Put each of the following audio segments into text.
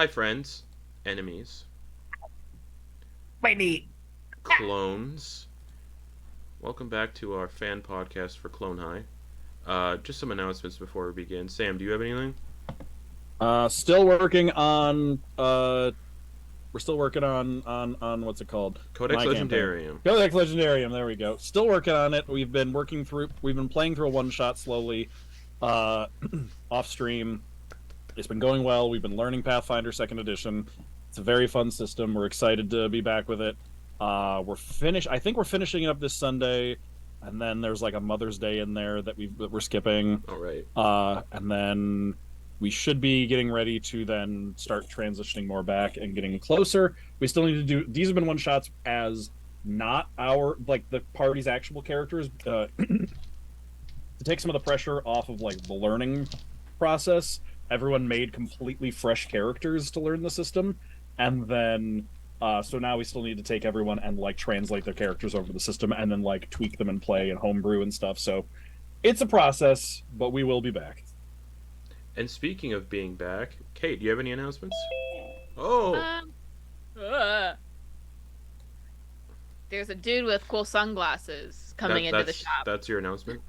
Hi, friends, enemies, Brittany. clones. Welcome back to our fan podcast for Clone High. Just some announcements before we begin. Sam, do you have anything? Still working on we're still working on what's it called? Codex My campaign. Legendarium. Codex Legendarium, there we go. Still working on it. We've been playing through a one shot slowly, uh off stream. It's been going well. We've been learning Pathfinder second edition. It's a very fun system. We're excited to be back with it. I think we're finishing it up this Sunday, and then there's like a Mother's Day in there that we're skipping. All right. And then we should be getting ready to then start transitioning more back and getting closer. We still need to do these have been one shots as not our like the party's actual characters to take some of the pressure off of like the learning process. Everyone made completely fresh characters to learn the system, and then so now we still need to take everyone and like translate their characters over to the system and then like tweak them and play and homebrew and stuff. So it's a process, but we will be back. And speaking of being back, Kate, do you have any announcements? Oh, Uh, there's a dude with cool sunglasses coming into the shop. That's your announcement?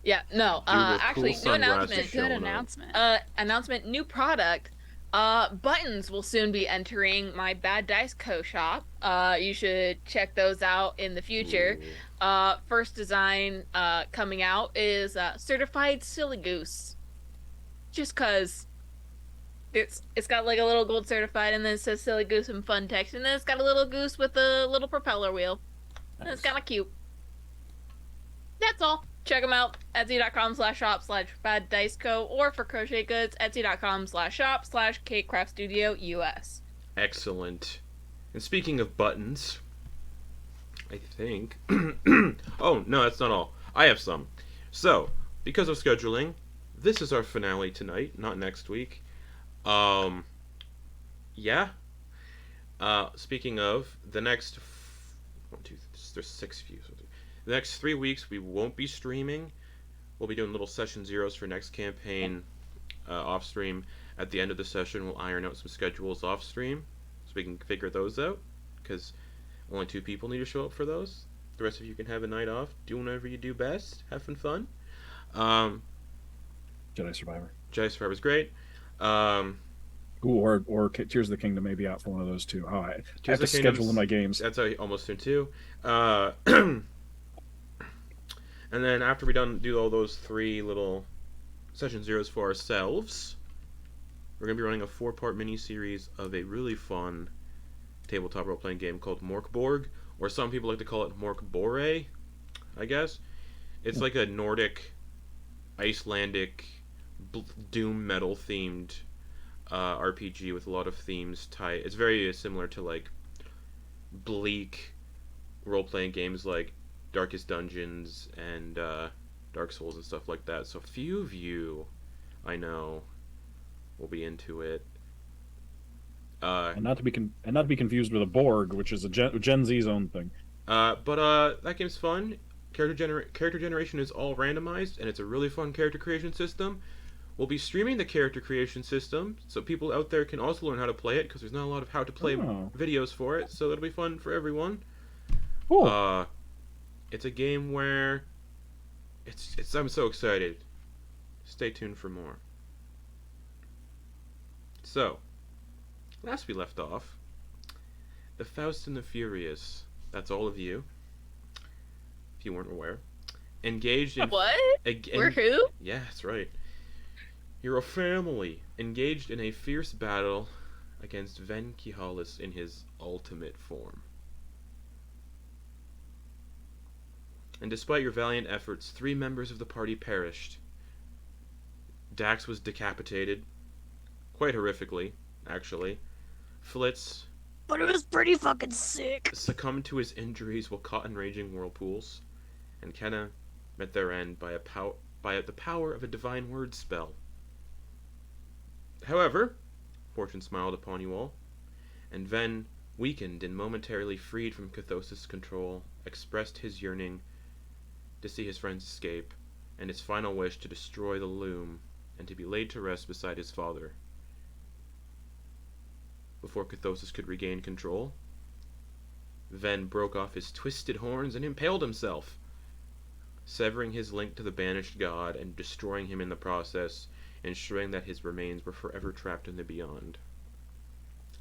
Yeah, no. Dude with Actually, cool new sunglasses announcement. showing Good up. announcement. Announcement. New product. Buttons will soon be entering my Bad Dice Co. shop. You should check those out in the future. Ooh. First design coming out is certified silly goose. Just cause it's got like a little gold certified, and then it says silly goose in fun text, and then it's got a little goose with a little propeller wheel. And it's kind of cute. That's all. Check them out. Etsy.com/shop/baddiceco, or for crochet goods, Etsy.com/shop/KateCraftStudio US. Excellent. And speaking of buttons, I think. Oh, no, that's not all. I have some. So, because of scheduling, this is our finale tonight, not next week. Yeah. Speaking of, the next. There's 6 views. The next 3 weeks, we won't be streaming. We'll be doing little session zeros for next campaign off stream. At the end of the session, we'll iron out some schedules off stream so we can figure those out. Because only 2 people need to show up for those. The rest of you can have a night off. Do whatever you do best. Having fun. Jedi Survivor. Jedi Survivor's great. Or Tears of the Kingdom may be out for one of those too. Oh, I have Tears to of the schedule Kingdom's- in my games. That's almost soon too. And then after we do all those 3 little session zeros for ourselves, we're going to be running a 4-part mini-series of a really fun tabletop role-playing game called Morkborg, or some people like to call it Morkbore, I guess. It's like a Nordic, Icelandic, doom metal themed RPG with a lot of themes tied. It's very similar to like bleak role-playing games like Darkest Dungeons and Dark Souls and stuff like that. So few of you, I know, will be into it. And not to be confused with a Borg, which is a Gen Z's own thing. But that game's fun. Character generation is all randomized, and it's a really fun character creation system. We'll be streaming the character creation system, so people out there can also learn how to play it, because there's not a lot of how to play videos for it, so it'll be fun for everyone. Cool. It's a game where I'm so excited. Stay tuned for more. So, last we left off, the Faust and the Furious, that's all of you, if you weren't aware, engaged in... What? We're who? Yeah, that's right. You're a family, engaged in a fierce battle against Ven Khihalis in his ultimate form. And despite your valiant efforts, 3 members of the party perished. Dax was decapitated, quite horrifically, actually. Flitz... But it was pretty fucking sick. succumbed to his injuries while caught in raging whirlpools, and Kenna met their end by the power of a divine word spell. However, fortune smiled upon you all, and Ven, weakened and momentarily freed from Cathossis' control, expressed his yearning to see his friends escape, and his final wish to destroy the loom and to be laid to rest beside his father. before Cathossis could regain control. Ven broke off his twisted horns and impaled himself, severing his link to the banished god and destroying him in the process, ensuring that his remains were forever trapped in the beyond.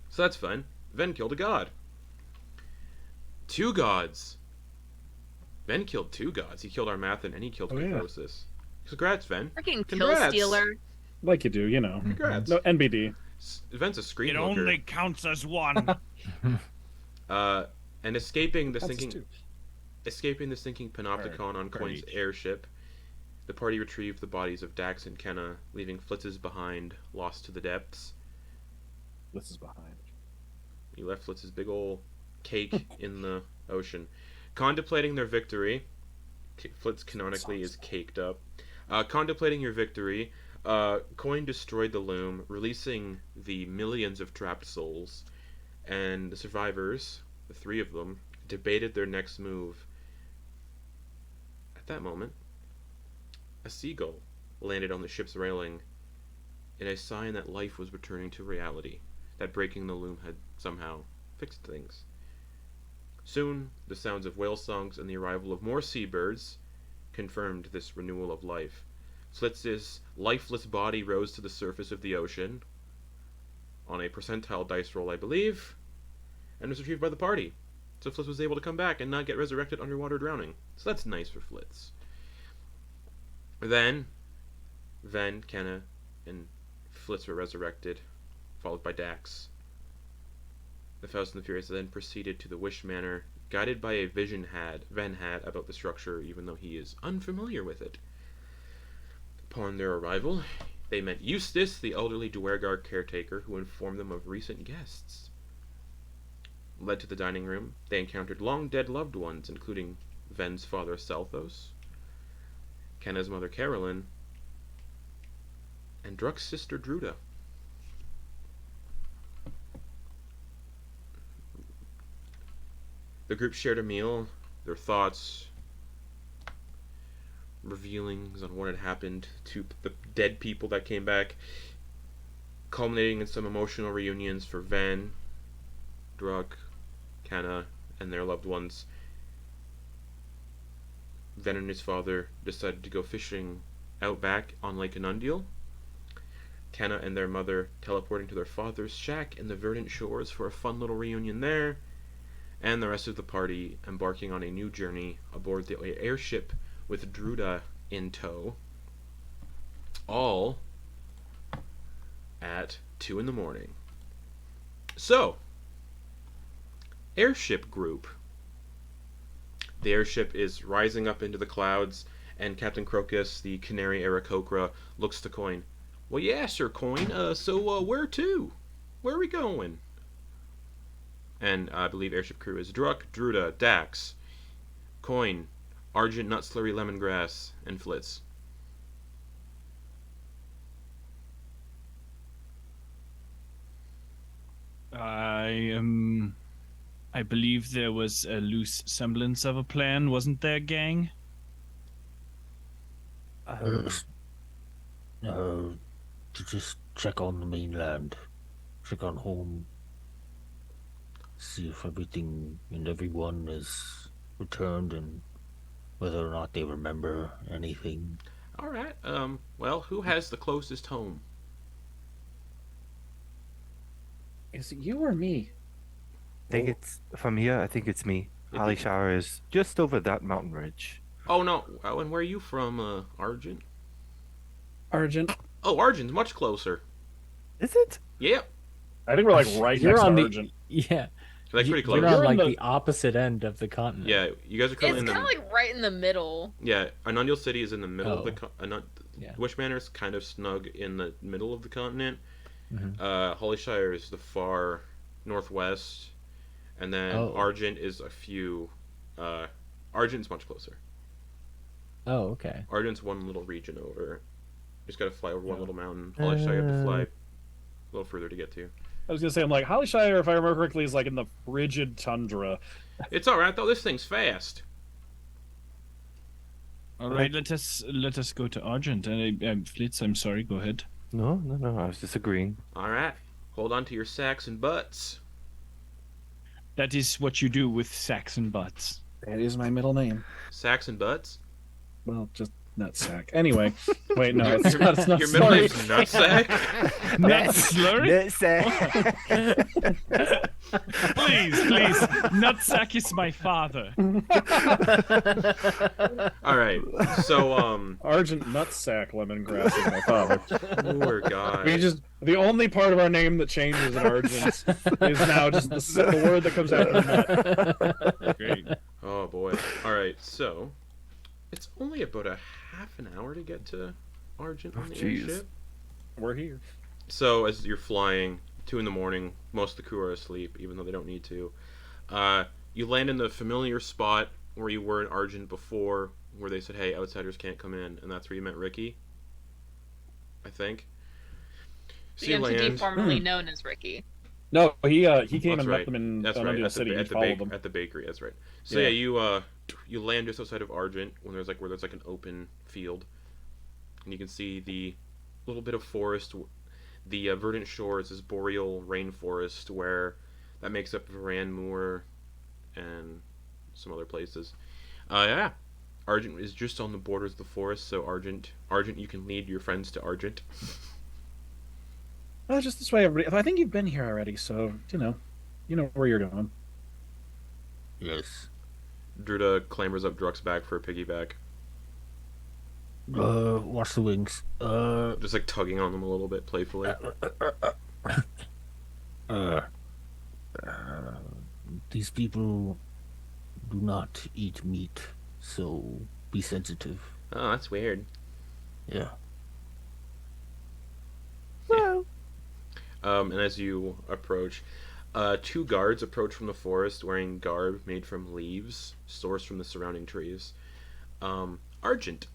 So that's fun. Ven killed a god. 2 gods. Ven killed 2 gods. He killed Armathan and he killed Cathossis. Congrats, Ven. Freaking kill Congrats. stealer. Like you do, you know. Congrats. No, NBD. Ven's a screen It looker. only counts as one. And escaping the That's sinking two. panopticon on Quoin's airship, the party retrieved the bodies of Dax and Kenna, leaving Flitz's behind, lost to the depths. This is behind. You left Flitz's big ol' cake in the ocean. Contemplating their victory, Flitz canonically is caked up. Contemplating your victory, Quoin destroyed the loom, releasing the millions of trapped souls, and the survivors, the 3 of them, debated their next move. At that moment, a seagull landed on the ship's railing in a sign that life was returning to reality, that breaking the loom had somehow fixed things. Soon, the sounds of whale songs and the arrival of more seabirds confirmed this renewal of life. Flitz's lifeless body rose to the surface of the ocean, on a percentile dice roll, I believe, and was retrieved by the party. So Flitz was able to come back and not get resurrected underwater drowning. So that's nice for Flitz. Then, Ven, Kenna, and Flitz were resurrected, followed by Dax. The Faust and the Furious then proceeded to the Wish Manor, guided by a vision Ven had about the structure, even though he is unfamiliar with it. Upon their arrival, they met Eustace, the elderly Duergar caretaker, who informed them of recent guests. Led to the dining room, they encountered long-dead loved ones, including Ven's father Selthos, Kenna's mother Carolyn, and Druck's sister Druda. The group shared a meal, their thoughts, revealings on what had happened to the dead people that came back, culminating in some emotional reunions for Ven, Druck, Kenna, and their loved ones. Ven and his father decided to go fishing out back on Lake Anundial. Kenna and their mother teleporting to their father's shack in the verdant shores for a fun little reunion there, and the rest of the party embarking on a new journey aboard the airship with Druda in tow, all at 2 in the morning. So, airship group. The airship is rising up into the clouds, and Captain Crocus, the Canary Aarakocra, looks to Quoin. Well, yeah, Sir Quoin, so where to? Where are we going? And I believe airship crew is Druck, Druda, Dax, Quoin, Argent, Nut Slurry, Lemongrass, and Flitz. I believe there was a loose semblance of a plan, wasn't there, gang? No, to just check on the mainland, check on home, see if everything and everyone is returned and whether or not they remember anything. Alright, well, who has the closest home? Is it you or me? I think it's from here. I think it's me. Holly Shower is just over that mountain ridge. Oh, no, and where are you from, Argent? Argent. Oh, Argent's much closer. Is it? Yep. I think we're like right You're next on to the- Argent. Yeah. Like pretty close. You're on You're in like the- the opposite end of the continent. Yeah, you guys are currently It's in kind the... of like right in the middle. Yeah, Anundial City is in the middle of the... Oh. Yeah. Wish Manor's kind of snug in the middle of the continent. Mhm. Hollyshire is the far northwest. And then Oh. Argent is a few... Argent's much closer. Oh, okay. Argent's one little region over. You just gotta fly over one Oh. little mountain. Hollyshire you have to fly a little further to get to. I was gonna say, I'm like, Hollyshire, if I remember correctly, is like in the frigid tundra. It's alright though, this thing's fast. All right, let us go to Argent. And Flitz, I'm sorry. Go ahead. No. I was just agreeing. Alright. hold on to your sacks and butts. That is what you do with sacks and butts. That is my middle name. Sacks and butts? Well, just nutsack. Anyway, wait, no, it's not. It's not. Your middle Sorry. name's Nutsack? Nut slurry? Please, Nutsack is my father. Alright, so, Argent nutsack lemongrass is my father. poor guy. The only part of our name that changes in Argent is now just the word that comes out of the nut. Great. Oh boy. Alright, so it's only about a half an hour to get to Argent on the jeez. airship. We're here. So as you're flying, 2 a.m, most of the crew are asleep, even though they don't need to. You land in the familiar spot where you were in Argent before, where they said, hey, outsiders can't come in, and that's where you met Ricky. I think. So The you entity land. formerly known as Ricky. No, he came That's and met right. them in That's right. Unundia At City. the, You at, the followed them. at the bakery. That's right. So Yeah. you land just outside of Argent when there's like an open field, and you can see the little bit of forest. The verdant shores is boreal rainforest where that makes up Varan Moor and some other places. Yeah, Argent is just on the borders of the forest. So Argent, you can lead your friends to Argent. Just this way, everybody. I think you've been here already, so you know where you're going. Yes. Druda clambers up Druck's back for a piggyback, Watch the wings. just like tugging on them a little bit playfully. These people do not eat meat, so be sensitive. Oh, that's weird. Yeah. And as you approach, 2 guards approach from the forest wearing garb made from leaves sourced from the surrounding trees. Argent.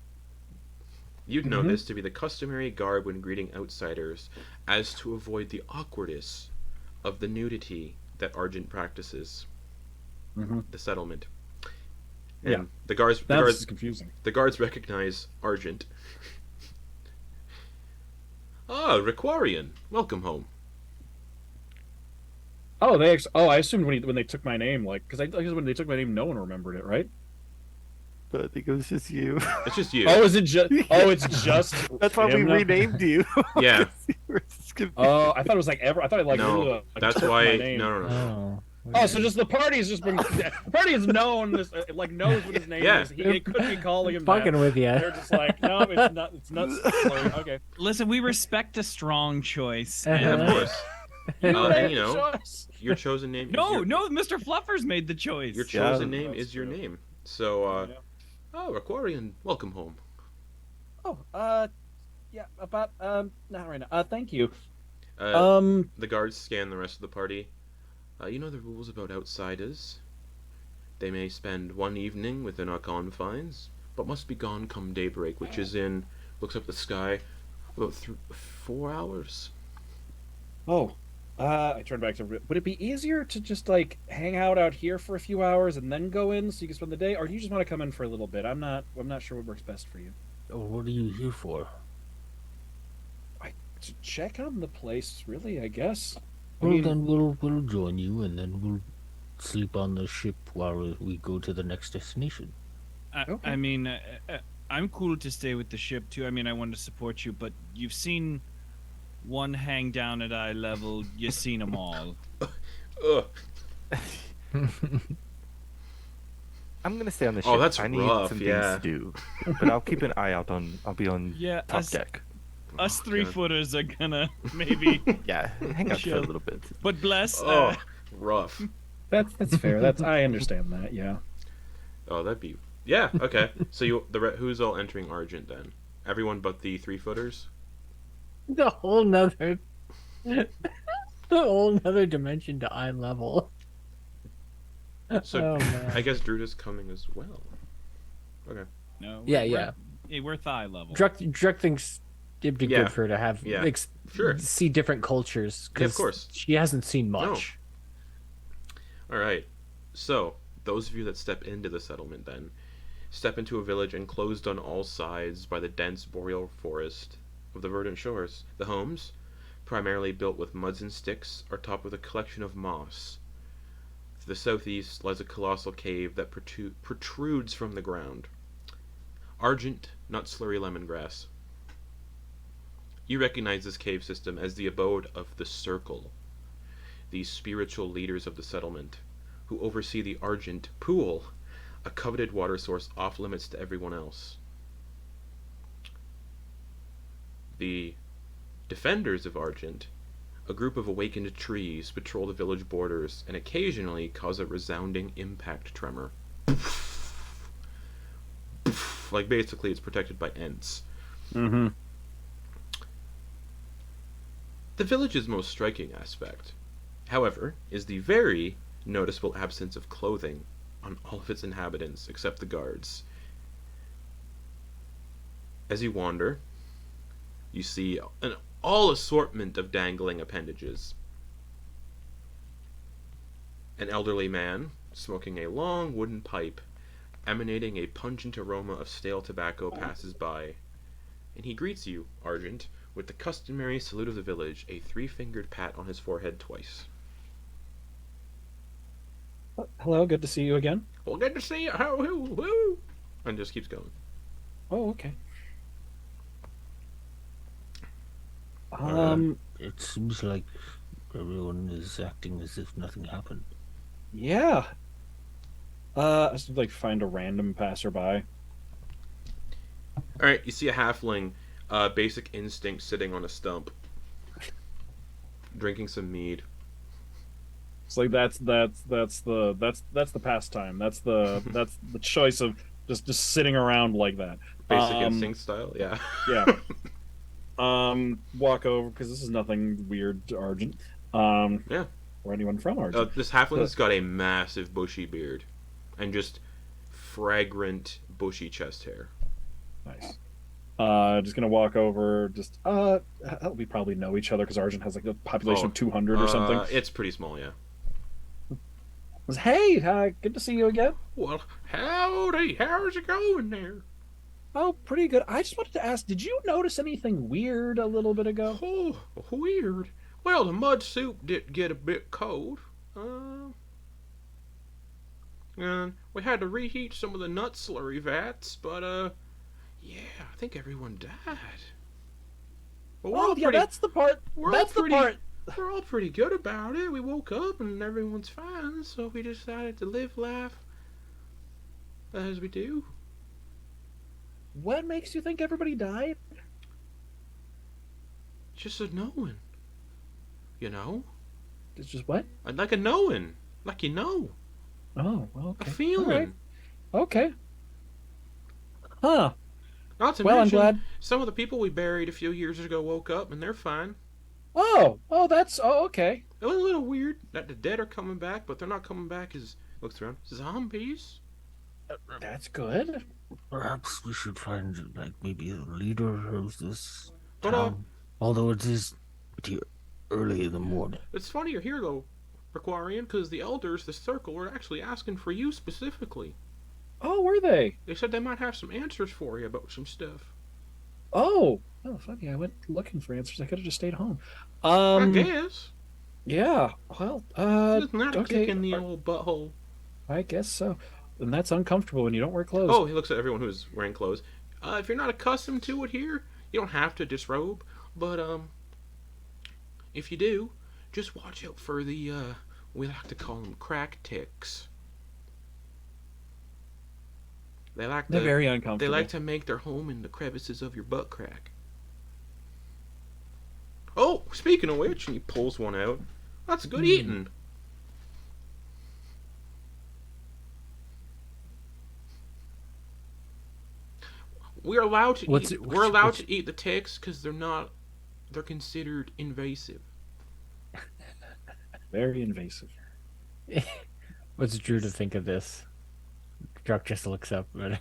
You'd know this to be the customary garb when greeting outsiders, as to avoid the awkwardness of the nudity that Argent practices. The settlement. And Yeah. the guards Confusing. the guards recognize Argent. Ah, Riqquarian, welcome home. Oh, I assumed when they took my name, because I guess when they took my name, no one remembered it, right? But I think it was just you. It's just you. Oh, is it just? Oh, it's just. That's why we him now? renamed you. Yeah. You were just confused. Oh, I thought it was I thought it No, literally, that's took why. my name. No. Oh. Oh, so just the party's just been. The party has known this, knows what his name Yeah. is. He could be calling him Fucking that. with you. They're just like, no, it's not. It's nuts. Okay. Listen, we respect a strong choice. Yeah, of course. You and made you the know, choice. your chosen name. No, is no, Mr. Fluffers made the choice. Your chosen Yeah, name that's is your true. name. So, Yeah. oh, Riqquarian, welcome home. Oh, yeah, about not right now. Thank you. The guards scan the rest of the party. You know the rules about outsiders. They may spend one evening within our confines, but must be gone come daybreak, which is in, looks up the sky, about 4 hours. Oh, I turned back to. Would it be easier to just hang out here for a few hours and then go in so you can spend the day, or do you just want to come in for a little bit? I'm not sure what works best for you. Oh, what are you here for? To check on the place, really, I guess. I Well, mean, then we'll join you, and then we'll sleep on the ship while we go to the next destination. Okay. I mean, I'm cool to stay with the ship too. I mean, I want to support you, but you've seen one hang down at eye level. You've seen them all. Ugh. I'm gonna stay on the ship. Oh, that's I need rough, some yeah. things to do, but I'll keep an eye out on. I'll be on Yeah, top us deck. us Oh, 3-footers are gonna maybe, Yeah, hang out for a Chill. little bit. but bless. Oh, rough. that's fair. I understand that. Yeah. Oh, that'd be. Yeah. Okay. So who's all entering Argent then? Everyone but the 3-footers. The whole nother, the whole nother dimension to eye level. So Oh, man. I guess Druda's coming as well. Okay. No. Yeah, we're- yeah. Hey, we're thigh level. Druck thinks it'd be Yeah. good for her to have Yeah. Sure. see different cultures Yeah, of because course. she hasn't seen much. All right. So those of you that step into the settlement then step into a village enclosed on all sides by the dense boreal forest of the verdant shores. The homes, primarily built with muds and sticks, are topped with a collection of moss. To the southeast lies a colossal cave that protrudes from the ground. Argent, not slurry lemongrass. You recognize this cave system as the abode of the Circle, these spiritual leaders of the settlement, who oversee the Argent Pool, a coveted water source off limits to everyone else. The Defenders of Argent, a group of awakened trees, patrol the village borders and occasionally cause a resounding impact tremor. Like, basically, it's protected by Ents. Mm-hmm. The village's most striking aspect, however, is the very noticeable absence of clothing on all of its inhabitants except the guards. As you wander, you see an all assortment of dangling appendages. An elderly man smoking a long wooden pipe, emanating a pungent aroma of stale tobacco, passes by, and he greets you, Argent, with the customary salute of the village, a 3-fingered pat on his forehead twice. Hello, good to see you again. Well, good to see you. Woo! And just keeps going. Oh, okay. It seems like everyone is acting as if nothing happened. Yeah. I just like find a random passerby. Alright, you see a halfling, basic instinct, sitting on a stump, drinking some mead. It's like that's the pastime. That's the choice of just sitting around like that. Basic instinct style, yeah. Yeah. Walk over because this is nothing weird to Argent. Yeah. Or anyone from Argent. This halfling's got a massive bushy beard, and just fragrant bushy chest hair. Nice. Just gonna walk over. Just we probably know each other because Argent has like a population of 200 or something. It's pretty small, yeah. Hey, good to see you again. Well, howdy. How's it going there? Oh, pretty good. I just wanted to ask, did you notice anything weird a little bit ago? Oh, weird. Well, the mud soup did get a bit cold. And we had to reheat some of the nut slurry vats, but, yeah, I think everyone died. But Oh, yeah, that's the part. That's the part. We're all pretty good about it. We woke up and everyone's fine, so we decided to live life as we do. What makes you think everybody died? Just a knowing. You know? It's just what? Like a knowing. Like you know. Oh, well, okay. A feeling. All right. Okay. Huh. Not to Well, mention, I'm glad. some of the people we buried a few years ago woke up and they're fine. Oh, that's okay. It was a little weird that the dead are coming back, but they're not coming back as, looks around, zombies. That's good. Perhaps we should find, like, maybe a leader of this But, town. Although it is pretty early in the morning. It's funny you're here, though, Riqquarian, because the elders, the circle, were actually asking for you specifically. Oh, were they? They said they might have some answers for you about some stuff. Oh, funny. I went looking for answers. I could have just stayed home. I guess. Yeah. Well, Isn't that a okay. kick in the old butthole? I guess so. And that's uncomfortable when you don't wear clothes. Oh, he looks at everyone who's wearing clothes. If you're not accustomed to it here, you don't have to disrobe. But, if you do, just watch out for the, we like to call them crack ticks. They're very uncomfortable. They like to make their home in the crevices of your butt crack. Oh, speaking of which, and he pulls one out. That's good eating. We're allowed to eat. We're allowed to eat the ticks because they're considered invasive. Very invasive. What's Drew to think of this? Druck just looks up. Can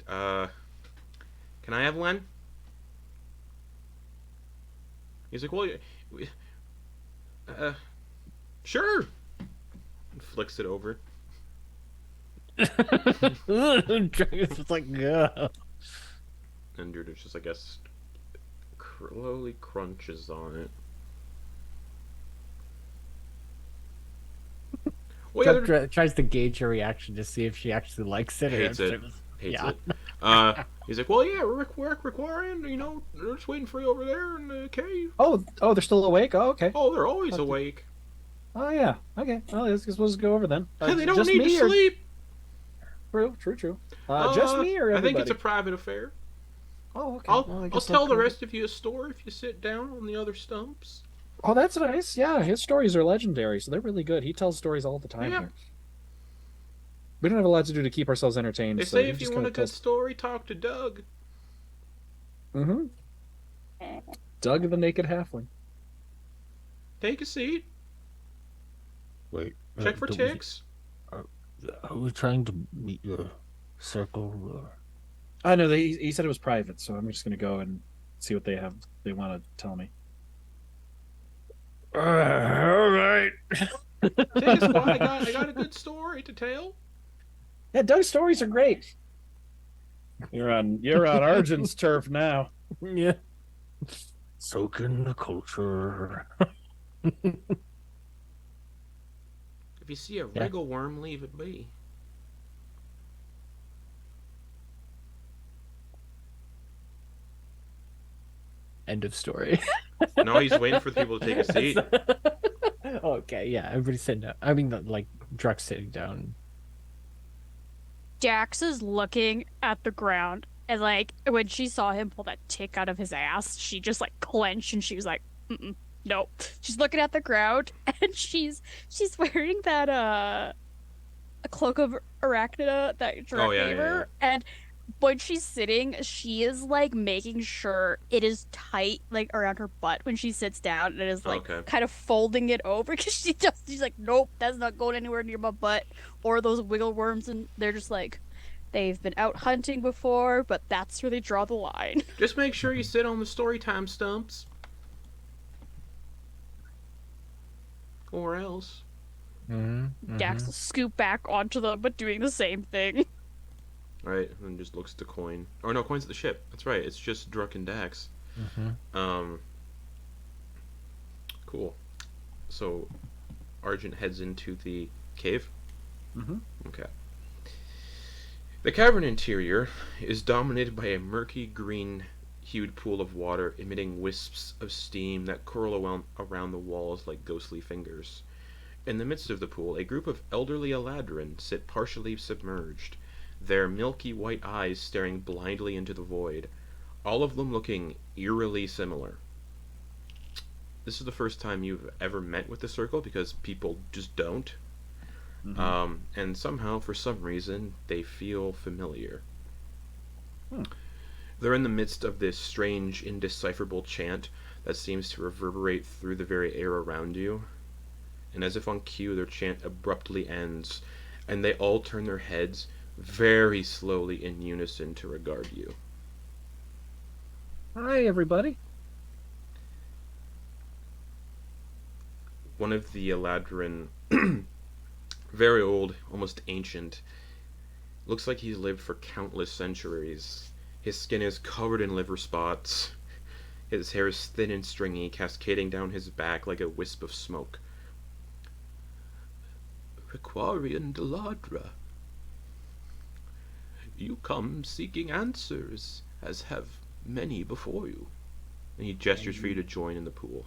I have one? He's like, well, sure. And flicks it over. Druck is just like, ugh. And Druid just, I guess, slowly crunches on it. Well, yeah, Chuck tries to gauge her reaction to see if she actually likes it. Hates it. Hates it. He's like, well, yeah, Riqquarian, you know, they're just waiting for you over there in the cave. Oh, they're still awake. Oh, okay. Oh, they're always awake. Oh yeah. Okay. Well, let's just go over then. They don't just need me to or... sleep. True. Just me or everybody? I think it's a private affair. Oh, okay. I'll tell the rest of you a story if you sit down on the other stumps. Oh, that's nice. Yeah, his stories are legendary, so they're really good. He tells stories all the time here. We don't have a lot to do to keep ourselves entertained. They say if you want a good story, talk to Doug. Mm-hmm. Doug the Naked Halfling. Take a seat. Wait. Check for ticks. Are we trying to meet your circle? Or... I know he said it was private, so I'm just gonna go and see what they want to tell me. All right. Take a spot. I got a good story to tell. Yeah, Doug's stories are great. You're on Arjun's turf now. Yeah. Soak in the culture. If you see a wriggle worm, leave it be. End of story. No, he's waiting for the people to take a seat. Okay, yeah, everybody's sitting down. I mean, like, Druck's sitting down. Jax is looking at the ground, and like when she saw him pull that tick out of his ass, she just like clenched and she was like, nope. She's looking at the ground, and she's wearing that a cloak of arachnida that Druck gave her, and when she's sitting, she is like making sure it is tight, like around her butt when she sits down, and it is like kind of folding it over because she's like, nope, that's not going anywhere near my butt or those wiggle worms, and they're just like, they've been out hunting before, but that's where they draw the line. Just make sure you sit on the story time stumps, or else. Dax will scoop back onto them, but doing the same thing. Right, and just looks to Quoin. Or no, Quoin's at the ship. That's right. It's just Druck and Dax. Cool. So, Arjun heads into the cave. Okay. The cavern interior is dominated by a murky green-hued pool of water emitting wisps of steam that curl around the walls like ghostly fingers. In the midst of the pool, a group of elderly Eladrin sit partially submerged, their milky white eyes staring blindly into the void, all of them looking eerily similar. This is the first time you've ever met with the circle because people just don't. And somehow, for some reason, they feel familiar. They're in the midst of this strange, indecipherable chant that seems to reverberate through the very air around you. And as if on cue, their chant abruptly ends, and they all turn their heads very slowly in unison to regard you. Hi, everybody. One of the Eladrin, very old, almost ancient, looks like he's lived for countless centuries. His skin is covered in liver spots. His hair is thin and stringy, cascading down his back like a wisp of smoke. Riqquarian Daladra. You come seeking answers, as have many before you. And he gestures for you to join in the pool.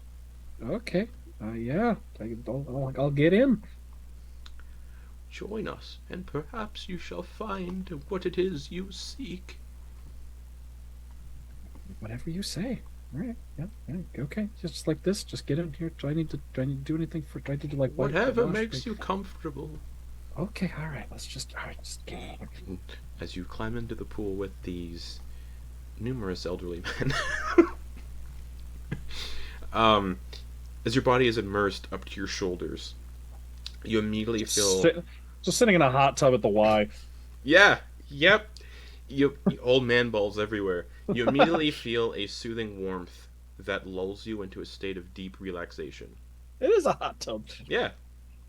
Okay. Yeah. I'll get in. Join us, and perhaps you shall find what it is you seek. Whatever you say. All right. Yeah. Okay. Just like this. Just get in here. Do I need to do anything for? Do I need to like? Whatever makes you comfortable. Okay. All right. Let's just get in. As you climb into the pool with these numerous elderly men, as your body is immersed up to your shoulders, you immediately feel just sitting in a hot tub at the Y. Yeah. Yep. You old man balls everywhere. You immediately feel a soothing warmth that lulls you into a state of deep relaxation. It is a hot tub. Yeah.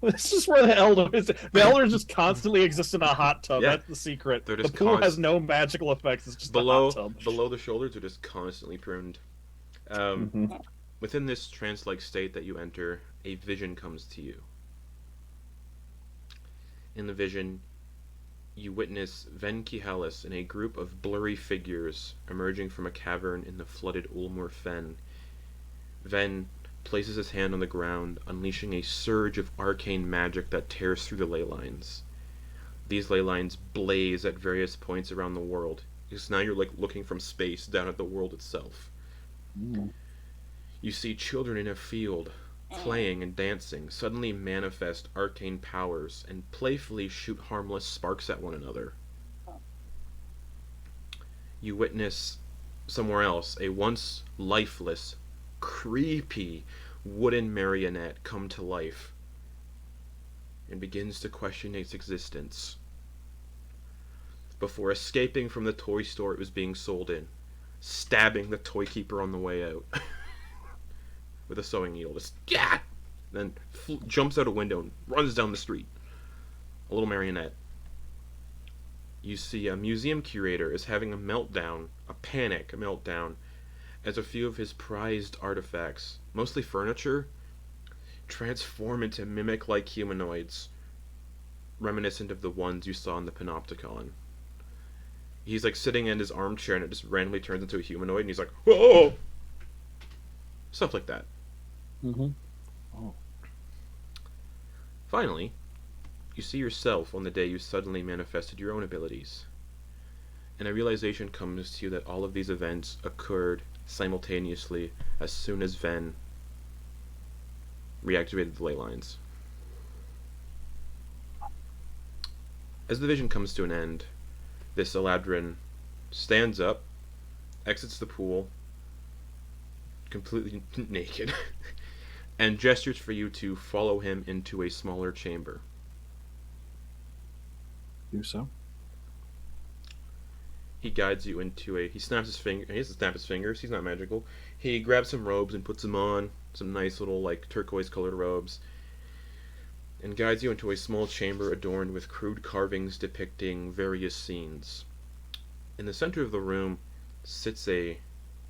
This is where the elder is. The elders just constantly exist in a hot tub. Yeah. That's the secret. They're The just pool has no magical effects. It's just a hot tub. Below the shoulders are just constantly pruned. Mhm. Within this trance-like state that you enter, a vision comes to you. In the vision, you witness Khihalis and a group of blurry figures emerging from a cavern in the flooded Ulmur Fen. Ven places his hand on the ground, unleashing a surge of arcane magic that tears through the ley lines. These ley lines blaze at various points around the world, because now you're like looking from space down at the world itself. Mm. You see children in a field, playing and dancing, suddenly manifest arcane powers and playfully shoot harmless sparks at one another. You witness somewhere else a once lifeless, creepy wooden marionette come to life and begins to question its existence before escaping from the toy store it was being sold in, stabbing the toy keeper on the way out with a sewing needle. Just yeah, then jumps out a window and runs down the street. A little marionette. You see a museum curator is having a meltdown, a panic meltdown, as a few of his prized artifacts, mostly furniture, transform into mimic-like humanoids, reminiscent of the ones you saw in the Panopticon. He's like sitting in his armchair and it just randomly turns into a humanoid and he's like, whoa! Stuff like that. Mhm. Oh. Finally, you see yourself on the day you suddenly manifested your own abilities. And a realization comes to you that all of these events occurred simultaneously as soon as Ven reactivated the ley lines. As the vision comes to an end, this Eladrin stands up, exits the pool, completely naked, and gestures for you to follow him into a smaller chamber. Do so. He guides you into a... He snaps his finger... He doesn't snap his fingers. He's not magical. He grabs some robes and puts them on. Some nice little, like, turquoise-colored robes. And guides you into a small chamber adorned with crude carvings depicting various scenes. In the center of the room sits a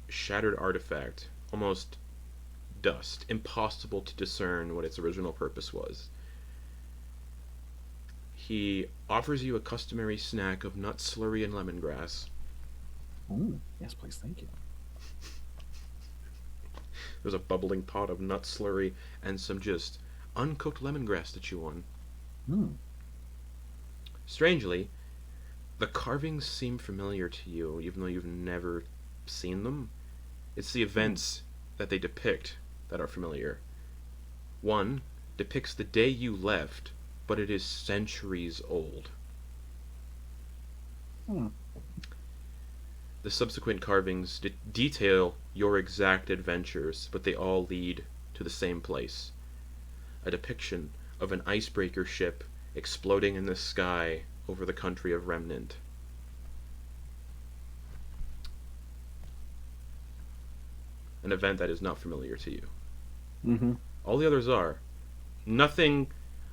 shattered artifact, almost dust, impossible to discern what its original purpose was. He offers you a customary snack of nut slurry and lemongrass. Ooh, yes, please, thank you. There's a bubbling pot of nut slurry and some just uncooked lemongrass to chew on. Mm. Strangely, the carvings seem familiar to you, even though you've never seen them. It's the events that they depict that are familiar. One depicts the day you left, but it is centuries old. Hmm. The subsequent carvings detail your exact adventures, but they all lead to the same place. A depiction of an icebreaker ship exploding in the sky over the country of Remnant. An event that is not familiar to you. Mm-hmm. All the others are. Nothing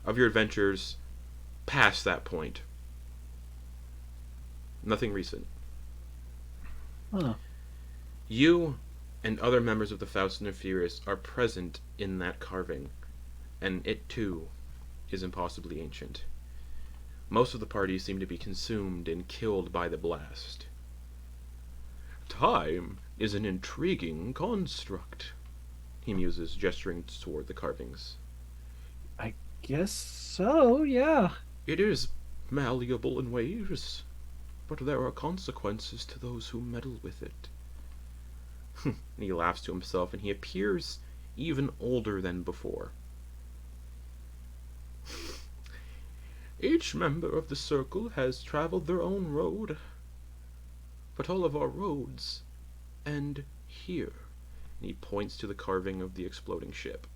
of your adventures past that point. Nothing recent. Huh. You and other members of the Faust and the Furious are present in that carving, and it too is impossibly ancient. Most of the party seem to be consumed and killed by the blast. Time is an intriguing construct, he muses, gesturing toward the carvings. Guess so, yeah. It is malleable in ways, but there are consequences to those who meddle with it. And he laughs to himself, and he appears even older than before. Each member of the circle has traveled their own road, but all of our roads end here. And he points to the carving of the exploding ship.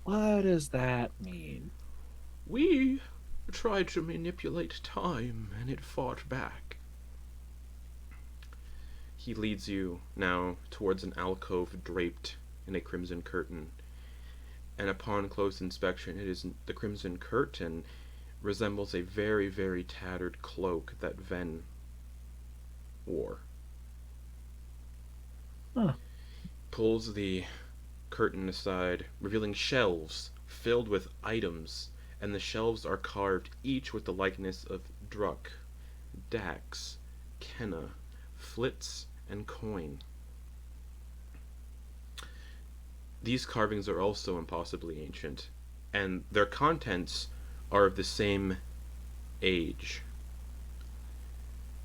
What does that mean? We tried to manipulate time, and it fought back. He leads you now towards an alcove draped in a crimson curtain. And upon close inspection, it is the crimson curtain resembles a very, very tattered cloak that Ven wore. Huh. Pulls the curtain aside, revealing shelves filled with items, and the shelves are carved each with the likeness of Druck, Dax, Kenna, Flitz, and Quoin. These carvings are also impossibly ancient, and their contents are of the same age.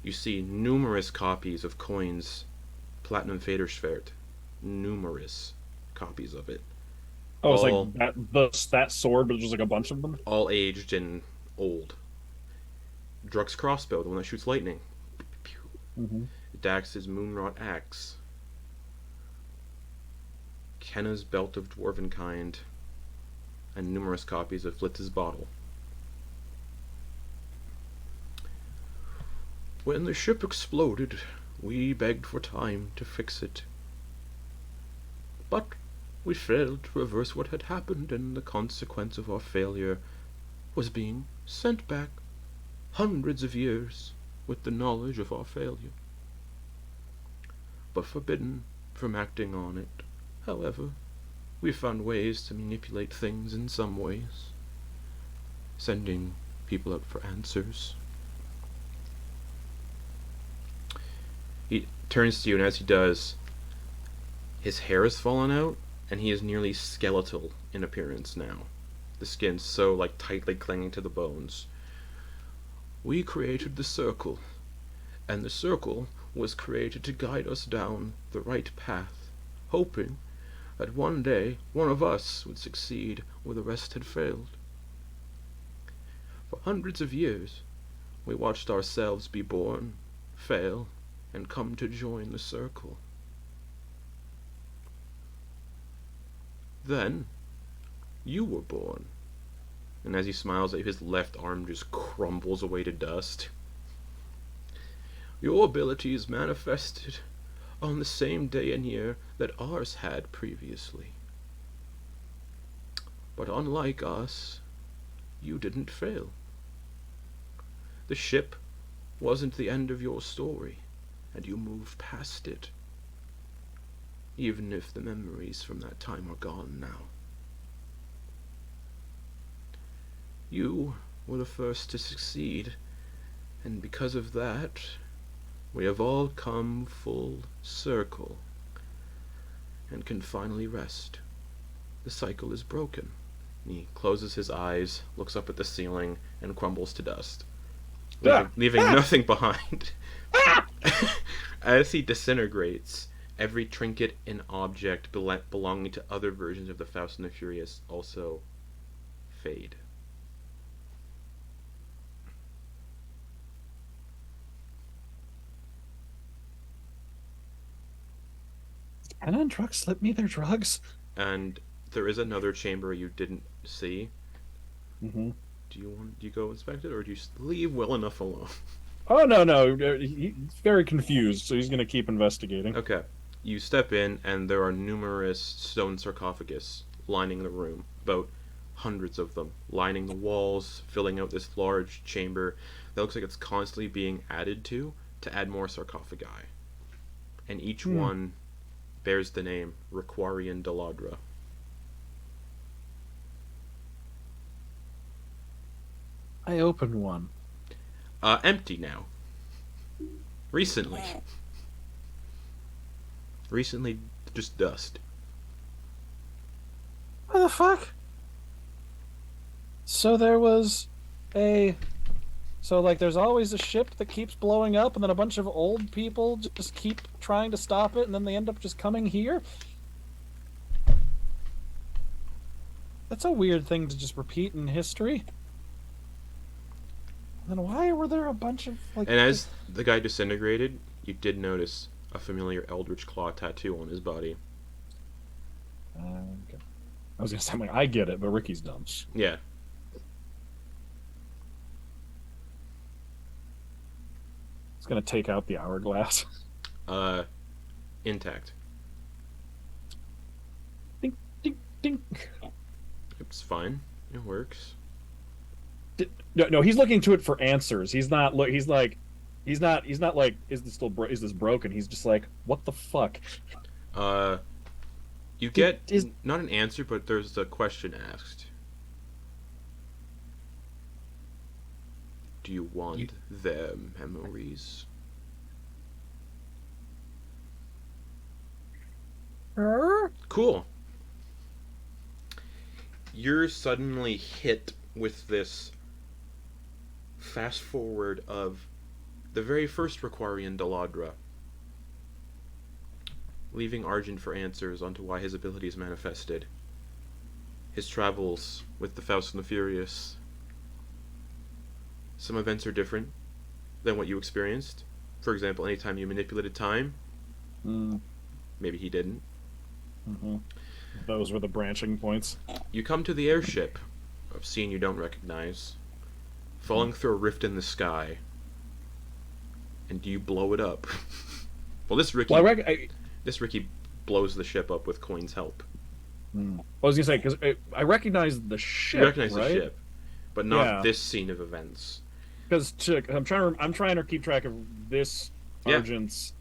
You see numerous copies of Quoin's Platinum Faderschwert. Numerous copies of it. Oh, it's All- like that sword, but just like a bunch of them. All aged and old. Druck's crossbow, the one that shoots lightning. Mm-hmm. Dax's moonwrought axe. Kenna's belt of dwarven kind. And numerous copies of Flitz's bottle. When the ship exploded, we begged for time to fix it. But we failed to reverse what had happened, and the consequence of our failure was being sent back hundreds of years with the knowledge of our failure. But forbidden from acting on it, however, we found ways to manipulate things in some ways, sending people out for answers. He turns to you, and as he does, his hair has fallen out, and he is nearly skeletal in appearance now. The skin so tightly clinging to the bones. We created the circle, and the circle was created to guide us down the right path, hoping that one day one of us would succeed where the rest had failed. For hundreds of years, we watched ourselves be born, fail, and come to join the circle. Then, you were born. And as he smiles, his left arm just crumbles away to dust. Your abilities manifested on the same day and year that ours had previously. But unlike us, you didn't fail. The ship wasn't the end of your story, and you moved past it, even if the memories from that time are gone now. You were the first to succeed, and because of that, we have all come full circle, and can finally rest. The cycle is broken. And he closes his eyes, looks up at the ceiling, and crumbles to dust, leaving nothing behind. As he disintegrates, every trinket and object belonging to other versions of the Faust and the Furious also fade. Kenna and Druck slip me their drugs. And there is another chamber you didn't see. Mm-hmm. Do you go inspect it, or do you leave well enough alone? Oh, no. He's very confused, so he's going to keep investigating. Okay. You step in, and there are numerous stone sarcophagus lining the room. About hundreds of them, lining the walls, filling out this large chamber that looks like it's constantly being added to add more sarcophagi. And each one bears the name Riqquarian Daladra. I opened one. Empty now. Recently, just dust. What the fuck? So there was there's always a ship that keeps blowing up, and then a bunch of old people just keep trying to stop it, and then they end up just coming here? That's a weird thing to just repeat in history. Then why were there a bunch of And as the guy disintegrated, you did notice a familiar Eldritch Claw tattoo on his body. Okay. I was gonna say, I get it, but Ricky's dumb. Yeah. It's gonna take out the hourglass. Intact. Ding, ding, ding. It's fine. It works. No, he's looking to it for answers. He's not like, is this broken? He's just like, what the fuck? You get is- not an answer, but there's a question asked. Do you want their memories? Cool. You're suddenly hit with this fast forward of the very first Riqquarian Daladra, leaving Argent for answers onto why his abilities manifested, his travels with the Faust and the Furious. Some events are different than what you experienced. For example, anytime you manipulated time, maybe he didn't. Mm-hmm. Those were the branching points. You come to the airship, a scene you don't recognize, falling through a rift in the sky. And do you blow it up? Well, this Ricky, this Ricky blows the ship up with Quoin's help. I was gonna say, because I recognize the ship. You recognize right? the ship, but not this scene of events. Because I'm trying to keep track of this Argent's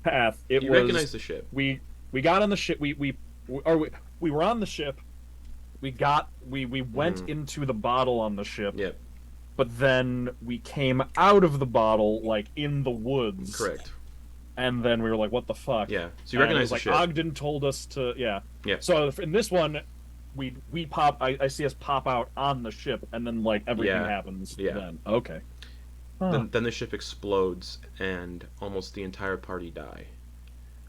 path. You recognize the ship. We got on the ship. We were on the ship. We went into the bottle on the ship. Yep. But then we came out of the bottle, like, in the woods. Correct. And then we were like, what the fuck? Yeah. So you recognize the ship. Ogden told us to, yeah. Yeah. So in this one, we pop, I see us pop out on the ship, and then, like, everything happens then. Okay. Huh. Then the ship explodes, and almost the entire party die.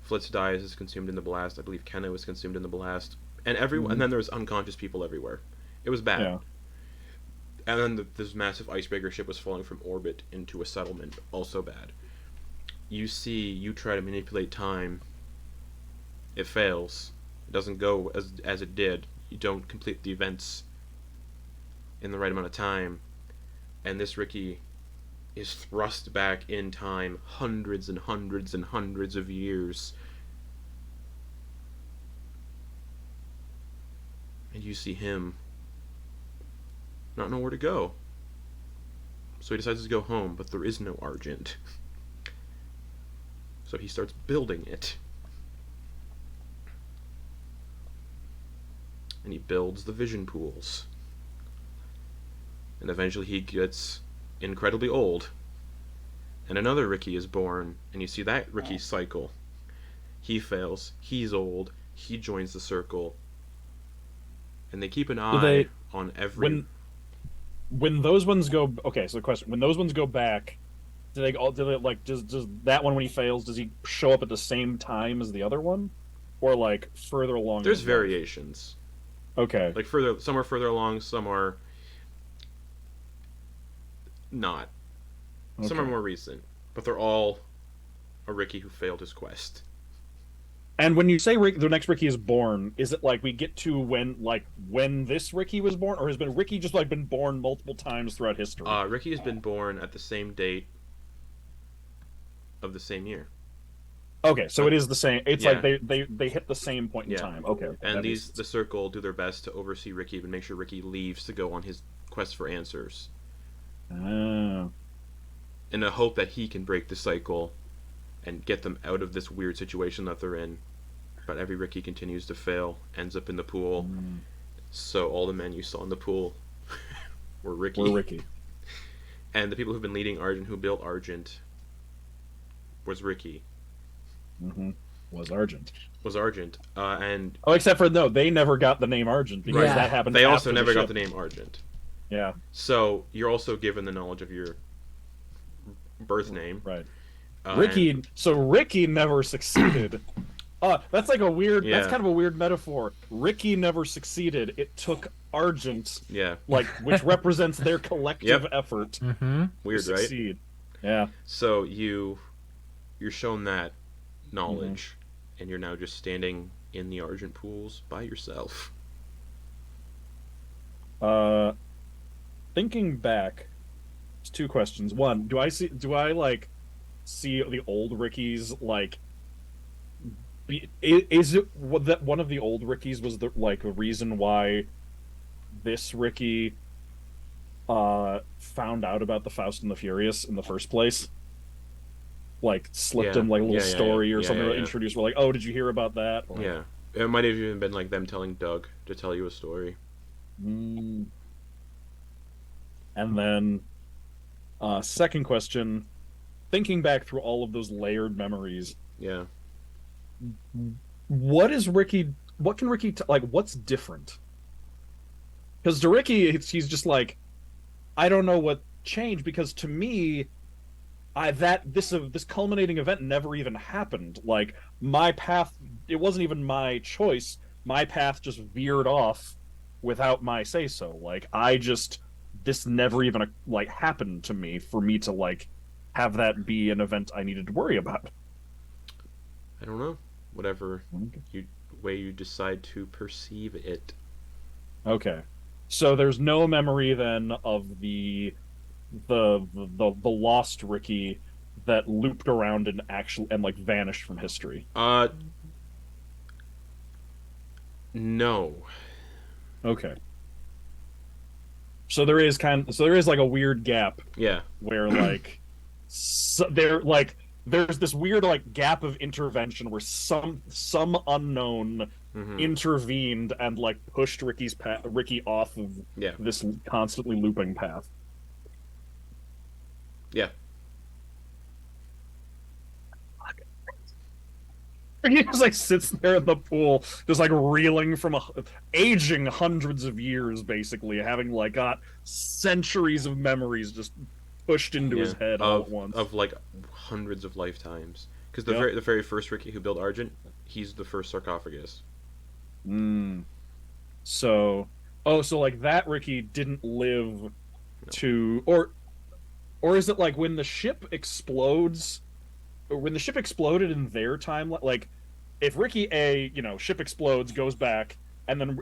Flitz dies, is consumed in the blast. I believe Kenna was consumed in the blast. And and then there's unconscious people everywhere. It was bad. Yeah. And then this massive icebreaker ship was falling from orbit into a settlement. Also bad. You try to manipulate time. It fails. It doesn't go as it did. You don't complete the events in the right amount of time. And this Ricky is thrust back in time hundreds and hundreds and hundreds of years. And you see him not know where to go. So he decides to go home, but there is no Argent. So he starts building it. And he builds the vision pools. And eventually he gets incredibly old. And another Ricky is born, and you see that Ricky cycle. He fails, he's old, he joins the circle. And they keep an eye on every... When those ones go... Okay, so the question, when those ones go back, do they like, does that one, when he fails, does he show up at the same time as the other one? Or, like, further along? There's variations. Okay. Like, some are further along, some are not. Okay. Some are more recent. But they're all a Ricky who failed his quest. And when you say the next Ricky is born, is it like we get to when this Ricky was born, or has Ricky just like been born multiple times throughout history? Ricky has been born at the same date of the same year. Okay, so it is the same. It's like they hit the same point in time. Okay. And the circle do their best to oversee Ricky and make sure Ricky leaves to go on his quest for answers. Oh. In the hope that he can break the cycle and get them out of this weird situation that they're in. But every Ricky continues to fail, ends up in the pool. So all the men you saw in the pool were Ricky. And the people who've been leading Argent, who built Argent, was Ricky. Was Argent. And except for they never got the name Argent because that happened. They also never got the name Argent. Yeah. So you're also given the knowledge of your birth name. Right. Ricky. So Ricky never succeeded. That's like a weird. That's kind of a weird metaphor. Ricky never succeeded. It took Argent. Yeah. Like, which represents their collective effort. Weird, to succeed. Right? Yeah. So you're shown that knowledge, and you're now just standing in the Argent pools by yourself. Thinking back, there's two questions. One, do I see the old Rickies like? Is it that one of the old Rickies was the reason why this Ricky found out about the Faust and the Furious in the first place? like slipped Yeah. him like a little Yeah, yeah, story yeah. or Yeah, something yeah, that yeah. introduced. We're like, oh, did you hear about that? Or, Yeah. It might have even been like them telling Doug to tell you a story. Mm. And then, second question, thinking back through all of those layered memories, Yeah. what is Ricky? What can Ricky like? What's different? Because to Ricky, he's just like, I don't know what changed. Because to me, this culminating event never even happened. Like my path, it wasn't even my choice. My path just veered off without my say so. Like this never even like happened to me for me to like have that be an event I needed to worry about. I don't know. Whatever way you decide to perceive it. Okay, so there's no memory then of the lost Ricky that looped around and like vanished from history. No. Okay. So there is like a weird gap Yeah. where like there's this weird like gap of intervention where some unknown intervened and like pushed Ricky off of this constantly looping path. Yeah. He just like sits there in the pool, just like reeling from aging hundreds of years, basically having like got centuries of memories just pushed into his head all at once. Of like hundreds of lifetimes. Because the very first Ricky who built Argent, he's the first sarcophagus. So like that Ricky didn't live to, or is it like when the ship explodes? When the ship exploded in their time, like if Ricky A, ship explodes, goes back, and then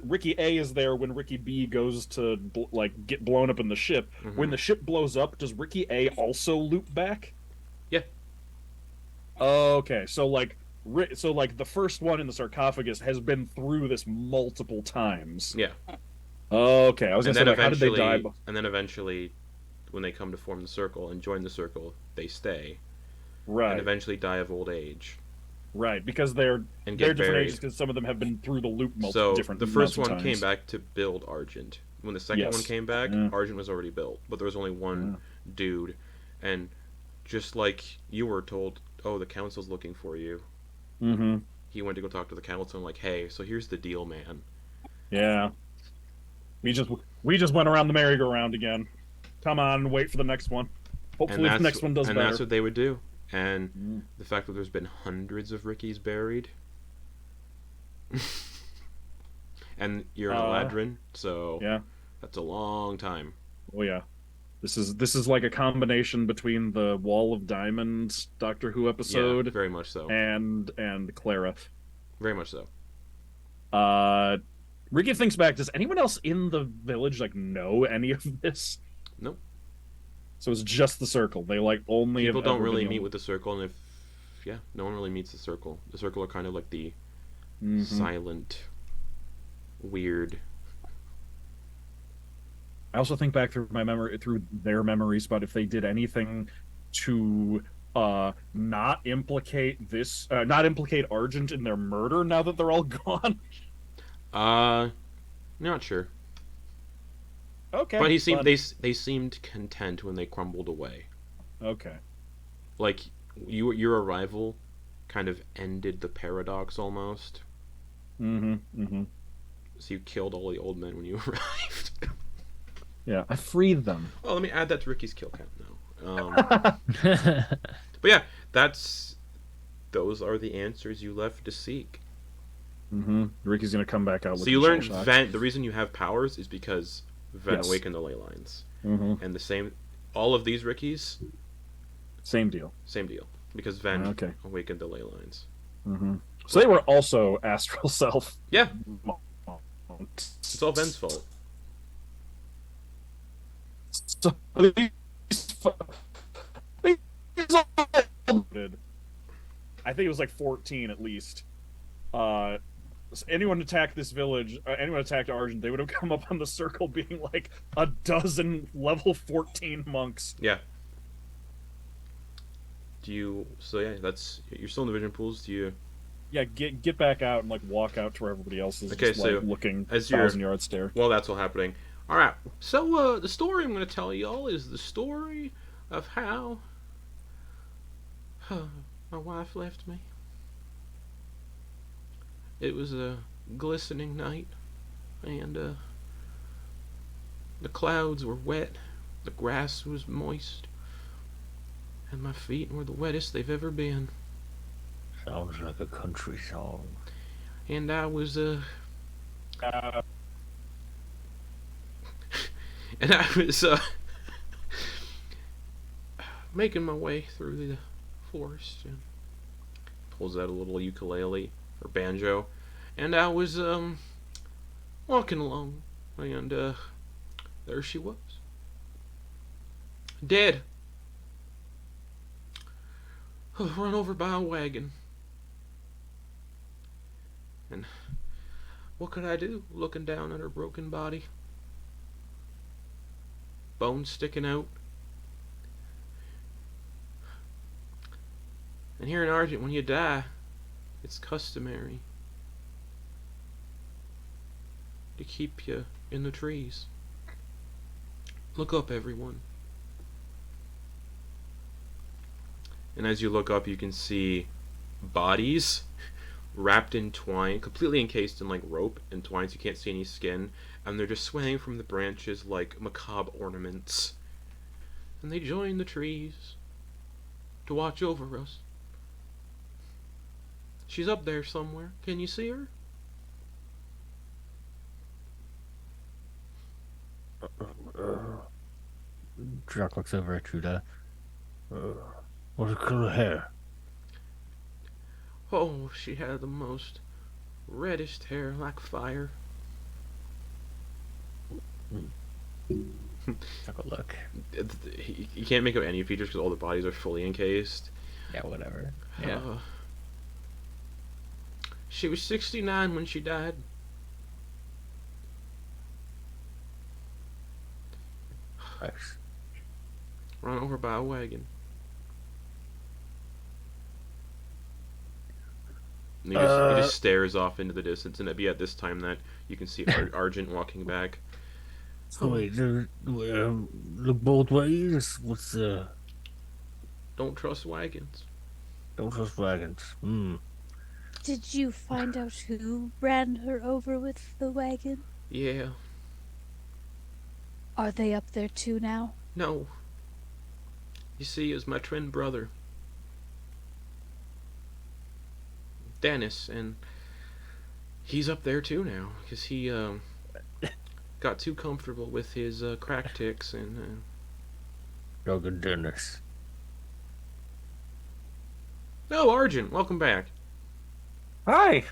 Ricky A is there when Ricky B goes to like get blown up in the ship. When the ship blows up, does Ricky A also loop back? Yeah. Okay, so like the first one in the sarcophagus has been through this multiple times. Yeah. Okay, I was gonna say, like, how did they die? And then eventually, when they come to form the circle and join the circle, they stay. Right. And eventually die of old age. Right, because they're different ages, because some of them have been through the loop different. So the first one came back to build Argent. When the second one came back, Argent was already built, but there was only one dude, and just like you were told, oh, the council's looking for you. He went to go talk to the council and like, hey, so here's the deal, man. Yeah. We just went around the merry-go-round again. Come on, wait for the next one. Hopefully the next one does better. And that's what they would do. And the fact that there's been hundreds of Rickies buried. And you're an Eladrin, so yeah, that's a long time. Oh yeah. This is like a combination between the Wall of Diamonds Doctor Who episode, very much so, and Clara. Very much so. Ricky thinks back, does anyone else in the village like know any of this? Nope. So it's just the circle. They like only people don't really meet with the circle, and no one really meets the circle. The circle are kind of like the silent, weird. I also think back through their memories about if they did anything to not implicate Argent in their murder now that they're all gone. Not sure. Okay. But they seemed content when they crumbled away. Okay. Like your arrival kind of ended the paradox almost. So you killed all the old men when you arrived. Yeah, I freed them. Well, let me add that to Ricky's kill count now. But yeah, those are the answers you left to seek. Ricky's gonna come back out. So you learned the reason you have powers is because Ven awakened the ley lines, and all of these Rickies, same deal, because Ven awakened the ley lines. So they were also astral self. Yeah, it's all Ven's fault. So I think it was like 14 at least. Anyone attacked this village, anyone attacked Argent, they would have come up on the circle being like a dozen level 14 monks. Yeah. Do you? So yeah, that's you're still in the vision pools. Do you? Yeah, get back out and like walk out to where everybody else is, Okay, just so like looking as you're- 1,000-yard stare. Well, that's all happening. All right. So the story I'm going to tell y'all is the story of how my wife left me. It was a glistening night, and the clouds were wet, the grass was moist, and my feet were the wettest they've ever been. Sounds like a country song. And I was and I was making my way through the forest, and pulls out a little ukulele or banjo, and I was walking along, and there she was, dead, run over by a wagon. And what could I do, looking down at her broken body? Bones sticking out. And here in Argent, when you die, it's customary to keep you in the trees. Look up, everyone. And as you look up, you can see bodies wrapped in twine, completely encased in like rope and twine, so you can't see any skin, and they're just swaying from the branches like macabre ornaments. And they join the trees to watch over us. She's up there somewhere. Can you see her? Jack looks over at Judah. What color hair? Oh, she had the most reddish hair like fire. Have a look. You can't make out any features because all the bodies are fully encased. Yeah, whatever. Yeah. She was 69 when she died. Nice. Run over by a wagon. And he just stares off into the distance, and it'd be at this time that you can see Argent walking back. So wait, look both ways. What's the? Don't trust wagons. Don't trust wagons. Did you find out who ran her over with the wagon? Yeah. Are they up there too now? No. You see, it was my twin brother, Dennis, and he's up there too now because he got too comfortable with his crack ticks and. Dog Dennis. Oh, Argent, welcome back. Hi.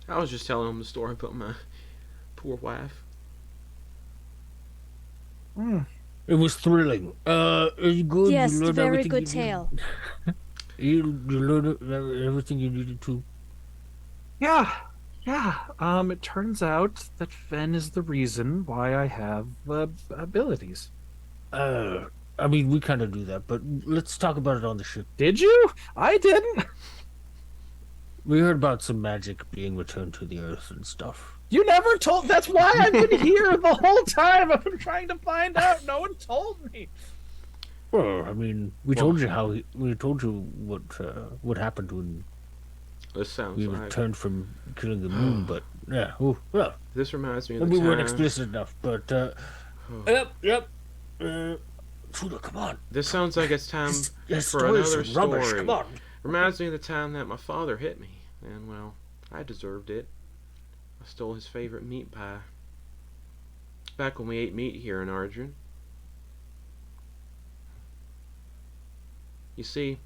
I was just telling him the story about my poor wife. It was thrilling. It's good. Yes, you learned very everything good you tale. you learned everything you needed to. Yeah. It turns out that Fen is the reason why I have abilities. I mean, we kind of do that, but let's talk about it on the ship. Did you? I didn't. We heard about some magic being returned to the earth and stuff. You never told. That's why I've been here the whole time. I've been trying to find out. No one told me. Well, I mean, we told you how. We told you what happened when This sounds we like. returned from killing the moon. But yeah, well, This reminds me of the we time. weren't explicit enough. But yep. Fuda, come on. This sounds like it's time Yes, for stories another are rubbish. story. Come on. Reminds me of the time that my father hit me, and well, I deserved it. I stole his favorite meat pie. Back when we ate meat here in Argent. You see,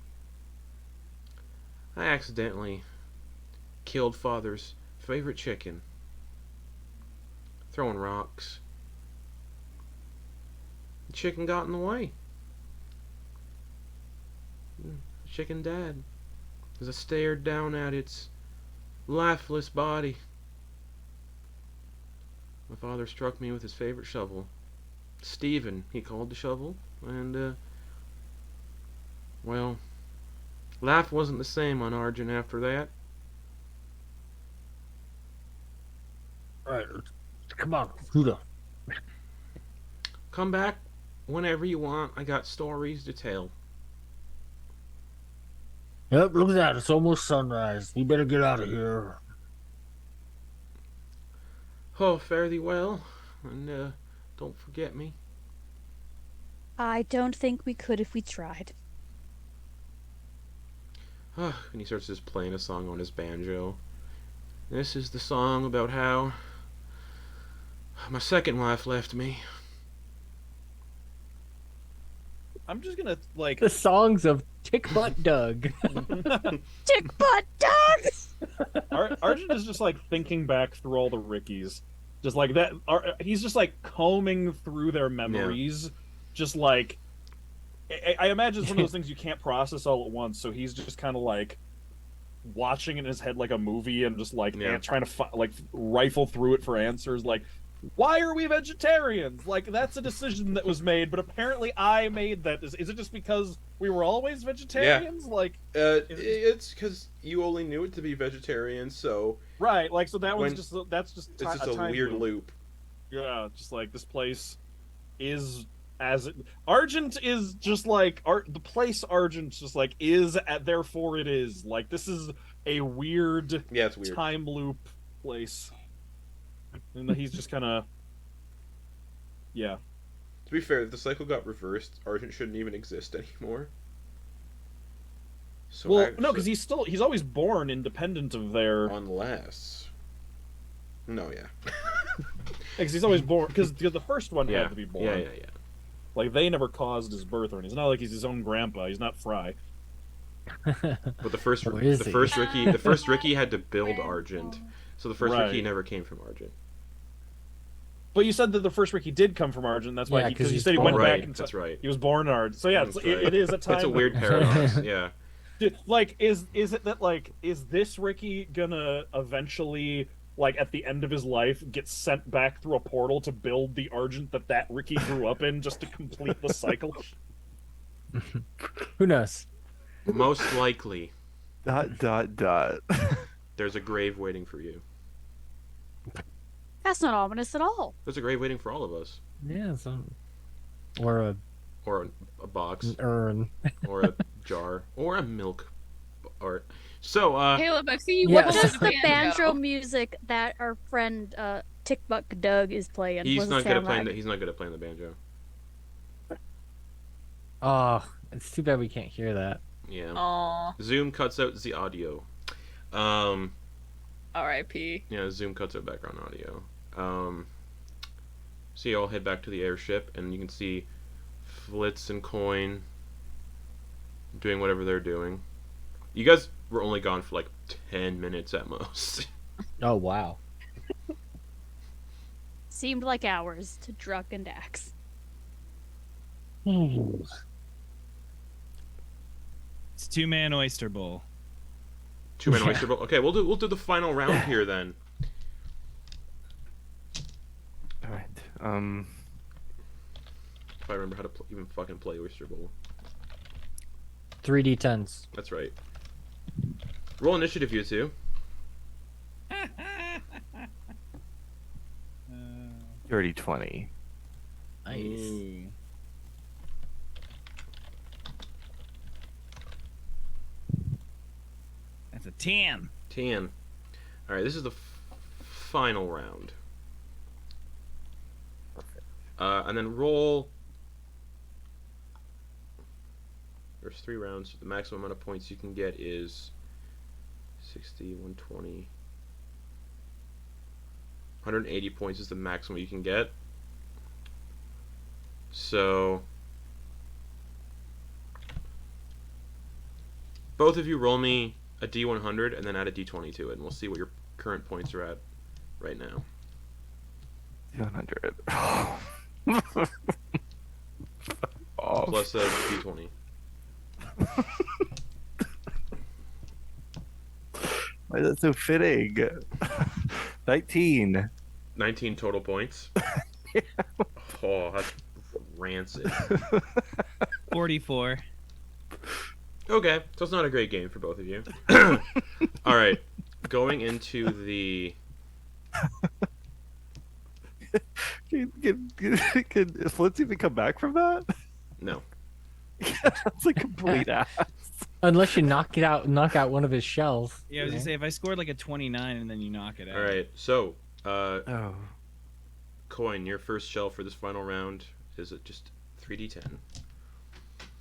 I accidentally killed father's favorite chicken, throwing rocks. The chicken got in the way. The chicken died as I stared down at its lifeless body. My father struck me with his favorite shovel. Stephen, he called the shovel, and, well, Life wasn't the same on Argent after that. Alright, come on, shoot up. Come back whenever you want. I got stories to tell. Yep, look at that. It's almost sunrise. We better get out of here. Oh, fare thee well, and don't forget me. I don't think we could if we tried. And he starts just playing a song on his banjo. This is the song about how my second wife left me. I'm just gonna like The songs of Tick Butt Doug. Tick butt dog! Argent is just like thinking back through all the Rickies, just like that. He's just like combing through their memories, just like I imagine it's one of those things you can't process all at once. So he's just kind of like watching in his head like a movie and just like trying to like rifle through it for answers. Like, why are we vegetarians? Like, that's a decision that was made, but apparently I made that. Is it just because we were always vegetarians? Yeah. Like, it's because you only knew it to be vegetarian, so right. Like, so that was just that's just it's just a weird loop. Yeah, just like this place is Argent is just like the place Argent just like is at, therefore it is. Like, this is a weird, it's weird time loop place. And he's just kind of, yeah. To be fair, if the cycle got reversed, Argent shouldn't even exist anymore. So well, no, because he's always born independent of their. Unless. No, yeah. Because he's always born. Because the first one had to be born. Yeah. Like, they never caused his birth or anything. It's not like he's his own grandpa. He's not Fry. But the first Ricky had to build Argent. So the first Ricky never came from Argent. But you said that the first Ricky did come from Argent. That's why because you said he went back and that's right. He was born in Argent. So yeah, it is a time. It's a weird paradox. Yeah. Like, is it that like is this Ricky gonna eventually like at the end of his life get sent back through a portal to build the Argent that Ricky grew up in just to complete the cycle? Who knows? Most likely. ... There's a grave waiting for you. That's not ominous at all. There's a grave waiting for all of us. Yeah, or a box, an urn, or a jar, or a milk. Or so. Caleb, I see you. What does the banjo music that our friend Tick Butt Doug is playing? He's not good at playing. He's not good at playing the banjo. Oh, it's too bad we can't hear that. Yeah. Aww. Zoom cuts out the audio. R.I.P. Yeah, Zoom cuts out background audio. So you all head back to the airship, and you can see Flitz and Quoin doing whatever they're doing. You guys were only gone for like 10 minutes at most. Oh, wow. Seemed like hours to Druck and Dax. It's 2-man oyster bowl. 2-man oyster bowl. Okay, we'll do the final round here then. All right. If I remember how to even fucking play oyster bowl. 3d10s. That's right. Roll initiative, you two. Dirty 20. Nice. Ooh. That's a 10. 10. All right, this is the final round. Perfect. And then roll. There's 3 rounds. The maximum amount of points you can get is 60, 120. 180 points is the maximum you can get. So both of you roll me a D100 and then add a D20 to it, and we'll see what your current points are at right now. 100. Plus a D20. Why is that so fitting? 19. 19 total points. Yeah. Oh, that's rancid. 44. Okay, so it's not a great game for both of you. All right, going into the. Can Flitz even come back from that? No. That's like complete ass. Unless you knock out one of his shells. Yeah, I was gonna say if I scored like a 29 and then you knock it out. All right, so Oh. Quoin, your first shell for this final round is it just 3d10.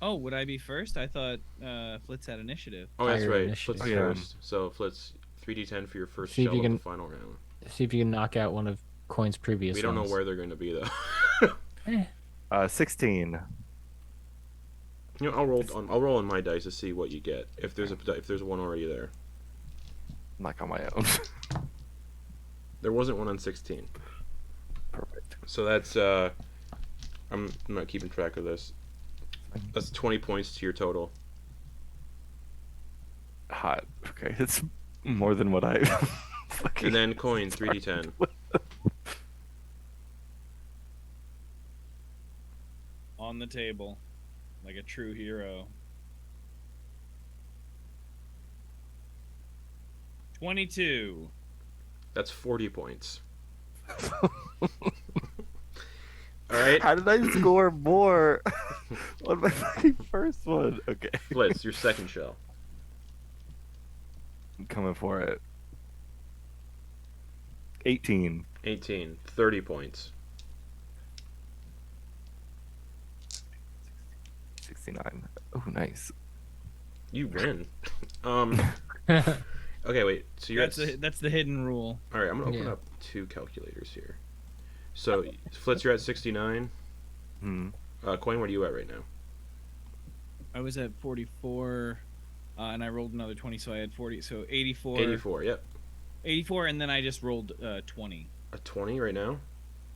Oh, would I be first? I thought Flitz had initiative. Oh, that's Higher right. initiative. Flitz Oh, yeah. first. So Flitz, 3d10 for your first See if shell you of can- the final round. See if you can knock out one of Coin's previous We don't know ones. where they're going to be though. 16. You know, I'll roll on my dice to see what you get. If there's one already there. I'm not on my own. There wasn't one on 16. Perfect. So that's I'm not keeping track of this. That's 20 points to your total. Hot. Okay, it's more than what I. fucking- And then Quoin, 3d10. On the table, like a true hero. 22. That's 40 points. Alright, How did I score more on my fucking first one? Okay, Flitz, your second shell. I'm coming for it. 18. 18. 30 points. 69. Oh, nice. You win. Okay, wait. So you're That's the hidden rule. Alright, I'm gonna open Yeah. up two calculators here. So, Flitz, you're at 69. Hmm. Quoin, what are you at right now? I was at 44, and I rolled another 20, so I had 40. So 84. 84, yep. 84, and then I just rolled 20. A 20 right now?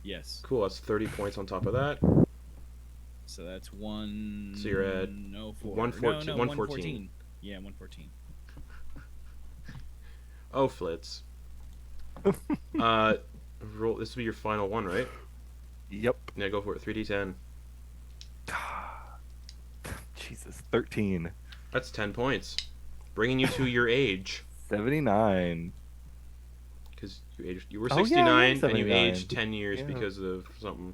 Yes. Cool, that's 30 points on top of that. So that's one. So you're at no, 114. No, 114. Yeah, 114. Oh, Flitz. Roll. This will be your final one, right? Yep. Yeah, go for it. 3d10. Jesus. 13. That's 10 points. Bringing you to your age. 79. Because you were Oh, yeah, I am 69 and you 79. aged 10 years Yeah. because of something.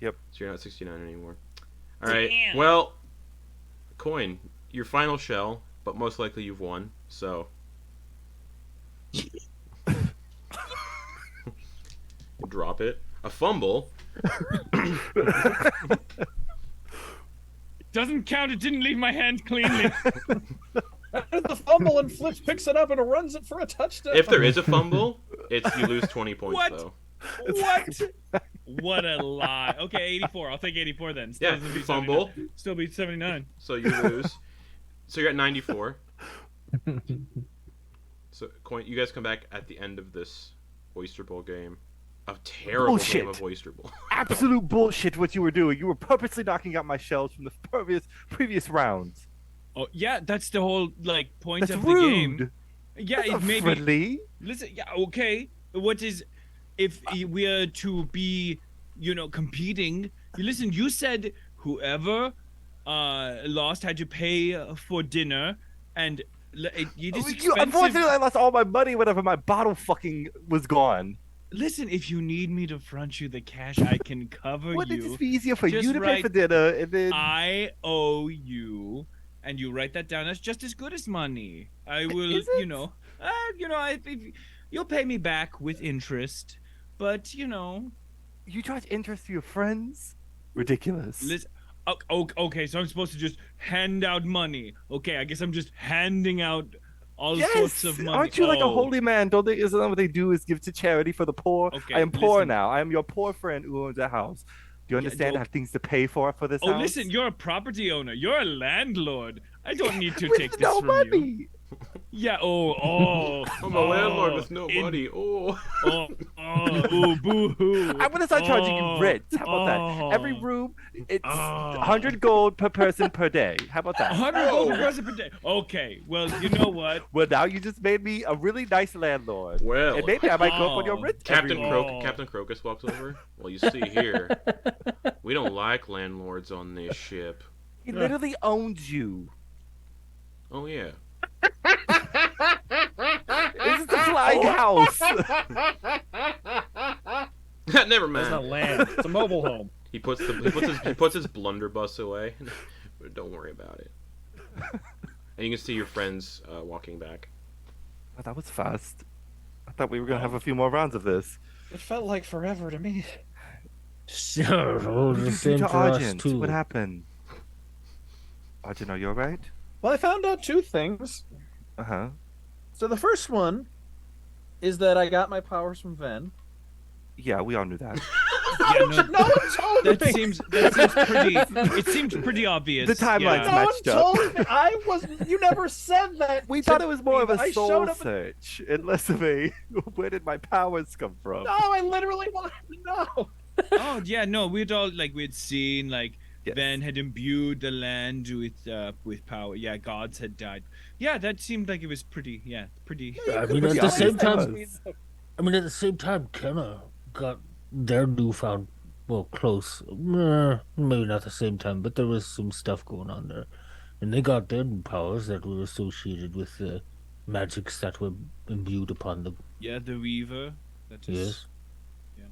Yep. So you're not 69 anymore. Alright, Damn. well, Quoin, your final shell, but most likely you've won, so. Drop it. A fumble. Doesn't count. It didn't leave my hand cleanly. The fumble and Flitz picks it up and runs it for a touchdown. If there is a fumble, you lose 20 points, What? though. What? What a lie. Okay, 84. I'll take 84 then. Still Yeah, doesn't beat fumble. 79. Still beats 79. So you lose. So you're at 94. So, Quoin, you guys come back at the end of this Oyster Bowl game. A terrible Bullshit. game of Oyster Bowl. Absolute bullshit what you were doing. You were purposely knocking out my shells from the previous rounds. Oh yeah, that's the whole like point That's of rude. the game. Yeah, That's it not maybe. friendly. Listen, yeah, okay. What is, if we are to be, competing? Listen, you said whoever lost had to pay for dinner, and you just Unfortunately, I lost all my money whenever my bottle fucking was gone. Listen, if you need me to front you the cash, I can cover Wouldn't it you. just be easier for Just you to pay write- for dinner and then? I owe you, and you write that down. That's just as good as money. I will, Is it? if you'll pay me back with interest, but You charge interest to your friends? Ridiculous. listen. Okay, so I'm supposed to just hand out money. Okay, I guess I'm just handing out all sorts of money. Aren't you like a Oh, holy man? Don't they? Isn't that what they do? Is give to charity for the poor? Okay, I am poor listen. now. I am your poor friend who owns a house. Do you understand? I have things to pay for this Oh, house. listen, you're a property owner. You're a landlord. I don't need to With take this no from money. you. Yeah. Oh. I'm a landlord with no money. Oh. Boo-hoo. I'm gonna start charging you rent. How about that? Every room, it's 100 gold per person per day. How about that? 100 gold per person per day. Okay, well, you know what? Well, now you just made me a really nice landlord. Well, And maybe I might go up on your Oh. rent. every Captain week. Captain Crocus walks over. Well, you see here, we don't like landlords on this ship. He literally owns you. Oh yeah. It's the flying house. Never That's not mind. land. It's a mobile home. He puts his blunderbuss away. Don't worry about it. And you can see your friends walking back. Oh, that was fast. I thought we were gonna have a few more rounds of this. It felt like forever to me. Sure, What did the you do same to for us Argent? too. What happened? Argent, are you alright? Well, I found out two things. Uh-huh. So the first one is that I got my powers from Ven. Yeah, we all knew that. Yeah, no, No one told that me. seems pretty. It seemed pretty obvious. The timelines yeah. No one matched up. told me. I was. You never said that. We to thought it was more of me. a I soul showed up. search, and less of a where did my powers come from? No, I literally wanted to know. Oh yeah, no, we'd seen like Yes. Van had imbued the land with power. Yeah, gods had died. Yeah, that seemed like it was pretty. Yeah, pretty. I You mean, could at be the same honest. time, at the same time, Kenna got their newfound, well, close. Maybe not the same time, but there was some stuff going on there, and they got their new powers that were associated with the magics that were imbued upon them. Yeah, the Weaver. That is. Yes.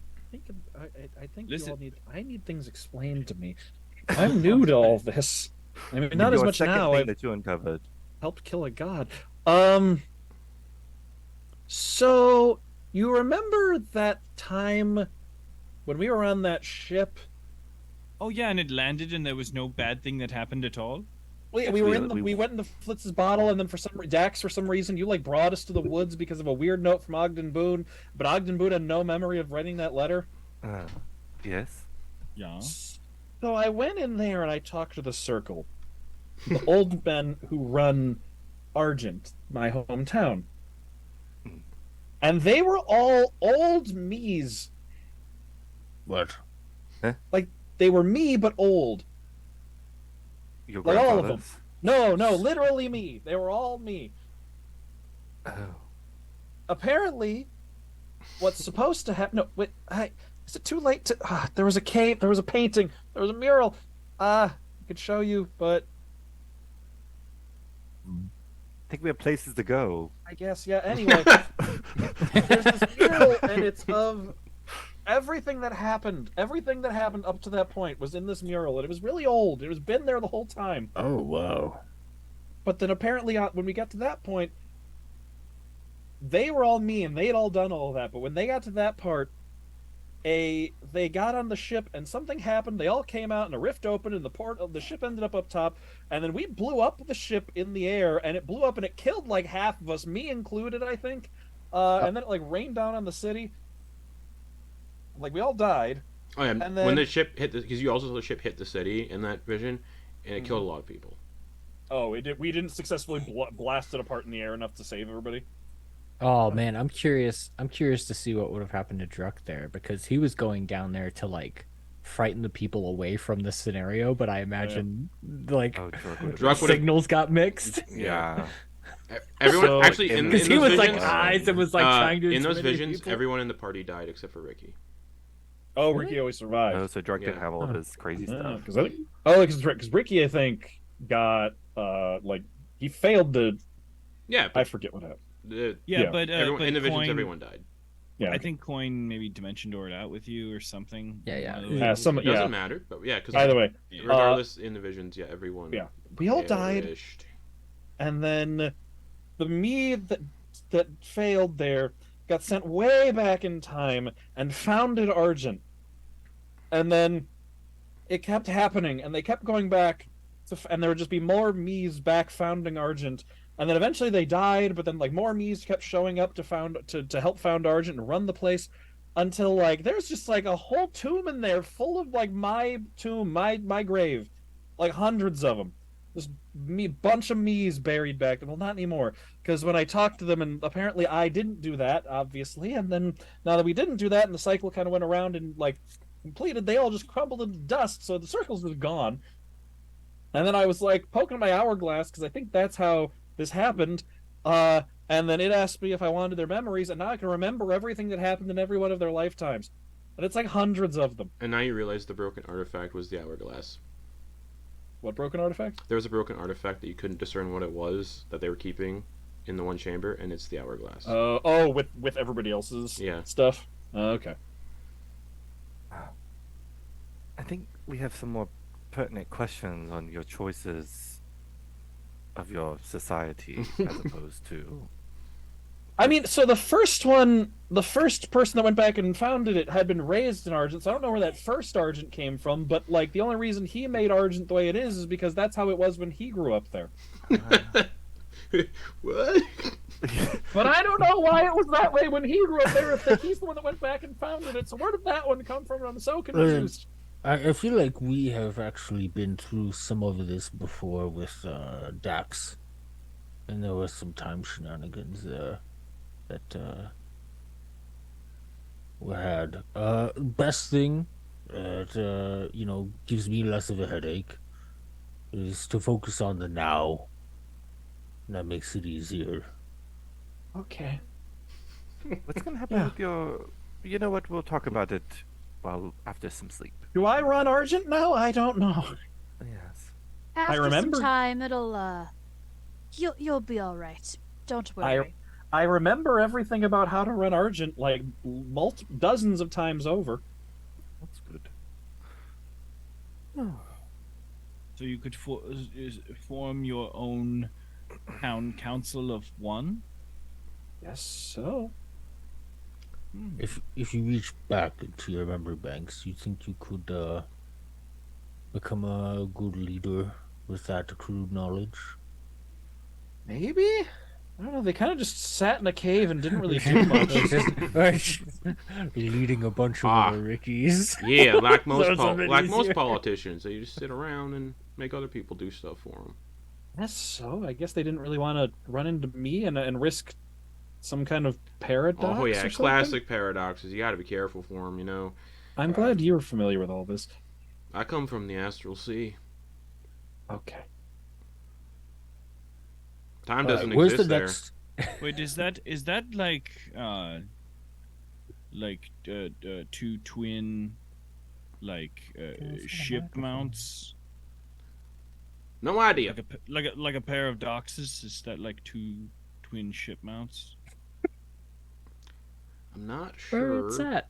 I think Listen. you all need. I need things explained to me. I'm new to all this. I mean, not Your as much second now. thing I've that you uncovered. helped kill a god. So you remember that time when we were on that ship? Oh yeah, and it landed, and there was no bad thing that happened at all. We were in the, we went into Flitz's bottle, and then Dax, for some reason, you like brought us to the woods because of a weird note from Ogden Boone. But Ogden Boone had no memory of writing that letter. Yes. Yeah. So I went in there and I talked to the circle, the old men who run Argent, my hometown. And they were all old me's. What? They were me, but old. Your Like all of them. grandfathers? No, literally me. They were all me. Oh. Apparently, what's supposed to happen? No, wait. Is it too late to? There was a cave. There was a painting. There was a mural. I could show you, but I think we have places to go. I guess yeah. Anyway, there's this mural, and it's of everything that happened. Everything that happened up to that point was in this mural, and it was really old. It was been there the whole time. Oh wow. But then apparently, when we got to that point, they were all me, and they had all done all of that. But when they got to that part, they got on the ship, and something happened. They all came out, and a rift opened, and the ship ended up top. And then we blew up the ship in the air, and it blew up, and it killed like half of us, me included, I think. And then it like rained down on the city. Like we all died. Oh yeah, And when then- the ship hit because you also saw the ship hit the city in that vision, and it killed a lot of people. Oh, we didn't successfully blast it apart in the air enough to save everybody. Oh man, I'm curious. I'm curious to see what would have happened to Druck there because he was going down there to like frighten the people away from the scenario. But I imagine like Oh, Druck would've- Druck would've- signals got mixed Yeah. Everyone So, actually in because he those was like visions, eyes and was like trying to in those intimidate visions, people. everyone in the party died except for Ricky. Oh, Really? Ricky always survived. Oh, so Druck didn't Yeah. have all of his crazy stuff. Because Ricky, I think, got like he failed to. Yeah, I but forget what happened. Yeah, but everyone, but in the visions, Quoin- everyone died. Yeah, I think Quoin maybe dimension doored out with you or something. Yeah. One of those. some It doesn't yeah. matter, but yeah, because By the way, regardless, in the visions, yeah, everyone. yeah, we all died, perished. and then the me that failed there got sent way back in time and founded Argent, and then it kept happening, and they kept going back, and there would just be more me's back founding Argent. And then eventually they died, but then like more me's kept showing up to help found Argent and run the place, until like there's just like a whole tomb in there full of like my tomb, my grave, like hundreds of them. This bunch of me's buried back. Well, not anymore, because when I talked to them, and apparently I didn't do that, obviously. And then now that we didn't do that, and the cycle kind of went around and like completed, they all just crumbled into dust. So the circle's just gone. And then I was like poking my hourglass because I think that's how this happened, and then it asked me if I wanted their memories, and now I can remember everything that happened in every one of their lifetimes, and it's like hundreds of them. And now you realize the broken artifact was the hourglass. What broken artifact? There was a broken artifact that you couldn't discern what it was that they were keeping in the one chamber, and it's the hourglass. With everybody else's Yeah. stuff. Okay. I think we have some more pertinent questions on your choices of your society as opposed to. I mean, so the first person that went back and founded it had been raised in Argent, so I don't know where that first Argent came from, but, like, the only reason he made Argent the way it is because that's how it was when he grew up there. What? But I don't know why it was that way when he grew up there if he's the one that went back and founded it, so where did that one come from? I'm so confused. I feel like we have actually been through some of this before with Dax. And there was some time shenanigans there that we had. Best thing that, gives me less of a headache is to focus on the now. And that makes it easier. Okay. What's gonna happen with your? You know what? We'll talk about it after some sleep. Do I run Argent now? I don't know. Yes. After remember- some time, it'll you'll be all right. Don't worry. I remember everything about how to run Argent like dozens of times over. That's good. So you could form your own town council of one? Yes, so. If you reach back into your memory banks, you think you could become a good leader with that accrued knowledge? Maybe? I don't know, they kind of just sat in a cave and didn't really do much. Leading a bunch of little Rickies. Yeah, like most Sounds easier. politicians, they just sit around and make other people do stuff for them. Yes, so I guess they didn't really want to run into me and risk some kind of paradox. Oh yeah, or something? classic paradoxes. You got to be careful for them, you know. I'm glad you're familiar with all this. I come from the astral sea. Okay. Time doesn't Where's exist the there. next? Wait, is that like two twin ship mounts? No idea. Like a pair of doxes? Is that like two twin ship mounts? I'm not Where sure. it's at?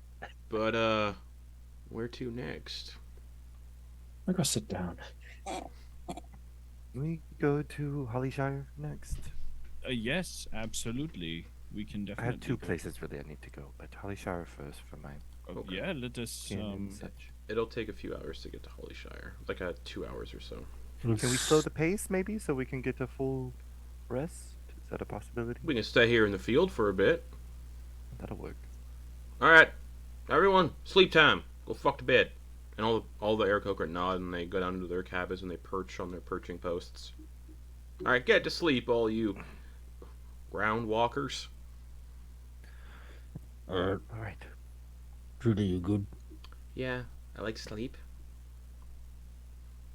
But where to next? I'll go sit down. Can we go to Hollyshire next? Yes, absolutely. We can I definitely. have two go. places really I need to go, but Hollyshire first for my Okay. Yeah, let us. kin and such. It'll take a few hours to get to Hollyshire. Like 2 hours or so. Can we slow the pace maybe so we can get a full rest? Is that a possibility? We can stay here in the field for a bit. That'll work. All right, everyone, sleep time. Go fuck to bed. And all the Aarakocra nod and they go down into their cabins and they perch on their perching posts. All right, get to sleep, all you ground walkers. All right. Judy, you good? Yeah, I like sleep.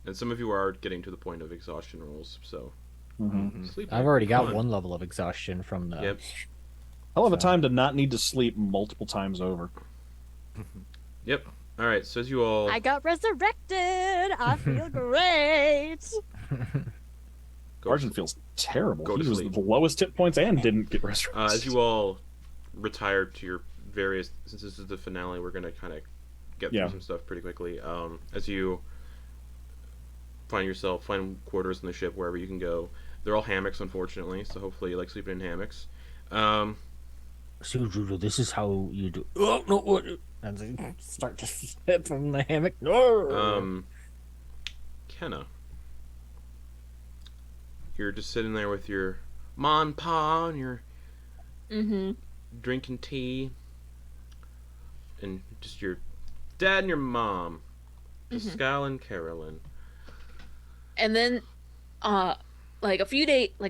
And some of you are getting to the point of exhaustion rolls, so Mm-hmm. sleep. I've already got Fun. one level of exhaustion from the. Yep. Hell of a time to not need to sleep multiple times over. Yep. All right. So as you all, I got resurrected. I feel great. go Argent feels terrible. go He to was sleep. the lowest hit points and didn't get resurrected. as you all retire to your various, since this is the finale, we're gonna kind of get through Yeah. some stuff pretty quickly. As you find quarters in the ship wherever you can go. They're all hammocks, unfortunately. So hopefully you like sleeping in hammocks. So, Judy, this is how you do. Oh no! What? And they start to slip from the hammock. No. Kenna, you're just sitting there with your ma and pa and you're Mm-hmm. drinking tea, and just your dad and your mom, Pascal and Carolyn. And then, like a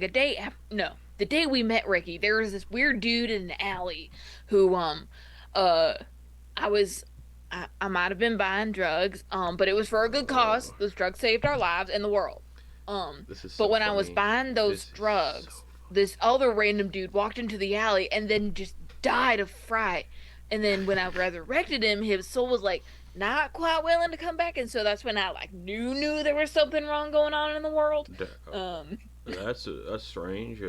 day after, no, the day we met Ricky, there was this weird dude in an alley who, I might have been buying drugs, but it was for a good cause. Those drugs saved our lives and the world. This is But so when I was funny. buying those This is drugs, so this other random dude walked into the alley and then just died of fright. And then when I resurrected him, his soul was like not quite willing to come back, and so that's when I like knew there was something wrong going on in the world. That's a strange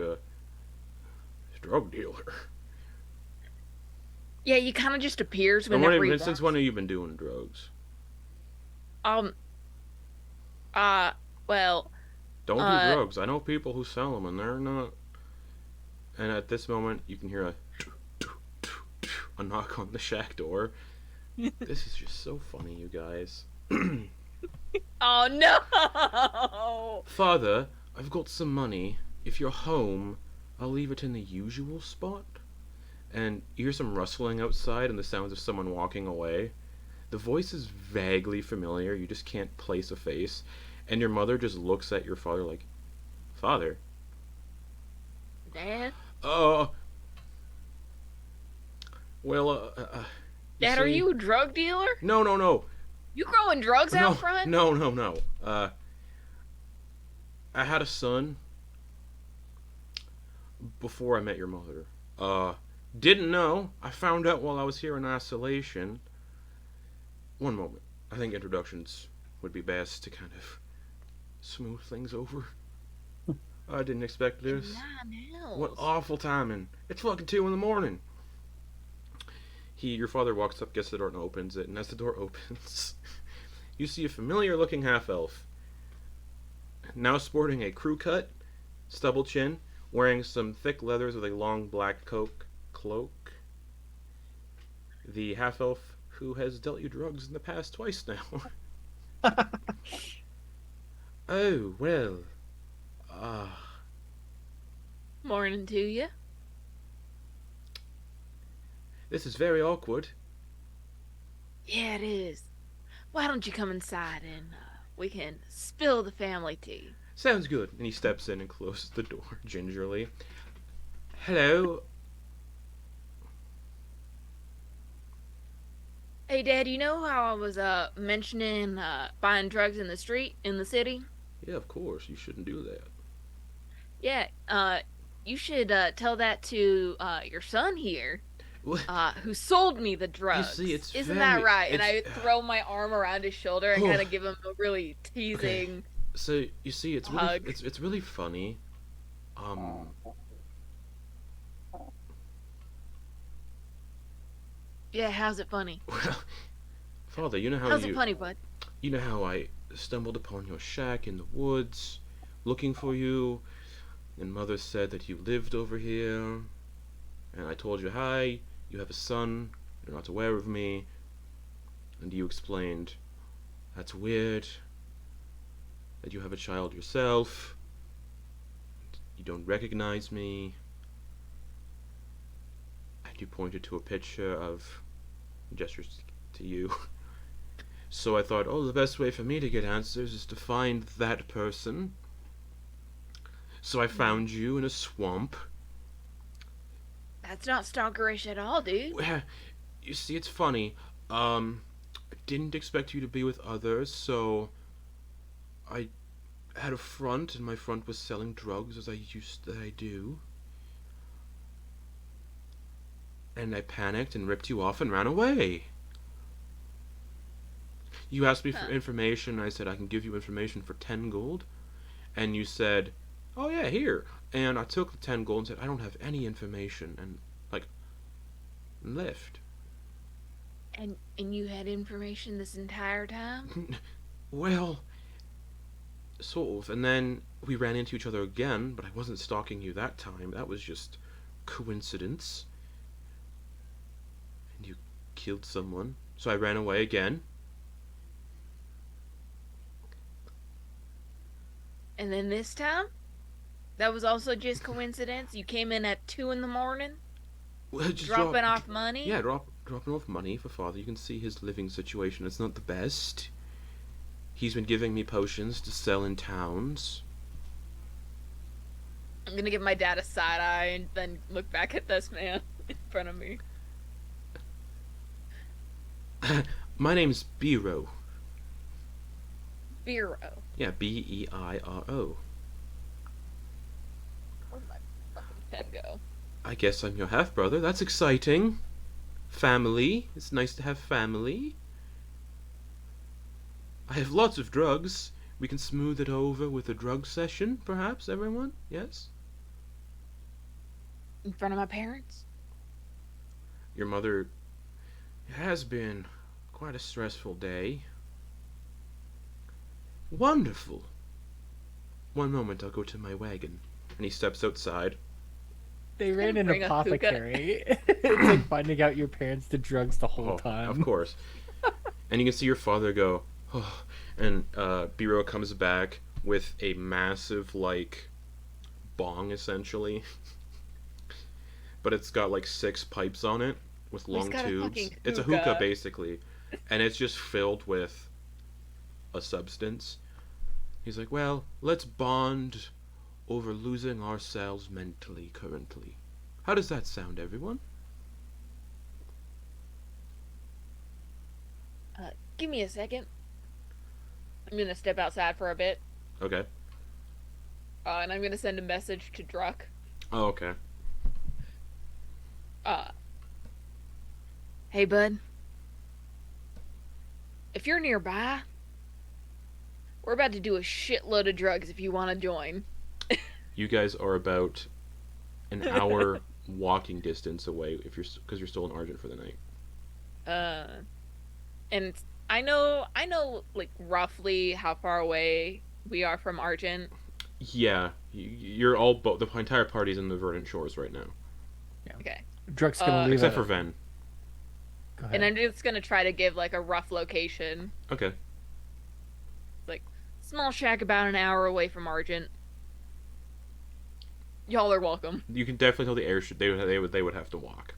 drug dealer. Yeah, he kind of just appears And whenever he since wants. when have you been doing drugs? Well, Don't do drugs. I know people who sell them, and they're not. And at this moment, you can hear a knock on the shack door. This is just so funny, you guys. oh no! Father, I've got some money. If you're home, I'll leave it in the usual spot. And you hear some rustling outside and the sounds of someone walking away. The voice is vaguely familiar. You just can't place a face. And your mother just looks at your father like, Father? Dad? Well, Dad, are you a drug dealer? No. You growing drugs out front? No. I had a son before I met your mother. Didn't know. I found out while I was here in isolation. One moment. I think introductions would be best to kind of smooth things over. I didn't expect this. What awful timing. It's fucking 2 a.m. Your father walks up, gets the door and opens it, and as the door opens, you see a familiar looking half-elf. Now sporting a crew cut, stubble chin, wearing some thick leathers with a long black cloak. The half-elf who has dealt you drugs in the past twice now. Oh, well. Morning to you. This is very awkward. Yeah, it is. Why don't you come inside and we can spill the family tea? Sounds good. And he steps in and closes the door gingerly. Hello. Hey, Dad, you know how I was mentioning buying drugs in the street in the city? Yeah, of course. You shouldn't do that. Yeah, you should tell that to your son here, What? who sold me the drugs. You see, it's Isn't very- that right? And I it's- throw my arm around his shoulder and kind of give him a really teasing. So you see, it's really, Hug. it's really funny. Yeah, how's it funny? Well, Father, you know how How's it funny, bud? you know how I stumbled upon your shack in the woods, looking for you, and Mother said that you lived over here, and I told you, hi, you have a son, you're not aware of me, and you explained, that's weird, that you have a child yourself, you don't recognize me, and you pointed to a picture of gestures to you. So I thought, oh, the best way for me to get answers is to find that person. So I found you in a swamp. That's not stalkerish at all, dude. Well, you see, it's funny. I didn't expect you to be with others, so I had a front, and my front was selling drugs as I do. And I panicked and ripped you off and ran away. You asked me for information, and I said I can give you information for 10 gold. And you said, oh yeah, here. And I took the 10 gold and said, I don't have any information, and left. And you had information this entire time? Well, sort of. And then we ran into each other again, but I wasn't stalking you that time. That was just coincidence. And you killed someone. So I ran away again. And then this time? That was also just coincidence? You came in at 2 in the morning? Well, just Dropping off money? Yeah, dropping off money for Father. You can see his living situation. It's not the best. He's been giving me potions to sell in towns. I'm gonna give my dad a side eye and then look back at this man in front of me. My name's Biro. Bureau. Yeah, Beiro. Where'd my fucking pen go? I guess I'm your half brother. That's exciting. Family. It's nice to have family. I have lots of drugs. We can smooth it over with a drug session, perhaps, everyone? Yes? In front of my parents? Your mother has been quite a stressful day. Wonderful. One moment, I'll go to my wagon. And he steps outside. They ran gonna an bring a hookah. apothecary. It's like finding out your parents did drugs the whole time. Of course. And you can see your father go, oh, and Biro comes back with a massive, like, bong, essentially. But it's got, like, 6 pipes on it with long got a tubes. fucking It's a hookah. hookah, basically. And it's just filled with a substance. He's like, well, let's bond over losing ourselves mentally currently. How does that sound, everyone? Give me a second. I'm gonna step outside for a bit, Okay. and I'm gonna send a message to Druck. Oh, okay. Hey, bud. If you're nearby, we're about to do a shitload of drugs if you want to join. You guys are about an hour walking distance away if you're because you're still in Argent for the night. And I know, like, roughly how far away we are from Argent. Yeah, you're all the entire party's in the Verdant Shores right now, Okay. Druck's gonna leave except it. for Ven. Go ahead. And I'm just gonna try to give, like, a rough location. Okay. Like, small shack about an hour away from Argent. Y'all are welcome. You can definitely tell the air should they would have to walk.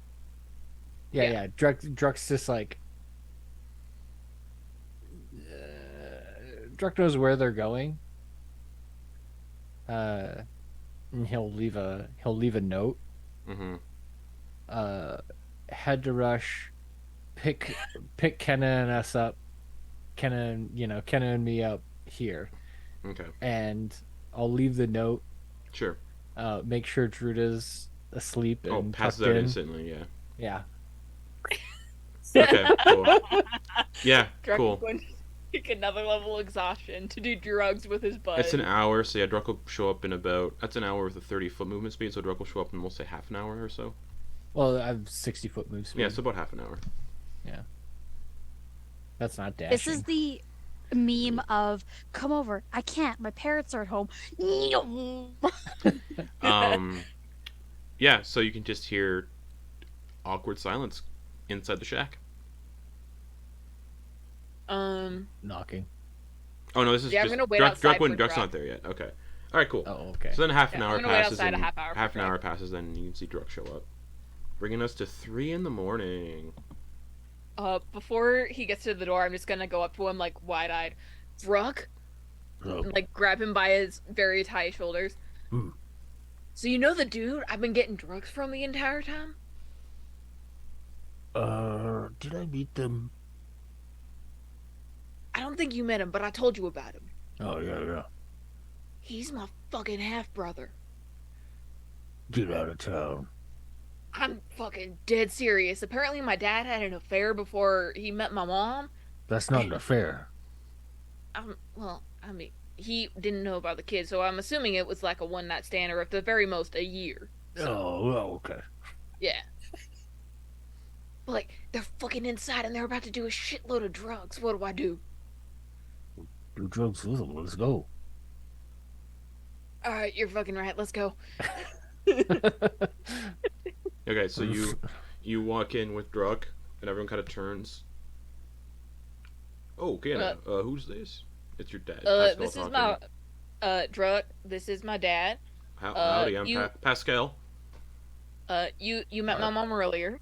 Yeah. Druck's just like. Druck knows where they're going. And he'll leave a note. Mm-hmm. Head to rush. Pick Kenna and us up. Kenna and me up here. Okay. And I'll leave the note. Sure. Make sure Druid is asleep and Oh, passes tucked out in. instantly. Yeah. Yeah. Okay. Cool. Yeah. Druck Cool. is going to take another level of exhaustion to do drugs with his bud. It's an hour, so yeah, Druck will show up in about. That's an hour with a 30-foot movement speed, so Druck will show up in, we'll say, half an hour or so. Well, I have 60-foot move speed. Yeah, so about half an hour. That's not dashing. This is the meme of come over. I can't. My parents are at home. Yeah, so you can just hear awkward silence inside the shack. knocking. Oh no, this is Yeah, I'm just gonna wait outside for Druck's Druck. not there yet. Okay. All right, cool. Oh, okay. So then half an Yeah, hour I'm gonna wait passes, outside a and half hour for half an Druck. hour passes, then you can see Druck show up, bringing us to 3 a.m. Before he gets to the door, I'm just gonna go up to him, like, wide-eyed. Druck? Oh, And, like, grab him by his very tight shoulders. Hmm. So you know the dude I've been getting drugs from the entire time? did I meet them? I don't think you met him, but I told you about him. Oh, yeah. He's my fucking half-brother. Get out of town. I'm fucking dead serious. Apparently my dad had an affair before he met my mom. That's not an affair. Well, I mean, he didn't know about the kid, so I'm assuming it was like a one-night stand or at the very most a year. Oh, well, okay. Yeah. But, like, they're fucking inside and they're about to do a shitload of drugs. What do I do? Do drugs with them. Let's go. Alright, you're fucking right. Let's go. Okay, so you walk in with Druck, and everyone kind of turns. Oh, okay. Who's this? It's your dad. Pascal This is talking. my, Druck. This is my dad. Howdy, I'm Pascal. You met my mom earlier.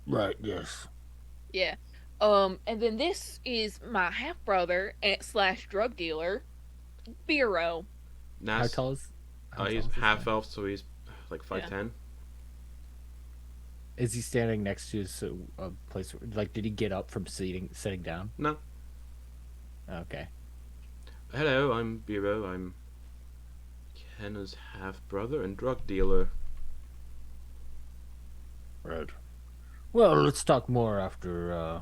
Right, yes. Yeah. And then this is my half-brother / drug dealer, Biro. Nas, How tall is? he's half elf, so he's like 5'10". Is he standing next to a place? Like, did he get up from sitting down? No. Okay. Hello, I'm Biro. I'm Kenna's half brother and drug dealer. Right. Well, let's talk more after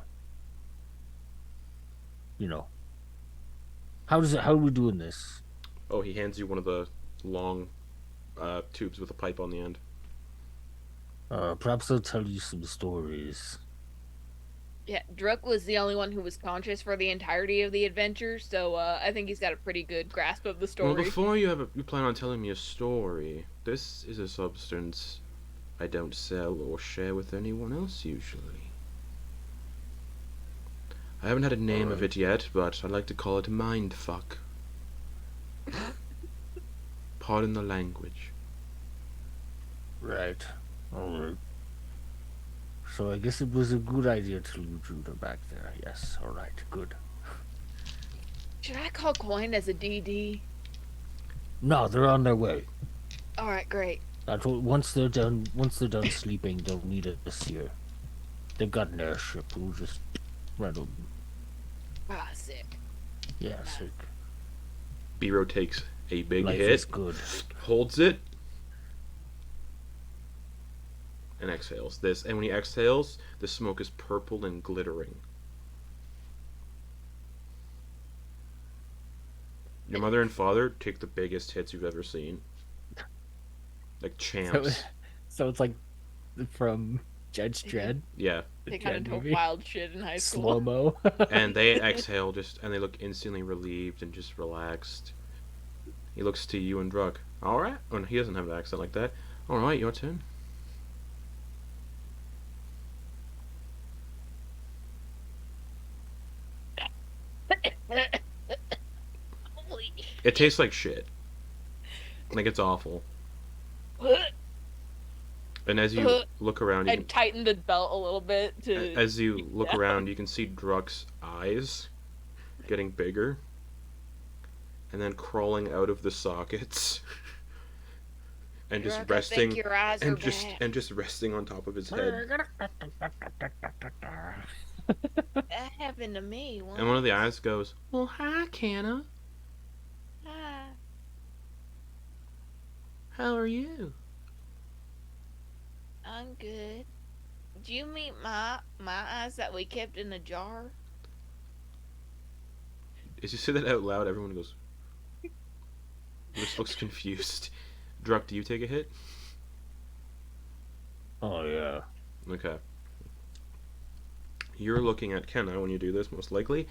How are we doing this? Oh, he hands you one of the long tubes with a pipe on the end. Perhaps I'll tell you some stories. Yeah, Druk was the only one who was conscious for the entirety of the adventure, so I think he's got a pretty good grasp of the story. Well, before you plan on telling me a story, this is a substance I don't sell or share with anyone else usually. I haven't had a name of it yet, but I like to call it mindfuck. Pardon the language. Right. Alright. So I guess it was a good idea to leave Judah back there. Yes, alright, good. Should I call Quoin as a DD? No, they're on their way. Alright, great. Once they're done sleeping, they'll need us here. They've got an airship. We'll just rent them. Ah, sick. Yeah, sick. Biro takes a big Life hit, is good. holds it, and exhales. And when he exhales, the smoke is purple and glittering. Your mother and father take the biggest hits you've ever seen. Like champs. So it's like from Judge Dredd. Yeah. They got into movie. wild shit in high school. Slow mo. And they exhale and they look instantly relieved and just relaxed. He looks to you and Druk. Alright. Oh, no, he doesn't have an accent like that. Alright, your turn. Holy It tastes like shit. Like it's awful. And as you look around, you and tighten the belt a little bit to. as you look around, you can see Druk's eyes getting bigger, and then crawling out of the sockets, and just Druk, I think resting, your eyes are and just resting on top of his head. That happened to me once. And one of the eyes goes, "Well, hi, Canna. Ah, How are you?" I'm good. Did you meet my eyes that we kept in a jar? As you say that out loud, everyone goes. Just looks confused. Druk, do you take a hit? Oh, yeah. Okay. You're looking at Kenna when you do this, most likely,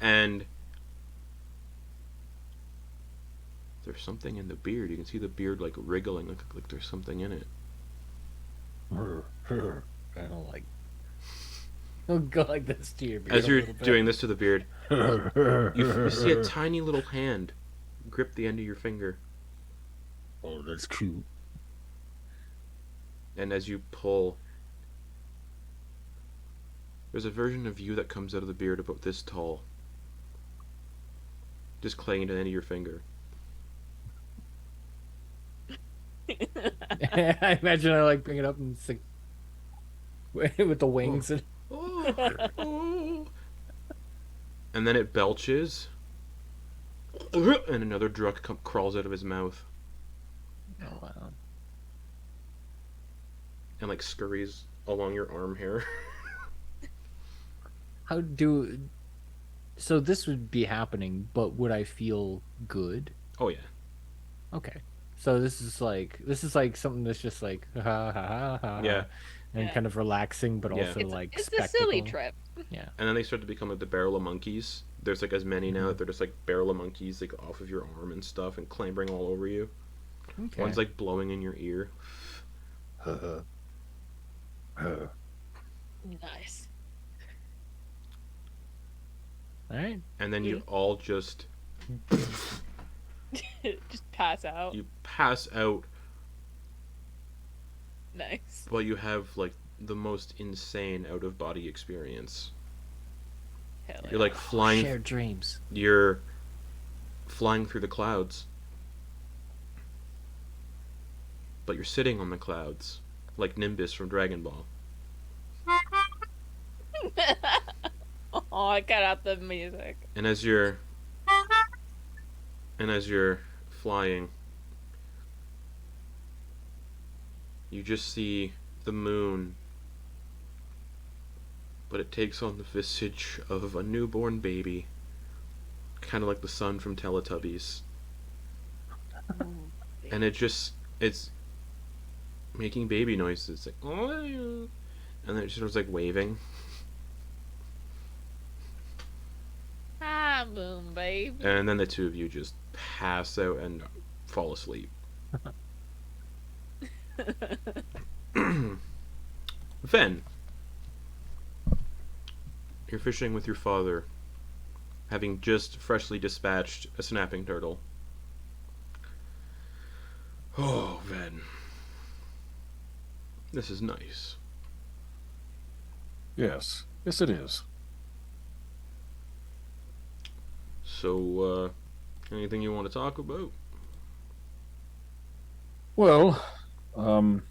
and there's something in the beard. You can see the beard like wriggling, like there's something in it. I don't like. Don't go like this to your beard. As a you're little bit. doing this to the beard, you see a tiny little hand grip the end of your finger, Oh, that's cute. and as you pull, there's a version of you that comes out of the beard about this tall, just clinging to the end of your finger. I imagine I like bring it up and it's like with the wings and Oh. And then it belches, and another Druk crawls out of his mouth oh wow. and like scurries along your arm hair. How do so this would be happening, but would I feel good? Oh yeah. Okay. So this is like something that's just like ha ha ha ha Yeah. and Yeah. kind of relaxing but Yeah. also like It's a spectacle. silly trip. Yeah. And then they start to become like the barrel of monkeys. There's like as many now that they're just like barrel of monkeys like off of your arm and stuff and clambering all over you. Okay. One's like blowing in your ear. Nice. All right. And then you all just Just pass out. you pass out, Nice. but you have like the most insane out of body experience. Hell You're like flying Shared dreams. You're flying through the clouds. But you're sitting on the clouds, like Nimbus from Dragon Ball. yeah. Oh, I cut out the music. And as you're flying, you just see the moon, but it takes on the visage of a newborn baby kind of like the sun from Teletubbies. And it's making baby noises. Like, oh, and then it just was like waving. Ah, boom, babe. And then the two of you just pass out and fall asleep. Fen, you're fishing with your father, having just freshly dispatched a snapping turtle. Oh, Ven. This is nice. Yes. Yes, it is. So, anything you want to talk about? Well, a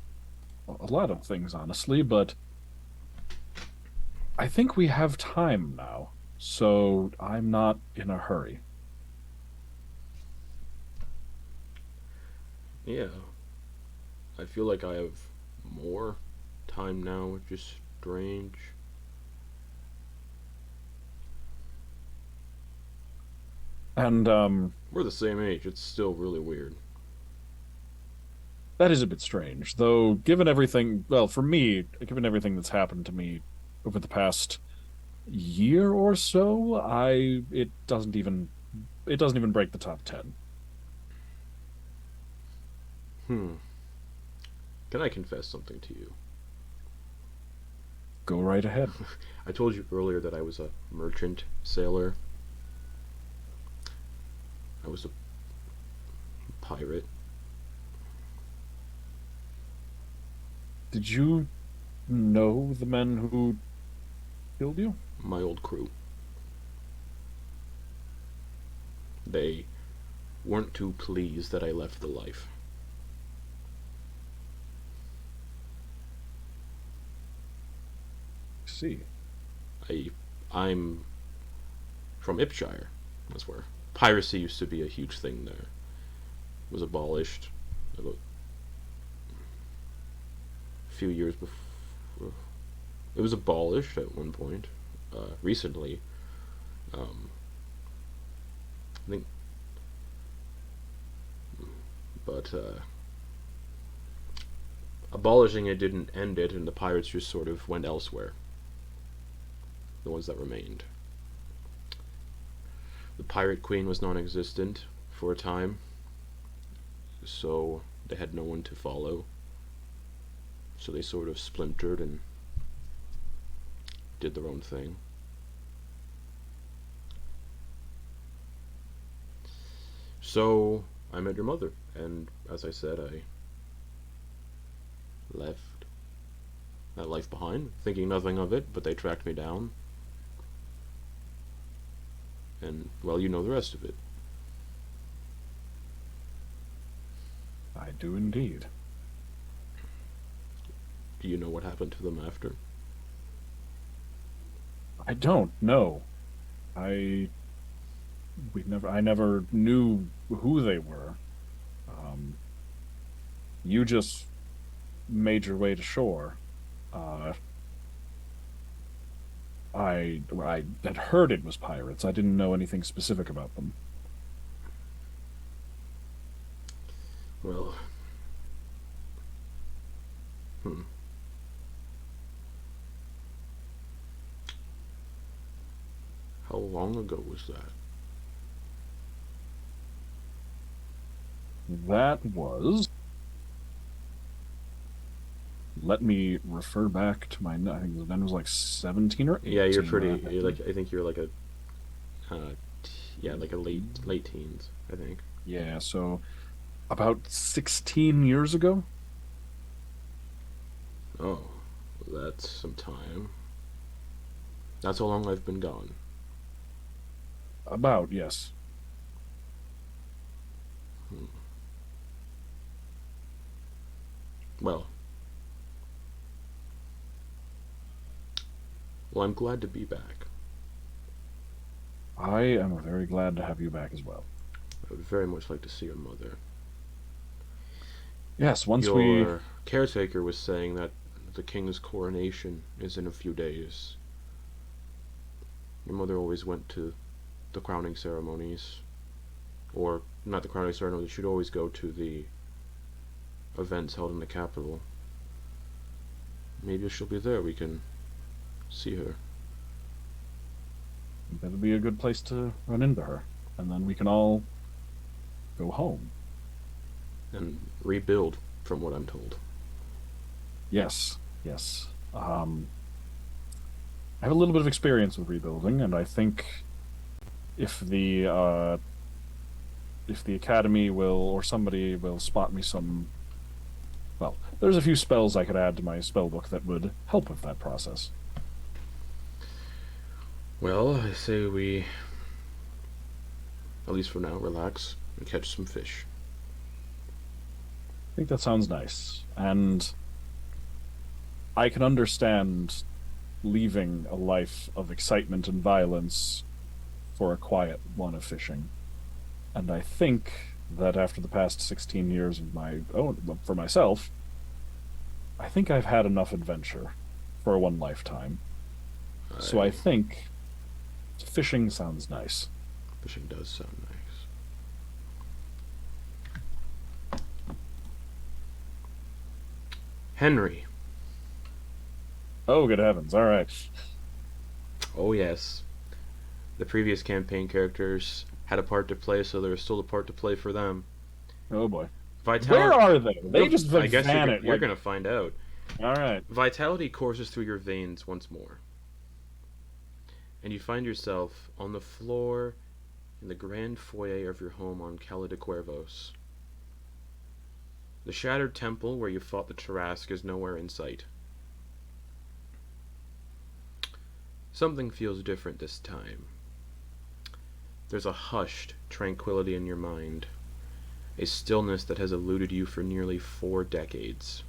lot of things, honestly, but I think we have time now, so I'm not in a hurry. Yeah. I feel like I have more time now, which is strange. And, We're the same age. It's still really weird. that is a bit strange, though, given everything, well, for me, given everything that's happened to me over the past year or so, it doesn't even break the top 10. Can I confess something to you? Go right ahead. I told you earlier that I was a merchant sailor. I was a pirate. Did you know the men who killed you? My old crew. They weren't too pleased that I left the life. See. I'm from Ipshire. That's where piracy used to be a huge thing there. It was abolished about a few years before. It was abolished at one point. Recently, I think, but abolishing it didn't end it, and the pirates just sort of went elsewhere. The ones that remained. The pirate queen was non-existent for a time, so they had no one to follow. So they sort of splintered and did their own thing. So I met your mother, and as I said, I left that life behind, thinking nothing of it, but they tracked me down. And, well, you know the rest of it. I do indeed. Do you know what happened to them after? I don't know. I never knew who they were. You just made your way to shore. I had heard it was pirates. I didn't know anything specific about them. Well, how long ago was that? That was. Let me refer back to my. I think then it was like 17 or 18. Yeah, you're pretty. when that You're like, happened. I think you're like a, like a late teens. I think. Yeah, so about 16 years ago. Oh, that's some time. That's how long I've been gone. About, yes. Well, I'm glad to be back. I am very glad to have you back as well. I would very much like to see your mother. Yes, once Your caretaker was saying that the king's coronation is in a few days. Your mother always went to the crowning ceremonies. Or, not the crowning ceremonies, you should always go to the events held in the capital. Maybe she'll be there, we can see her. That'd be a good place to run into her. And then we can all go home. And rebuild, from what I'm told. Yes. I have a little bit of experience with rebuilding, and I think if the academy will, or somebody will spot me some, well, there's a few spells I could add to my spell book that would help with that process. Well, I say we, at least for now, relax and catch some fish. I think that sounds nice, and I can understand leaving a life of excitement and violence for a quiet one of fishing. And I think that after the past 16 years of my own, for myself, I think I've had enough adventure for one lifetime. So I think fishing sounds nice. Fishing does sound nice. Henry. Oh, good heavens. All right. Oh, yes. The previous campaign characters had a part to play, so there's still a part to play for them. Oh, boy. Vitality. Where are they? They just I guess vanished. you're going to find out. All right. Vitality courses through your veins once more. And you find yourself on the floor in the grand foyer of your home on Cala de Cuervos. The shattered temple where you fought the Tarrasque is nowhere in sight. Something feels different this time. There's a hushed tranquility in your mind, a stillness that has eluded you for nearly 4 decades.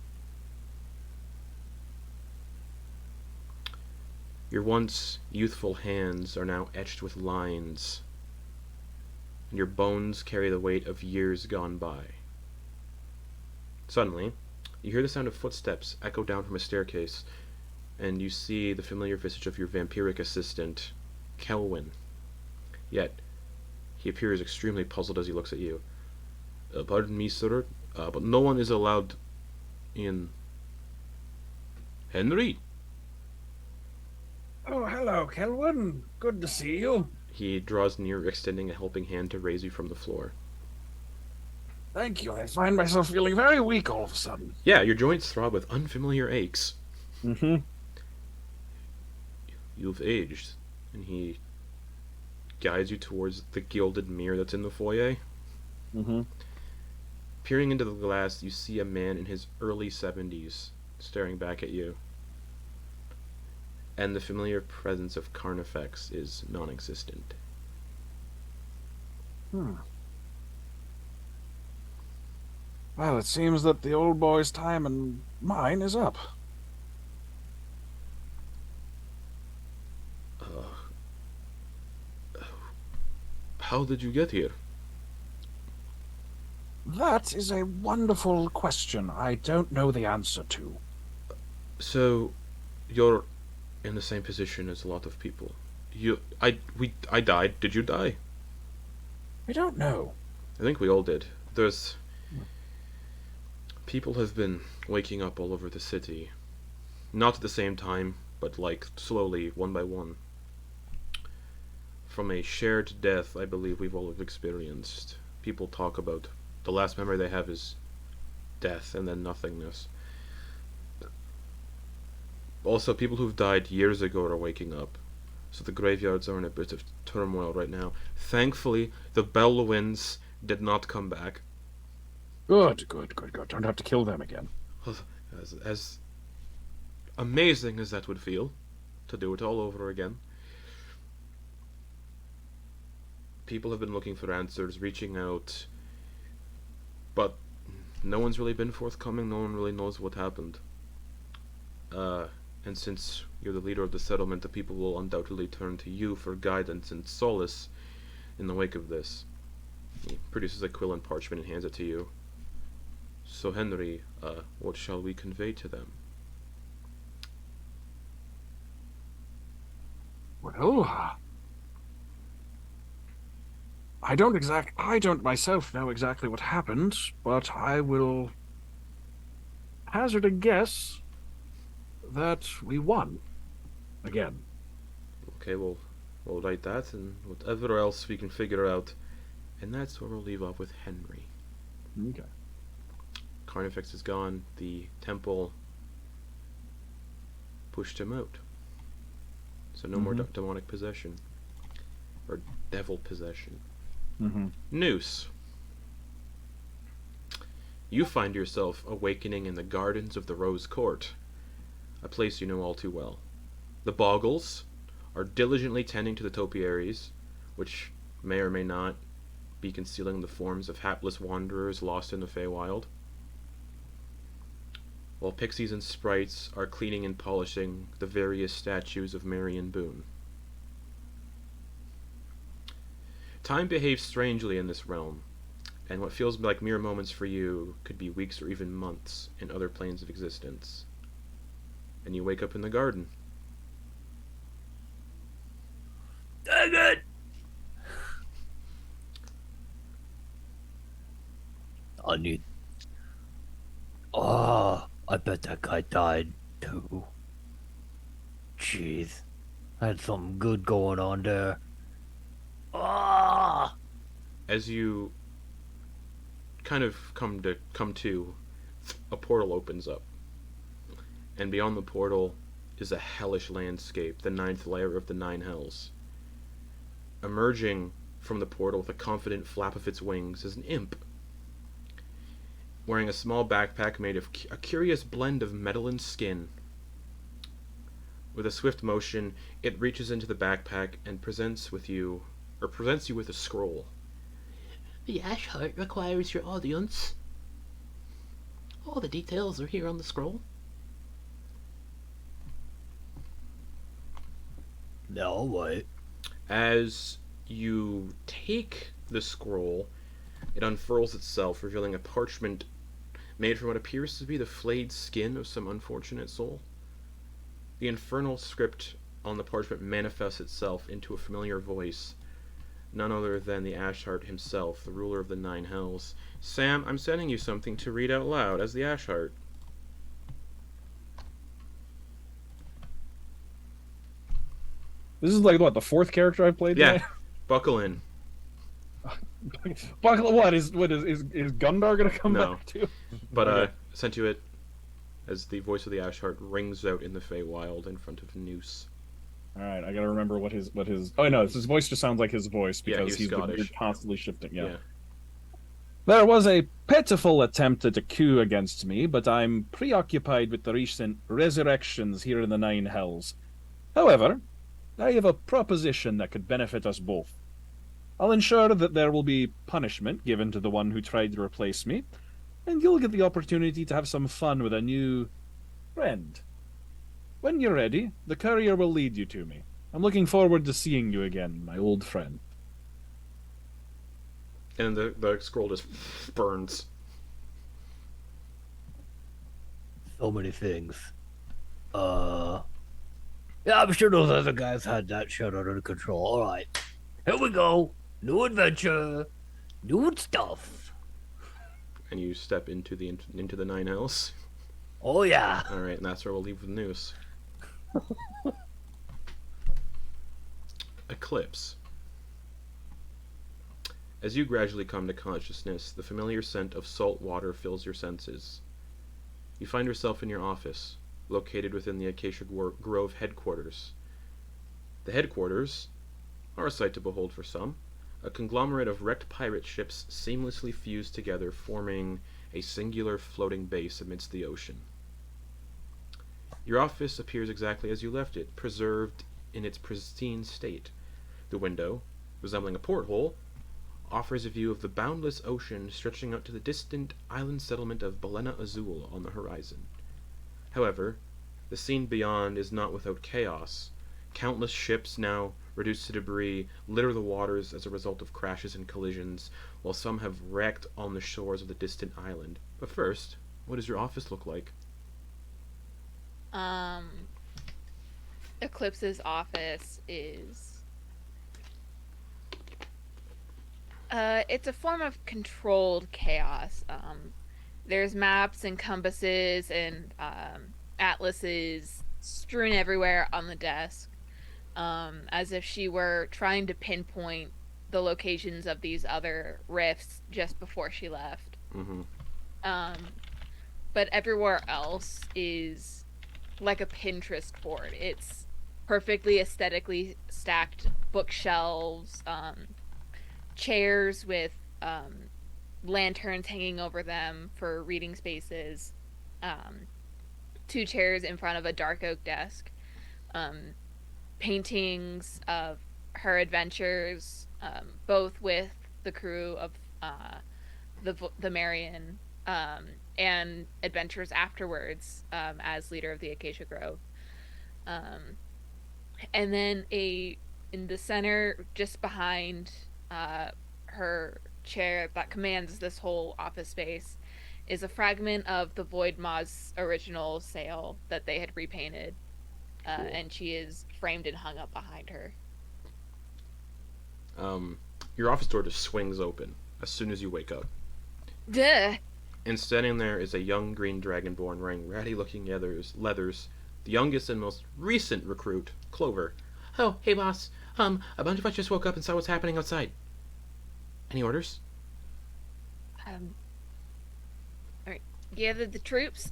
Your once youthful hands are now etched with lines, and your bones carry the weight of years gone by. Suddenly, you hear the sound of footsteps echo down from a staircase, and you see the familiar visage of your vampiric assistant, Quoin. Yet, he appears extremely puzzled as he looks at you. Pardon me, sir, but no one is allowed in. Henry! Oh, hello, Kelvin. Good to see you. He draws near, extending a helping hand to raise you from the floor. Thank you. I find myself feeling very weak all of a sudden. Yeah, your joints throb with unfamiliar aches. Mm-hmm. You've aged. And he guides you towards the gilded mirror that's in the foyer. Mm-hmm. Peering into the glass, you see a man in his early 70s staring back at you. And the familiar presence of Carnifex is non-existent. Well, it seems that the old boy's time and mine is up. How did you get here? That is a wonderful question I don't know the answer to. So, you're in the same position as a lot of people. I died. Did you die? I don't know. I think we all did. People have been waking up all over the city. Not at the same time, but like slowly, one by one. From a shared death, I believe we've all experienced. People talk about the last memory they have is death and then nothingness. Also, people who've died years ago are waking up. So the graveyards are in a bit of turmoil right now. Thankfully, the Bellowins did not come back. Good. Don't have to kill them again. As amazing as that would feel, to do it all over again. People have been looking for answers, reaching out, but no one's really been forthcoming. No one really knows what happened. And since you're the leader of the settlement, the people will undoubtedly turn to you for guidance and solace in the wake of this. He produces a quill and parchment and hands it to you. So, Henry, what shall we convey to them? Well, I don't myself know exactly what happened, but I will hazard a guess that we won again. Okay, we'll write that and whatever else we can figure out. And that's where we'll leave off with Henry. Okay. Carnifex is gone. The temple pushed him out. So no more demonic possession. Or devil possession. Noose. You find yourself awakening in the gardens of the Rose Court, a place you know all too well. The Boggles are diligently tending to the topiaries, which may or may not be concealing the forms of hapless wanderers lost in the Feywild, while pixies and sprites are cleaning and polishing the various statues of Marion Boone. Time behaves strangely in this realm, and what feels like mere moments for you could be weeks or even months in other planes of existence. And you wake up in the garden. Dang it! I need. Oh, I bet that guy died too. Jeez, I had something good going on there. Ah! As you kind of come to, a portal opens up, and beyond the portal is a hellish landscape, the ninth layer of the Nine Hells. Emerging from the portal with a confident flap of its wings is an imp, wearing a small backpack made of a curious blend of metal and skin. With a swift motion, it reaches into the backpack and presents you with a scroll. The Ash Heart requires your audience. All the details are here on the scroll. No, wait. As you take the scroll, it unfurls itself, revealing a parchment made from what appears to be the flayed skin of some unfortunate soul. The infernal script on the parchment manifests itself into a familiar voice, none other than the Ashheart himself, the ruler of the Nine Hells. Sam, I'm sending you something to read out loud as the Ashheart. This is like, what, the fourth character I've played Yeah, today? buckle in. What is Gundar gonna come No. back too? But Okay. sent you it as the voice of the Ashheart rings out in the Feywild in front of Noose. All right, I gotta remember what his. Oh no, his voice just sounds like his voice Yeah, because he's been Scottish. constantly shifting. Yeah. Yeah. There was a pitiful attempt at a coup against me, but I'm preoccupied with the recent resurrections here in the Nine Hells. However, I have a proposition that could benefit us both. I'll ensure that there will be punishment given to the one who tried to replace me, and you'll get the opportunity to have some fun with a new friend. When you're ready, the courier will lead you to me. I'm looking forward to seeing you again, my old friend. And the scroll just burns. So many things. Yeah, I'm sure those other guys had that shit under control. All right, here we go. New adventure, new stuff. And you step into the Nine Hells. Oh yeah. All right, and that's where we'll leave with Noose. Eclipse. As you gradually come to consciousness, the familiar scent of salt water fills your senses. You find yourself in your office, located within the Acacia Grove headquarters. The headquarters are a sight to behold for some, a conglomerate of wrecked pirate ships seamlessly fused together, forming a singular floating base amidst the ocean. Your office appears exactly as you left it, preserved in its pristine state. The window, resembling a porthole, offers a view of the boundless ocean stretching out to the distant island settlement of Balena Azul on the horizon. However, the scene beyond is not without chaos. Countless ships, now reduced to debris, litter the waters as a result of crashes and collisions, while some have wrecked on the shores of the distant island. But first, what does your office look like? Eclipse's office is It's a form of controlled chaos. There's maps and compasses and atlases strewn everywhere on the desk, as if she were trying to pinpoint the locations of these other rifts just before she left. Mm-hmm. But everywhere else is like a Pinterest board. It's perfectly aesthetically stacked bookshelves, chairs with lanterns hanging over them for reading spaces, 2 chairs in front of a dark oak desk, paintings of her adventures, both with the crew of the Marion, and adventures afterwards, as leader of the Acacia Grove. And then in the center, just behind her chair that commands this whole office space, is a fragment of the Void Maw's original sail that they had repainted. And she is framed and hung up behind her. Your office door just swings open as soon as you wake up. Duh! And standing there is a young green dragonborn wearing ratty-looking leathers, the youngest and most recent recruit, Clover. Oh, hey boss. A bunch of us just woke up and saw what's happening outside. Any orders? Alright. Gather the troops.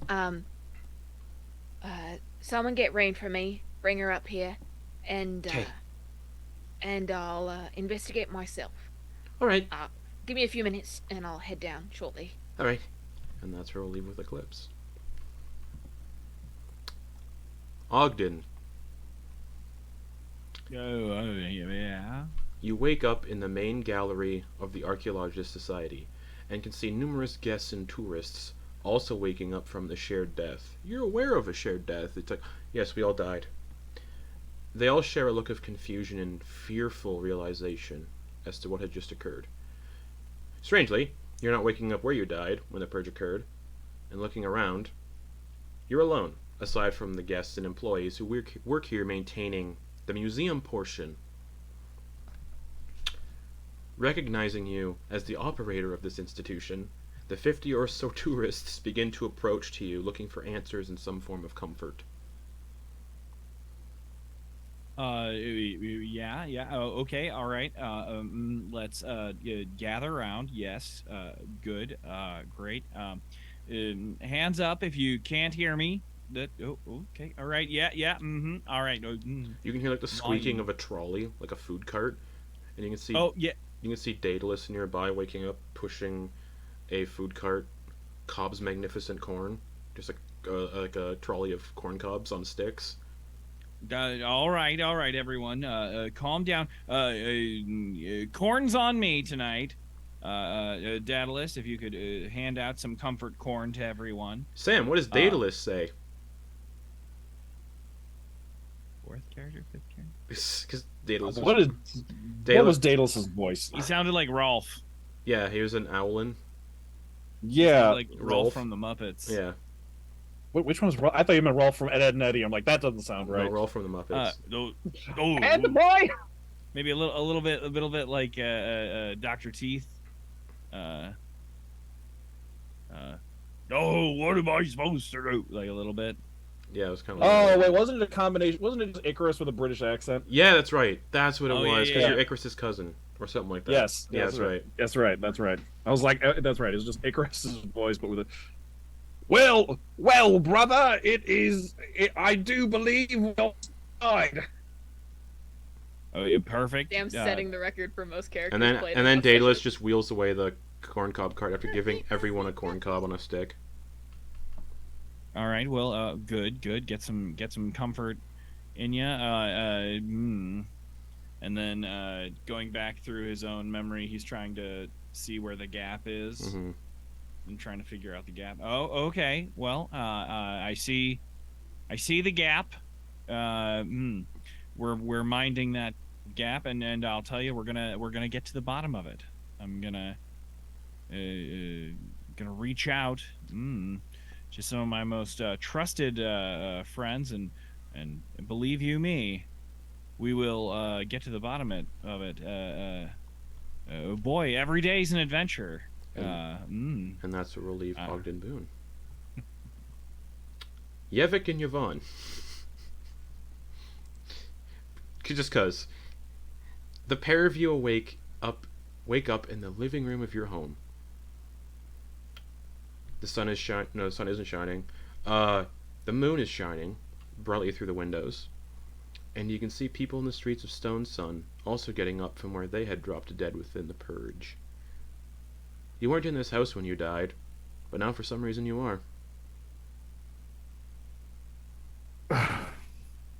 Someone get Rain for me. Bring her up here. And, and I'll, investigate myself. Alright. Give me a few minutes and I'll head down shortly. Alright. And that's where we'll leave with Eclipse. Ogden. Yeah. You wake up in the main gallery of the Archaeologist Society and can see numerous guests and tourists also waking up from the shared death. You're aware of a shared death. It's like, yes, we all died. They all share a look of confusion and fearful realization as to what had just occurred. Strangely, you're not waking up where you died when the purge occurred, and looking around, you're alone, aside from the guests and employees who work here maintaining the museum portion. Recognizing you as the operator of this institution, the 50 or so tourists begin to approach to you looking for answers and some form of comfort. Yeah. Okay, all right. Let's gather around. Yes. Good. Great. Hands up if you can't hear me. Okay. All right. Yeah. All right. You can hear like the squeaking of a trolley, like a food cart, and you can see. Oh yeah. You can see Daedalus nearby waking up, pushing a food cart, Cobb's Magnificent Corn, just like a trolley of corn cobs on sticks. All right, everyone. Calm down. Corn's on me tonight. Daedalus, if you could hand out some comfort corn to everyone. Sam, what does Daedalus say? 4th character, 5th character? Because Daedalus. What was Daedalus's voice? He sounded like Rolf. Yeah, he was an Owlin. Yeah, like Rolf from the Muppets. Yeah. Which one's Rolf? I thought you meant Rolf from Ed, Edd and Eddy. I'm like, that doesn't sound right. No, Rolf from the Muppets. And the boy. Maybe a little bit like Dr. Teeth. What am I supposed to do? Like a little bit. Yeah, it was kind of. Like wait, wasn't it a combination? Wasn't it just Icarus with a British accent? Yeah, that's right. That's what it was. Because yeah. you're Icarus's cousin or something like that. Yes. Yeah, that's right. That's right. I was like, that's right. It was just Icarus's voice, but with a. Well, brother, I do believe we all died. Oh, yeah, perfect. Damn, setting the record for most characters. And then Daedalus just wheels away the corncob cart after giving everyone a corncob on a stick. All right. Well, good. Get some comfort in ya. And then going back through his own memory, he's trying to see where the gap is. Mm-hmm. I'm trying to figure out the gap. Oh, okay. Well, I see the gap. We're minding that gap, and I'll tell you, we're gonna get to the bottom of it. I'm gonna reach out to some of my most trusted friends, and believe you me, we will get to the bottom of it. boy, every day is an adventure. And that's where we'll leave Uh. Ogden Boone. Yevik and Yvonne. Just cause. The pair of you wake up in the living room of your home. The sun is no, the sun isn't shining. The moon is shining brightly through the windows. And you can see people in the streets of Stone Sun also getting up from where they had dropped dead within the purge. You weren't in this house when you died, but now for some reason you are.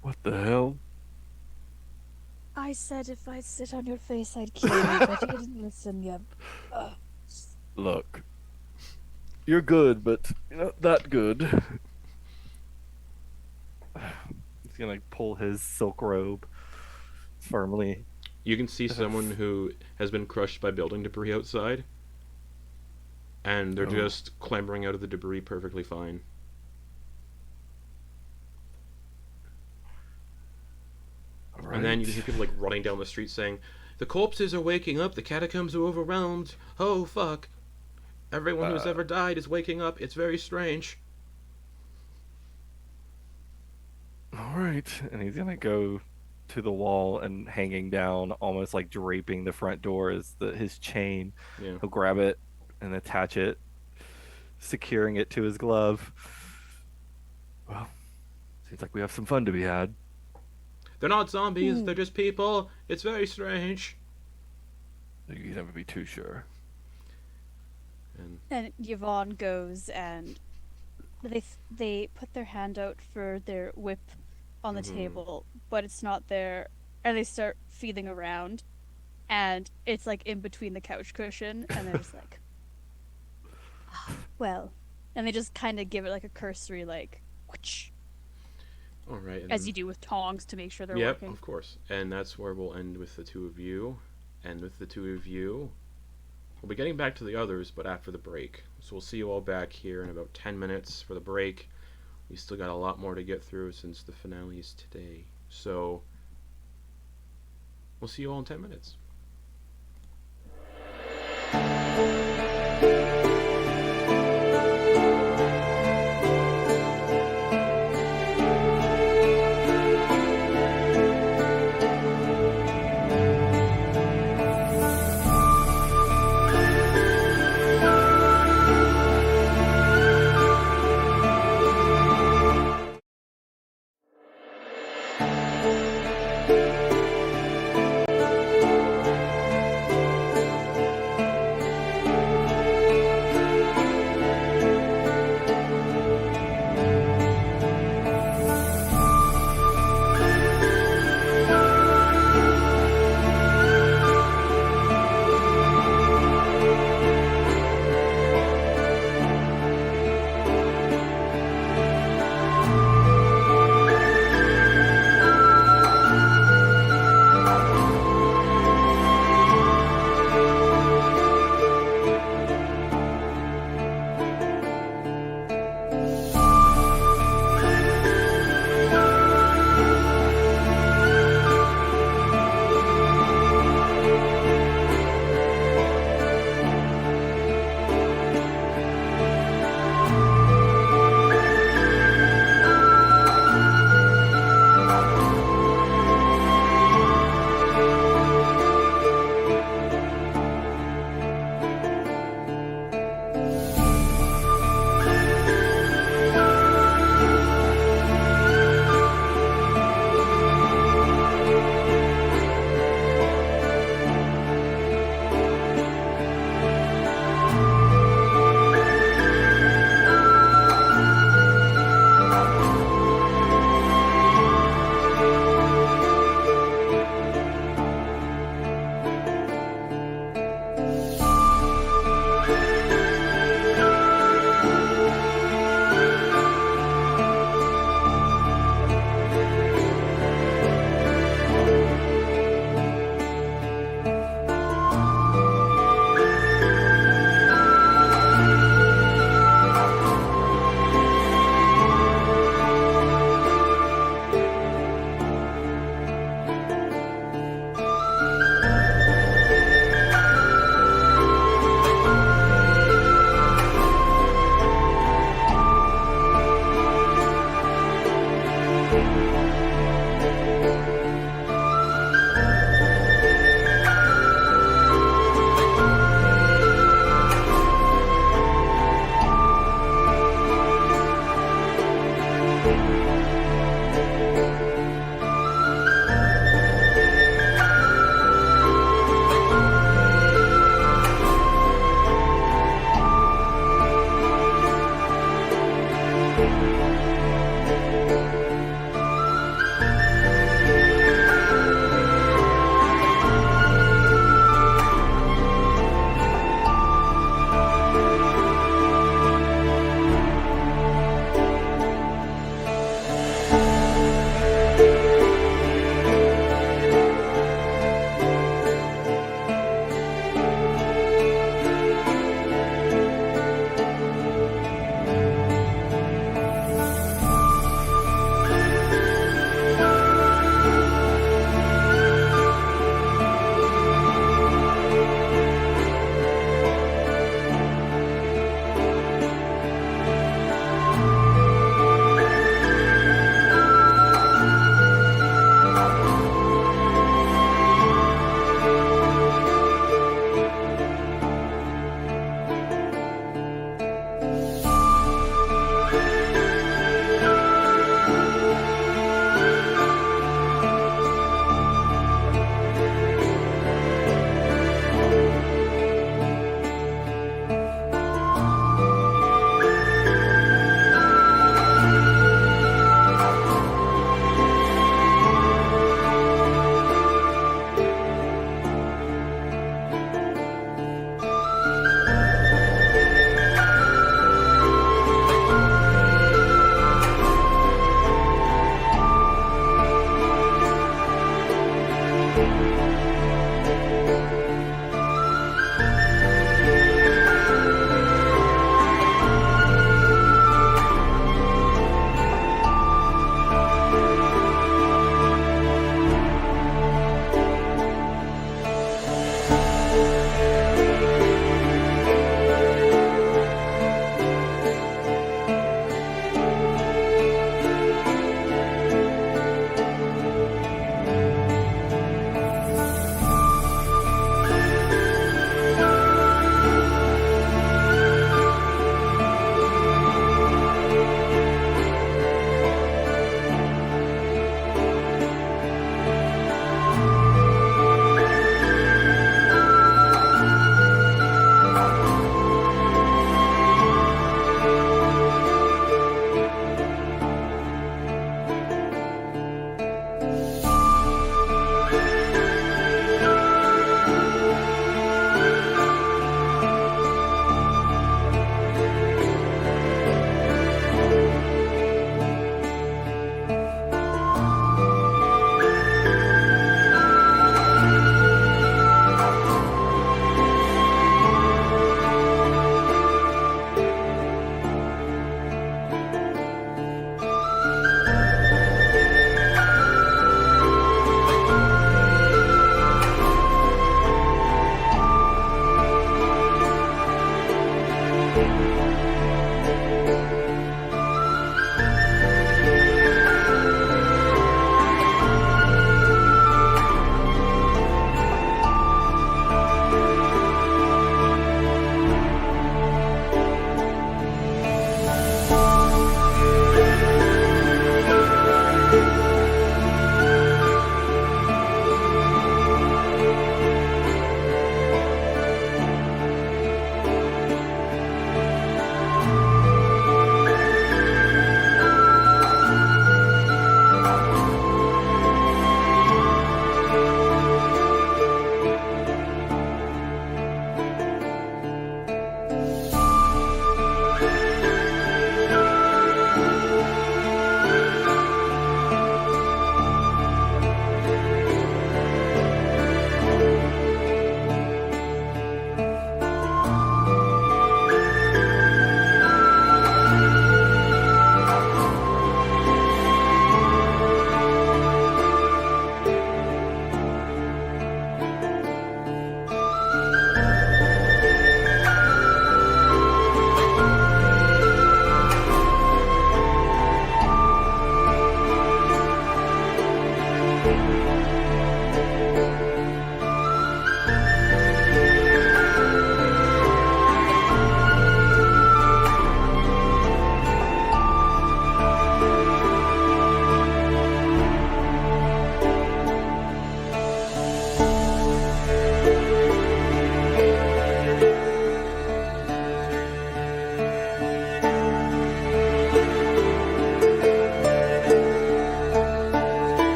What the hell? I said if I sit on your face, I'd kill you, but you didn't listen yet. Look, you're good, but you're not that good. He's gonna pull his silk robe firmly. You can see someone who has been crushed by building debris outside, and they're just clambering out of the debris perfectly fine. And then you can see people like running down the street saying, "The corpses are waking up, the catacombs are overwhelmed, oh fuck. Everyone who's ever died is waking up, it's very strange." Alright, and he's gonna go to the wall and hanging down, almost like draping the front door is his chain. Yeah. He'll grab it and attach it, securing it to his glove. Well, seems like we have some fun to be had. They're not zombies, they're just people. It's very strange. You can never be too sure. And Yvonne goes and they put their hand out for their whip on the table, but it's not there. And they start feeling around, and it's like in between the couch cushion, and they're just like, well, and they just kind of give it like a cursory like, whoosh, All right. as you do with tongs to make sure they're Yep, working. of course. And that's where we'll end with the two of you. And with the two of you, we'll be getting back to the others, but after the break. So we'll see you all back here in about 10 minutes for the break. We still got a lot more to get through since the finale is today. So we'll see you all in 10 minutes.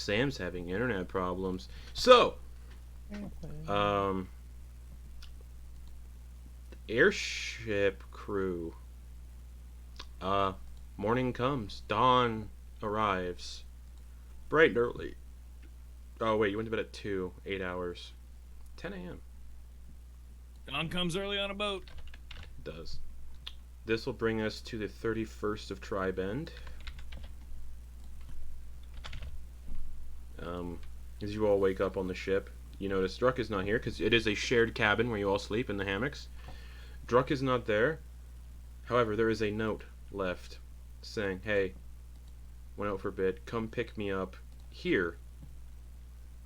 Sam's having internet problems. So, airship crew. Morning comes. Dawn arrives. Bright and early. Oh, wait, you went to bed at 2. 8 hours. 10 a.m. Dawn comes early on a boat. It does. This will bring us to the 31st of Tribe End. As you all wake up on the ship, you notice Druck is not here because it is a shared cabin where you all sleep in the hammocks. Druck is not there. However, there is a note left saying, hey, went out for a bit, come pick me up here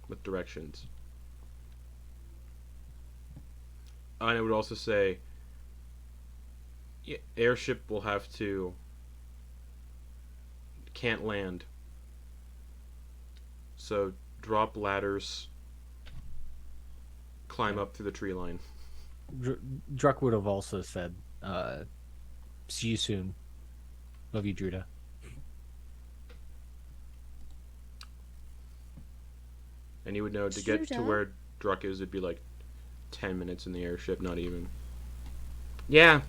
with directions. And it would also say, airship will have to, can't land. So drop ladders, climb up through the tree line. Druck would have also said, see you soon. Love you, Druida. And you would know to get to where Druck is, it'd be like 10 minutes in the airship, not even. Yeah.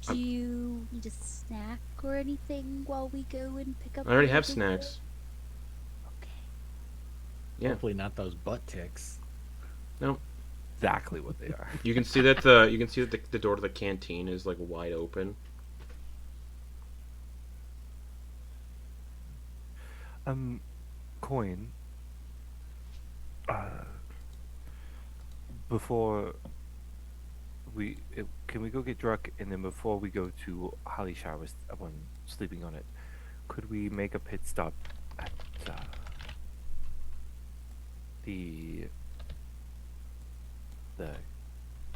Do you need a snack or anything while we go and pick up? I already have everything? snacks. Okay. Yeah. Hopefully not those butt ticks. No. Exactly what they are. You can see that the door to the canteen is like wide open. Quoin. Before can we go get Druck, and then before we go to Holly Showers, when sleeping on it, could we make a pit stop at the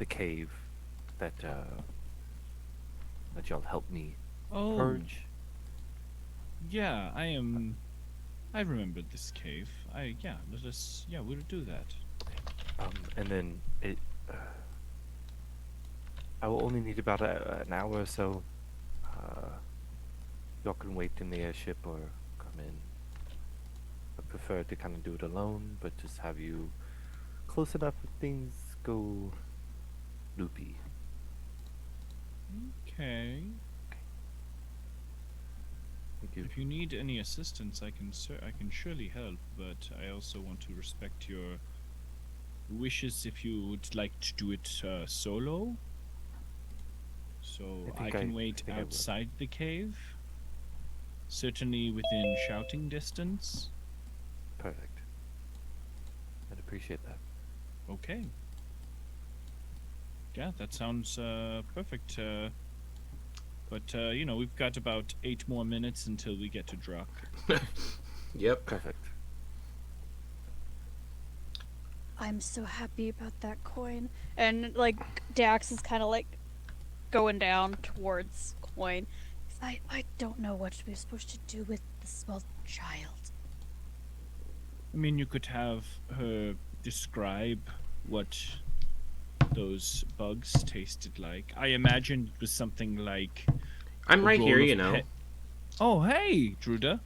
cave that y'all helped me purge? Yeah, I remember this cave. We'll do that. And then I will only need about an hour or so. Y'all can wait in the airship or come in. I prefer to kind of do it alone, but just have you close enough if things go loopy. Okay. Thank you. If you need any assistance, I can surely help, but I also want to respect your wishes if you would like to do it solo. So I can wait outside the cave. Certainly within shouting distance. Perfect. I'd appreciate that. Okay. Yeah, that sounds perfect. But we've got about 8 more minutes until we get to Druck. Yep. Perfect. I'm so happy about that coin. And like Dax is kind of like going down towards Quoin. I don't know what we're supposed to do with the small child. I mean, you could have her describe what those bugs tasted like. I imagine it was something like... I'm right here, you know. Oh, hey, Druida.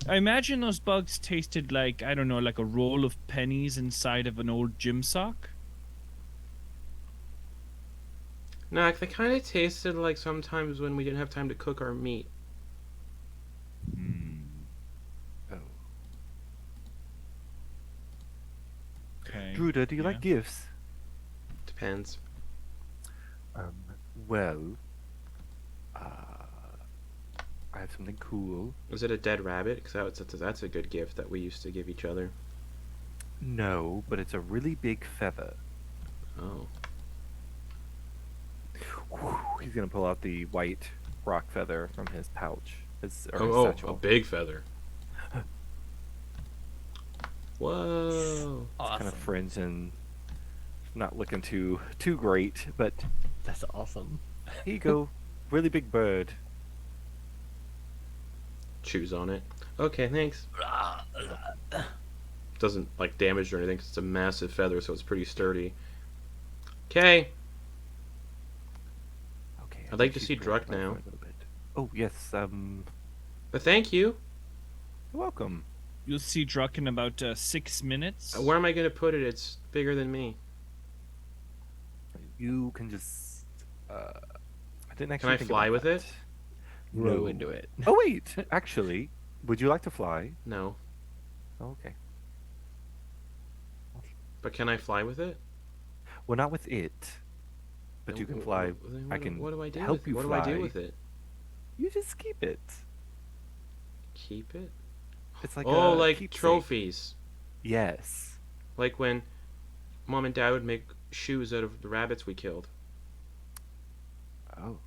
I imagine those bugs tasted like, I don't know, like a roll of pennies inside of an old gym sock. Nah, they kind of tasted like sometimes when we didn't have time to cook our meat. Oh. Okay. Druida, do you like gifts? Depends. Well, I have something cool. Was it a dead rabbit? Because that's a good gift that we used to give each other. No, but it's a really big feather. Oh. He's gonna pull out the white rock feather from his pouch. His a big feather. Whoa. Awesome. Kind of fringe and not looking too great, but That's awesome. here you go. Really big bird. Chews on it. Okay, thanks. Doesn't like damage or anything 'cause it's a massive feather, so it's pretty sturdy. Okay. Okay. I'd like to see Druck now. Oh yes. But thank you. You're welcome. You'll see Druck in about 6 minutes. Where am I gonna put it? It's bigger than me. You can just. I didn't actually. Can I think fly about with that. it? Row No. into it. Oh wait, actually, would you like to fly? No. Oh, okay. But can I fly with it? Well, not with it, but you can fly. Then I can What do I do help with it? you What do I do fly. with it? You just keep it. Keep it? It's like Oh, a like keepsake. trophies. Yes. Like when Mom and Dad would make shoes out of the rabbits we killed. Oh.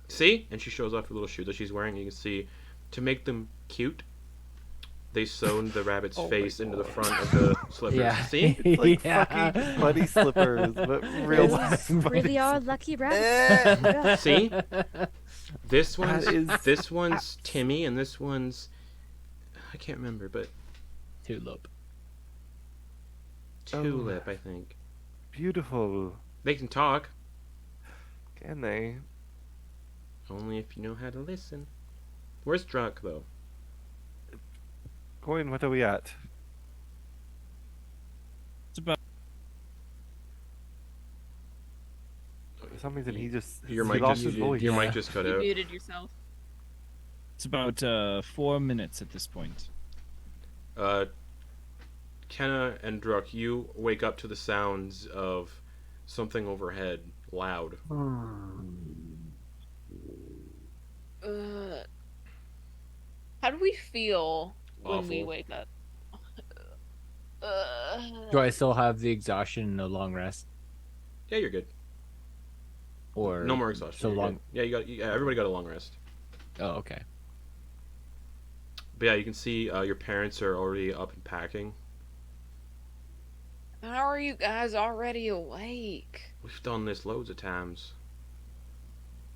See? And she shows off her little shoe that she's wearing. You can see, to make them cute, they sewn the rabbit's Oh my face into the God. front of the slippers. Yeah. See? It's like Yeah. fucking bunny slippers, but real This life. is bunny really our slippers. lucky rabbit. See? This one's is Timmy, and this one's I can't remember, but Tulip. Tulip, I think. Beautiful. They can talk, Can they? only if you know how to listen. Where's Druck, though? Quoin, what are we at? It's about For some reason, he just Your he mic lost just his voice. your Yeah. mic just cut You out. muted yourself. it's about 4 minutes at this point. Kenna and Druck, you wake up to the sounds of something overhead, loud. How do we feel when we Awful. wake up? Do I still have the exhaustion and no long rest? Yeah, you're good. Or No more exhaustion. So you're long. good. Yeah, everybody got a long rest. Oh, okay. But yeah, you can see your parents are already up and packing. How are you guys already awake? We've done this loads of times.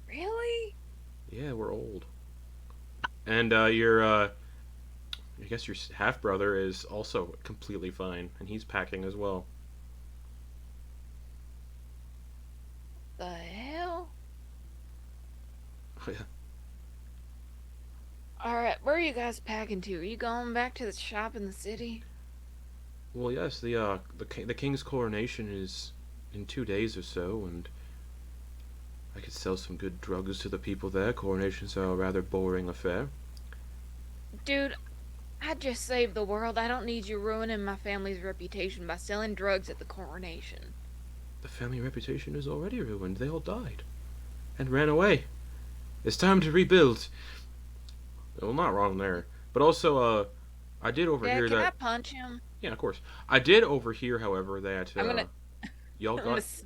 Really? Yeah, we're old. And I guess your half brother is also completely fine, and he's packing as well. The hell? Yeah. Alright, where are you guys packing to? Are you going back to the shop in the city? Well, yes, the king's coronation is in 2 days or so, and I could sell some good drugs to the people there. Coronations are a rather boring affair. Dude, I just saved the world. I don't need you ruining my family's reputation by selling drugs at the coronation. The family reputation is already ruined. They all died and ran away. It's time to rebuild. Well, not wrong there, but also, I did Yeah, overhear can I that. punch him? Yeah, of course. I did overhear, however, that I'm gonna- y'all I'm gonna got.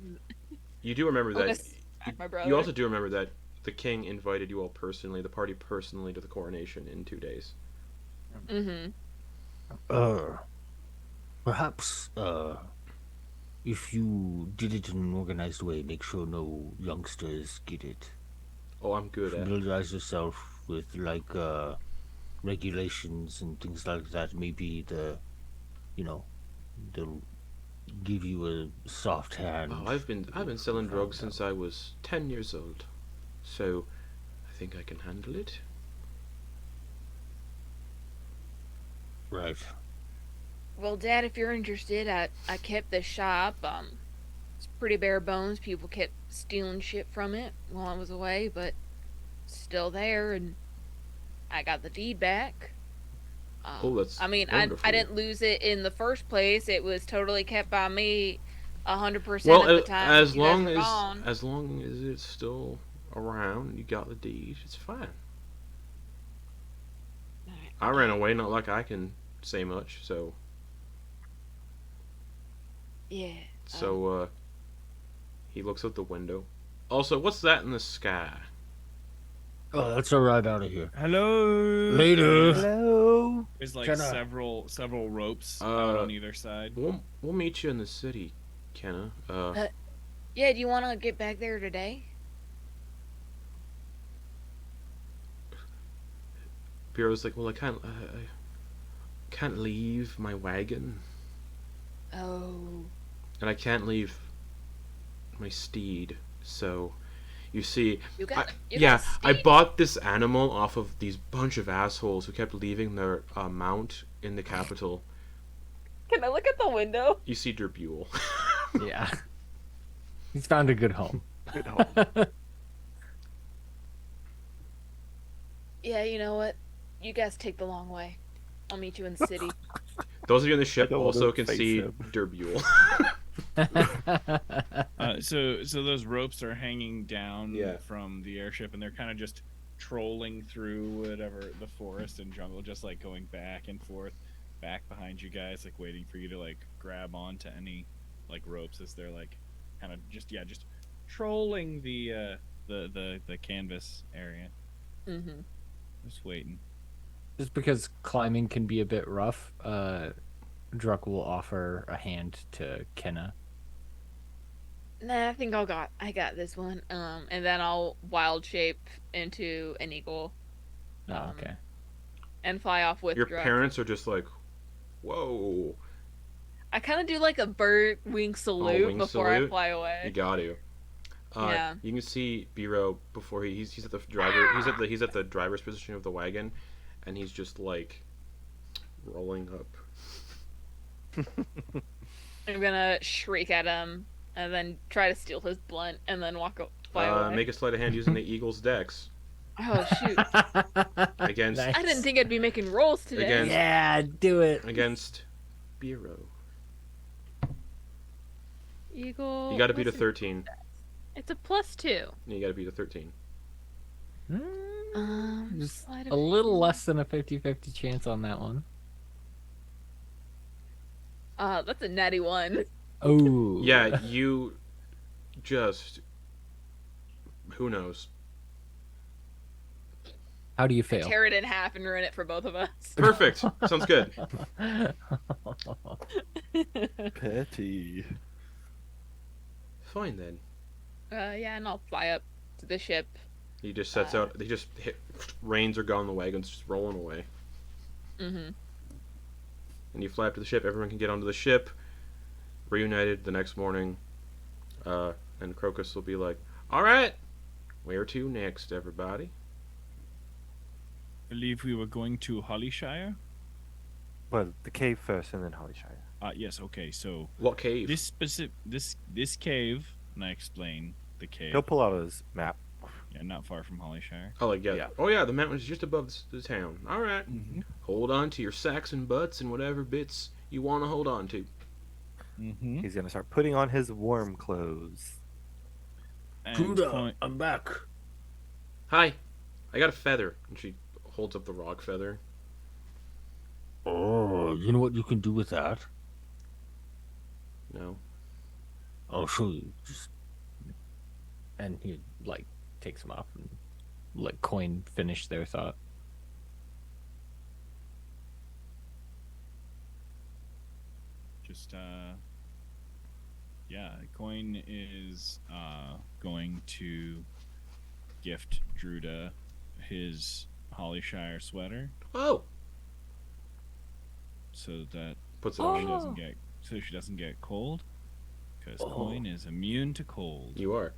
You do remember I'm gonna that. smack my brother. You also do remember that the king invited you all personally, the party personally, to the coronation in 2 days. Mm-hmm. Perhaps, if you did it in an organized way, make sure no youngsters get it. Oh, I'm good at. Familiarize yourself with, like, regulations and things like that. Maybe they'll give you a soft hand. Oh, I've been selling drugs since I was 10 years old, so I think I can handle it. Right. Well, Dad, if you're interested, I kept the shop. It's pretty bare bones. People kept stealing shit from it while I was away, but it's still there, and I got the deed back. Oh, that's I mean, wonderful. I didn't lose it in the first place. It was totally kept by me 100% Well, of the time. as you guys long were as gone. as long as it's still around, you got the deed. It's fine. I ran away, not like I can say much. So Yeah. he looks out the window. Also, what's that in the sky? Oh, that's a ride out of here. Hello. Later. Hello. There's like Kenna. several ropes Uh, out on either side. We'll meet you in the city, Kenna. Yeah, do you want to get back there today? Bureau's like, well, I can't leave my wagon, Oh. and I can't leave my steed. So, You see, You got I bought this animal off of these bunch of assholes who kept leaving their mount in the capital. Can I look at the window? You see Derbule. Yeah. He's found a good home. Good home. Yeah, you know what? You guys take the long way. I'll meet you in the city. Those of you on the ship don't want also to can face see him. Derbule. So those ropes are hanging down Yeah. from the airship, and they're kind of just trolling through whatever the forest and jungle, just like going back and forth, back behind you guys, like waiting for you to like grab onto any like ropes as they're like kind of just trolling the canvas area. Mm-hmm. Just waiting. Just because climbing can be a bit rough, Druck will offer a hand to Kenna. Nah, I think I got this one. And then I'll wild shape into an eagle. Oh, okay. And fly off with Your Druck. parents are just like, whoa. I kind of do like a bird wing salute wing before I salute? fly away. You got to. Yeah. You can see Biro before he's at the driver. He's at the driver's position of the wagon, and he's just like rolling up. I'm gonna shriek at him and then try to steal his blunt and then fly away. Make a sleight of hand using the Eagle's dex Oh shoot! against Nice. I didn't think I'd be making rolls today. Against- Yeah, do it. against Biro. Eagle. You got to beat a what's it- 13. It's a +2. You got to beat a 13. Just sleight of a little hand. less than a 50-50 chance on that one. That's a natty 1. Oh. Yeah, you just who knows. How do you fail? Tear it in half and ruin it for both of us. Perfect. Sounds good. Petty. Fine then. Yeah, and I'll fly up to the ship. He just sets out. They just hit. Reins are gone. The wagon's just rolling away. Mm-hmm. And you fly up to the ship. Everyone can get onto the ship. Reunited the next morning. And Crocus will be like, "All right, where to next, everybody?" Believe we were going to Hollyshire. Well, the cave first and then Hollyshire. Yes. Okay. So What cave? this specific this cave, and I explain the cave. He'll pull out his map. Yeah, not far from Hollyshire. Oh, like yeah. Yeah. Oh yeah, the mountain's just above the town. All right. Mm-hmm. Hold on to your sacks and butts and whatever bits you want to hold on to. Mm-hmm. He's gonna start putting on his warm clothes. And Judah, I'm back. Hi, I got a feather. And she holds up the rock feather. Oh, you know what you can do with that? No. I'll show you. Just And he like takes him off and let Quoin finish their thought. just yeah, Quoin is going to gift Druda his Hollyshire sweater Oh. so that Puts it she on. doesn't get she doesn't get cold because Oh. Quoin is immune to cold. You are.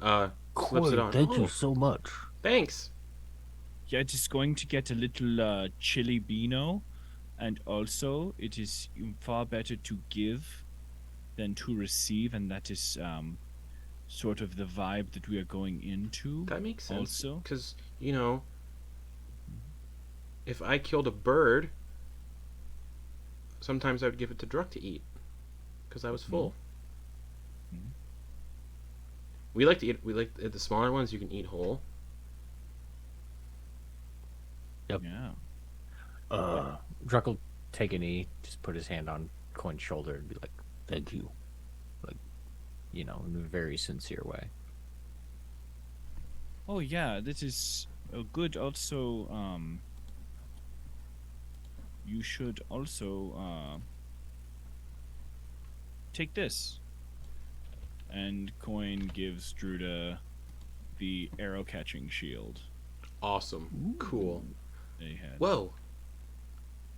Slips it Quoin, on. thank Oh, you so much. Thanks. Yeah, it is going to get a little chili beano, and also it is far better to give than to receive, and that is sort of the vibe that we are going into. That makes sense. Also, Because, you know, if I killed a bird, sometimes I would give it to Druck to eat. Because I was full. Mhm. We like the smaller ones you can eat whole. Yep. yeah. Druck will take a knee, just put his hand on Quoin's shoulder and be like, Thank you. like, you know, in a very sincere way. Oh yeah, this is good. Also, you should also take this. And Quoin gives Druda the arrow catching shield Awesome. Cool. they had. Whoa.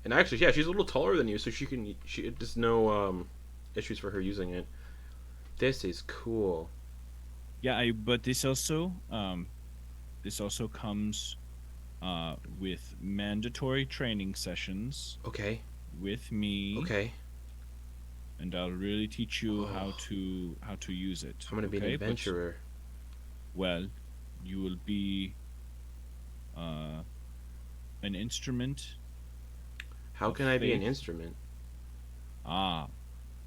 And actually, yeah, she's a little taller than you, so there's no issues for her using it. This is cool. Yeah, but this also comes with mandatory training sessions Okay. with me. Okay. And I'll really teach you how to use it. I'm gonna be an But, adventurer. well, you will be an instrument. How can I be an instrument? Ah,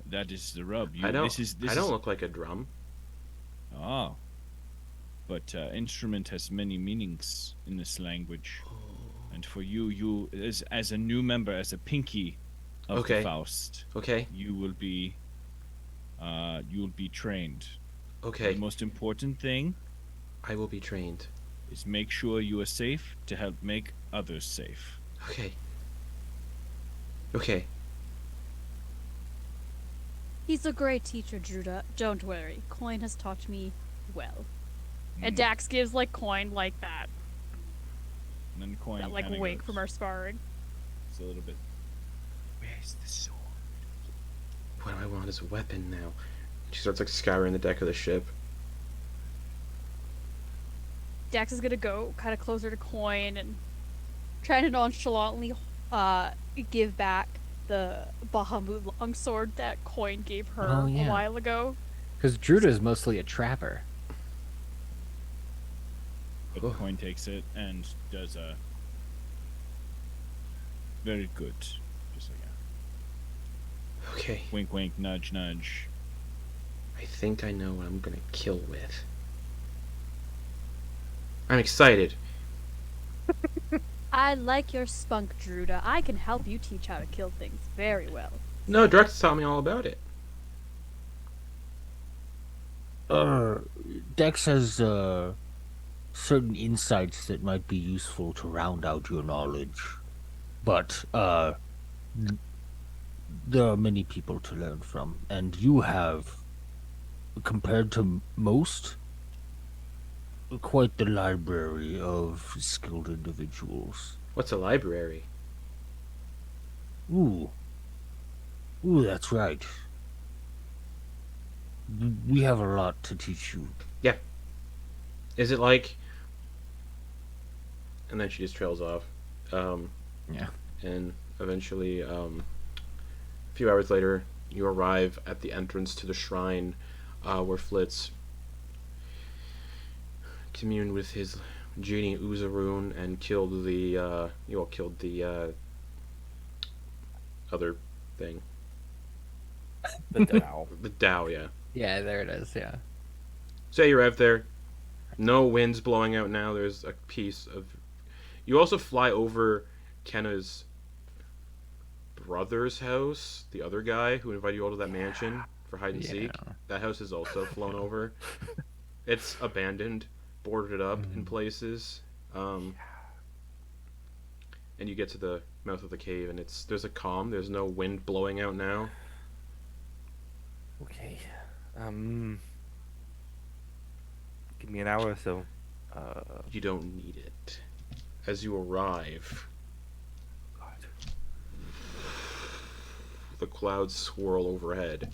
that is the rub. I don't look like a drum. Ah, but instrument has many meanings in this language. And for you as a new member, as a pinky of the Faust, you will be trained. Okay. The most important thing, I will be trained, is make sure you are safe to help make others safe. Okay. Okay. He's a great teacher, Druda. Don't worry. Quoin has taught me well. And Dax gives like Quoin like that. And then Quoin That like wink from our sparring. It's a little bit. Where's the sword? What do I want as a weapon now? She starts like scouring the deck of the ship. Dax is gonna go kind of closer to Quoin and trying to nonchalantly give back the Bahamut longsword that Quoin gave her Oh, yeah. a while ago. Because Druda is mostly a trapper. But Quoin takes it and does a very good. Just like a Okay. wink, wink, nudge, nudge. I think I know what I'm gonna kill with. I'm excited. I like your spunk, Druda. I can help you teach how to kill things very well. No, Drex taught me all about it. Dex has certain insights that might be useful to round out your knowledge, but there are many people to learn from, and you have, compared to most, quite the library of skilled individuals. What's a library? Ooh, that's right. We have a lot to teach you. Yeah. Is it like... And then she just trails off. Yeah. And eventually, a few hours later, you arrive at the entrance to the shrine where Flitz communed with his genie Uzarun and killed the, other thing. The Tao. The Tao, yeah. Yeah, there it is, yeah. So you arrive there. No wind's blowing out now. There's a piece of... You also fly over Kenna's brother's house, the other guy who invited you all to that mansion for hide and seek. That house is also flown over. It's abandoned, boarded up in places. And you get to the mouth of the cave, and there's a calm. There's no wind blowing out now. Okay. Give me an hour or so. You don't need it. As you arrive, the clouds swirl overhead.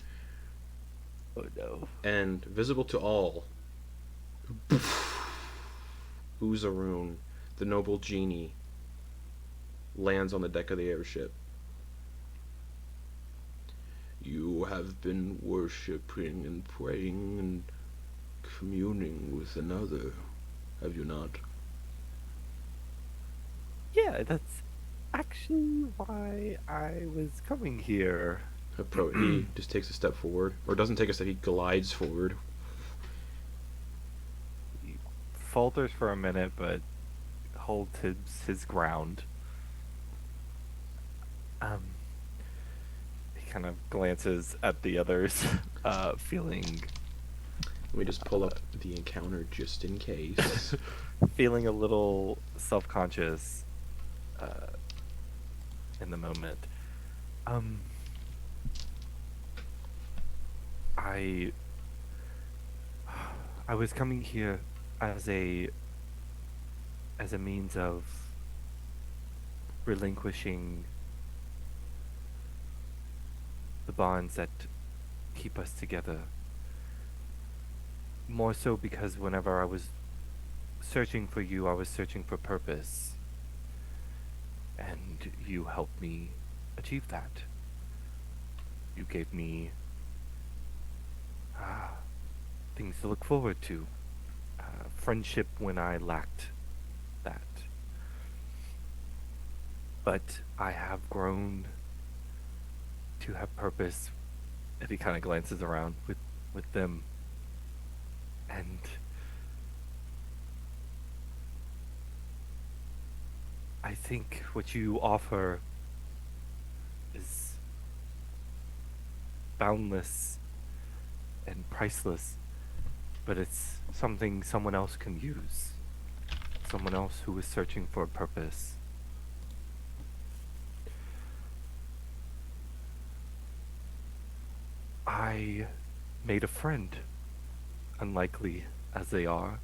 Oh no. And visible to all, Uzarun, the noble genie, lands on the deck of the airship. You have been worshipping and praying and communing with another, have you not? Yeah, that's actually why I was coming here. He just takes a step forward, or doesn't take a step, he glides forward. He falters for a minute, but holds his ground. He kind of glances at the others, feeling... Let me just pull up the encounter just in case. feeling a little self-conscious in the moment. I was coming here as a means of relinquishing the bonds that keep us together. more so because whenever I was searching for you, I was searching for purpose. And you helped me achieve that. You gave me things to look forward to. Friendship when I lacked that. But I have grown to have purpose. And he kind of glances around with them. And I think what you offer is boundless and priceless, but it's something someone else can use. Someone else who is searching for a purpose. I made a friend, unlikely as they are,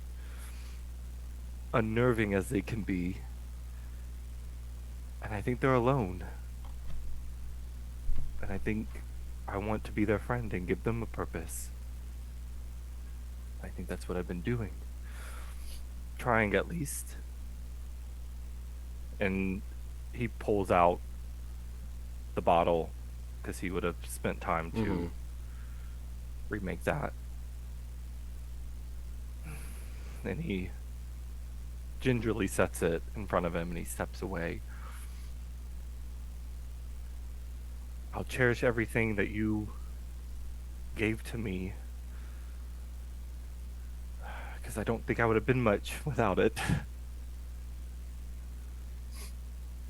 unnerving as they can be, and I think they're alone. And I think I want to be their friend and give them a purpose. I think that's what I've been doing. Trying at least. And he pulls out the bottle because he would have spent time to remake that. And he gingerly sets it in front of him and he steps away. I'll cherish everything that you gave to me, because I don't think I would have been much without it.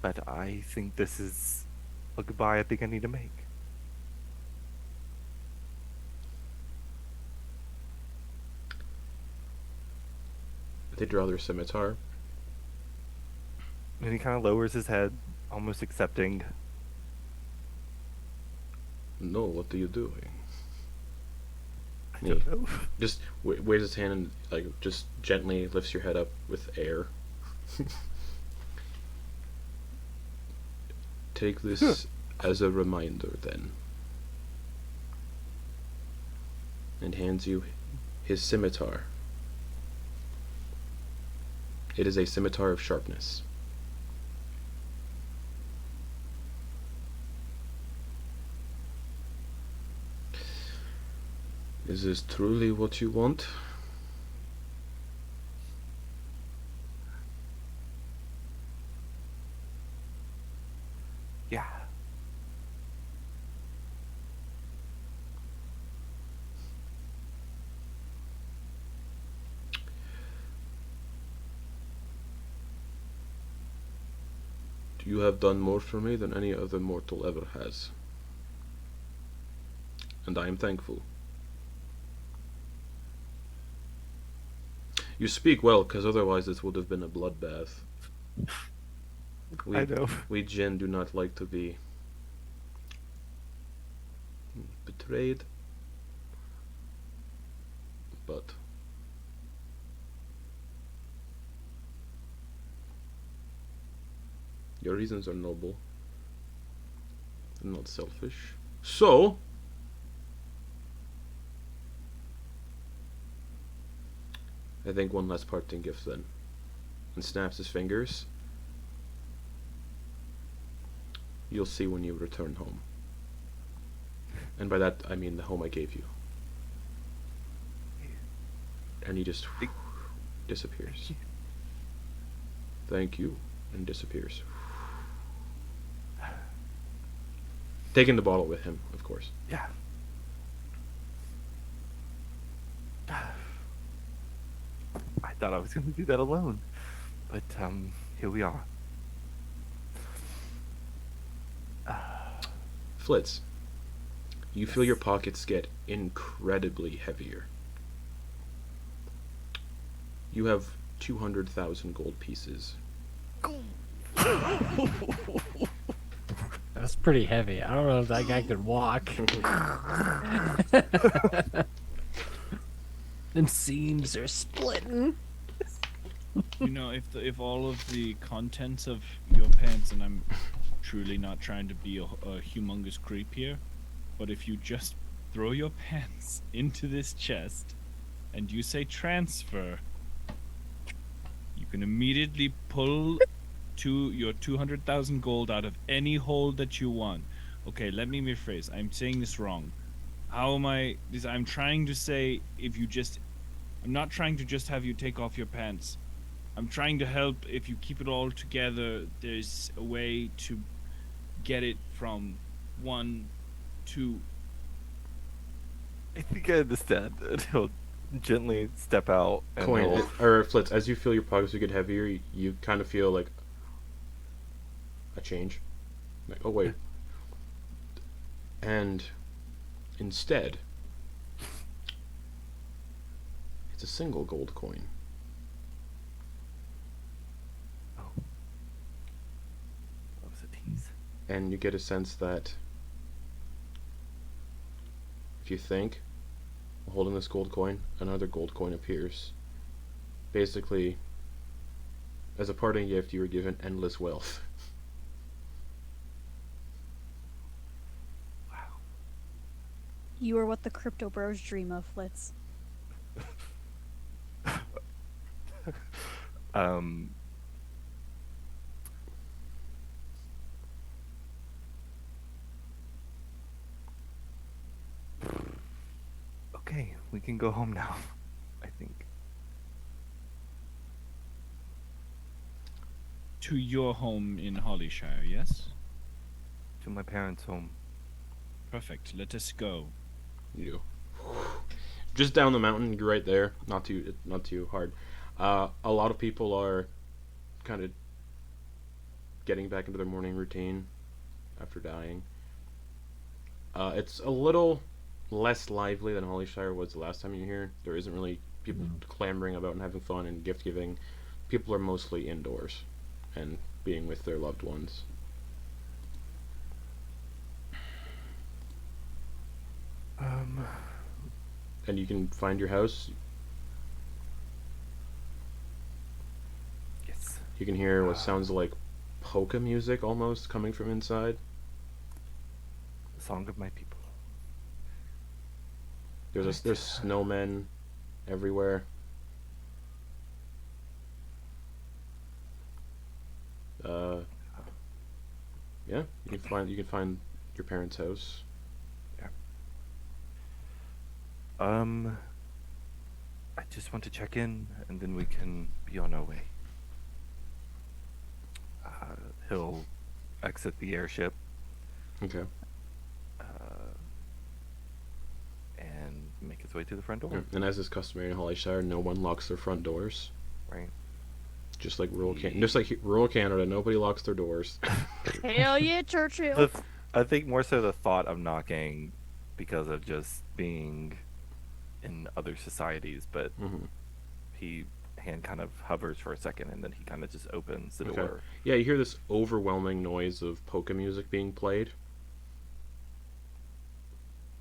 But I think this is a goodbye I think I need to make. They draw their scimitar. And he kind of lowers his head, almost accepting. No, what are you doing? I don't know. Just waves his hand and like just gently lifts your head up with air. Take this as a reminder, then. And hands you his scimitar. It is a scimitar of sharpness. Is this truly what you want? Yeah. You have done more for me than any other mortal ever has. And I am thankful. You speak well, because otherwise this would have been a bloodbath. I know. We Jinn do not like to be betrayed. But your reasons are noble and not selfish. So I think one last parting gift then. And snaps his fingers. You'll see when you return home. And by that I mean the home I gave you. And he just disappears. Thank you. And disappears. Taking the bottle with him, of course. Yeah. I thought I was going to do that alone, but here we are. Flitz, you feel your pockets get incredibly heavier. You have 200,000 gold pieces. That's pretty heavy. I don't know if that guy could walk. Them seams are splitting. You know, if all of the contents of your pants, and I'm truly not trying to be a humongous creep here, but if you just throw your pants into this chest and you say transfer, you can immediately pull your 200,000 gold out of any hold that you want. Okay, let me rephrase. I'm saying this wrong. How am I? I'm trying to say I'm not trying to just have you take off your pants. I'm trying to help. If you keep it all together, there's a way to get it from 1 to. I think I understand. And he'll gently step out and Quoin, he'll- or Flitz, as you feel your pockets get heavier, you kind of feel like a change. Like, oh wait. And instead, it's a single gold coin. That was a tease. And you get a sense that if you think, while holding this gold coin, another gold coin appears. Basically, as a parting gift, you were given endless wealth. You are what the crypto bros dream of, Flitz. Um. Okay, we can go home now. I think. To your home in Hollyshire, yes? To my parents' home. Perfect. Let us go. You just down the mountain, you're right there. Not too hard. A lot of people are kind of getting back into their morning routine after dying. It's a little less lively than Hollyshire was the last time you were here. There isn't really people clamoring about and having fun and gift giving. People are mostly indoors and being with their loved ones. And you can find your house. Yes. You can hear what sounds like polka music almost coming from inside. The song of my people. There's snowmen everywhere. Yeah, you can find your parents' house. I just want to check in, and then we can be on our way. He'll exit the airship Okay. and make his way to the front door. And as is customary in Hollyshire, no one locks their front doors. Right. Just like rural Canada, nobody locks their doors. Hell yeah, Churchill. I think more so the thought of knocking because of just being in other societies, but he hand kind of hovers for a second and then he kind of just opens the door. Yeah, you hear this overwhelming noise of polka music being played.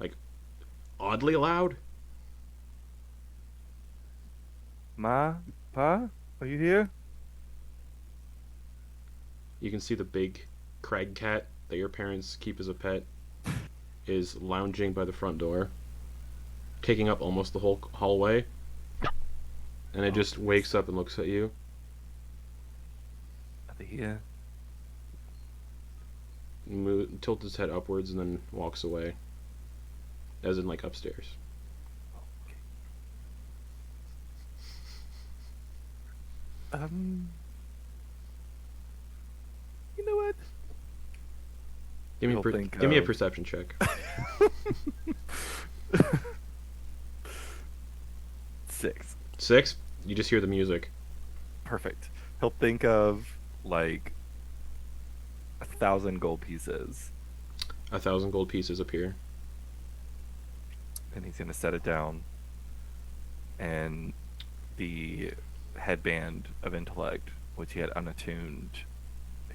Like, oddly loud. Ma? Pa? Are you here? You can see the big crag cat that your parents keep as a pet is lounging by the front door, taking up almost the whole hallway, and it just wakes up and looks at you. Are they here? Tilts his head upwards and then walks away, as in like upstairs. You know what? Give me, You'll think give me a of- perception check. 6. 6? You just hear the music. Perfect. He'll think of like 1,000 gold pieces, 1,000 gold pieces appear. and he's gonna set it down. And the headband of intellect, which he had unattuned,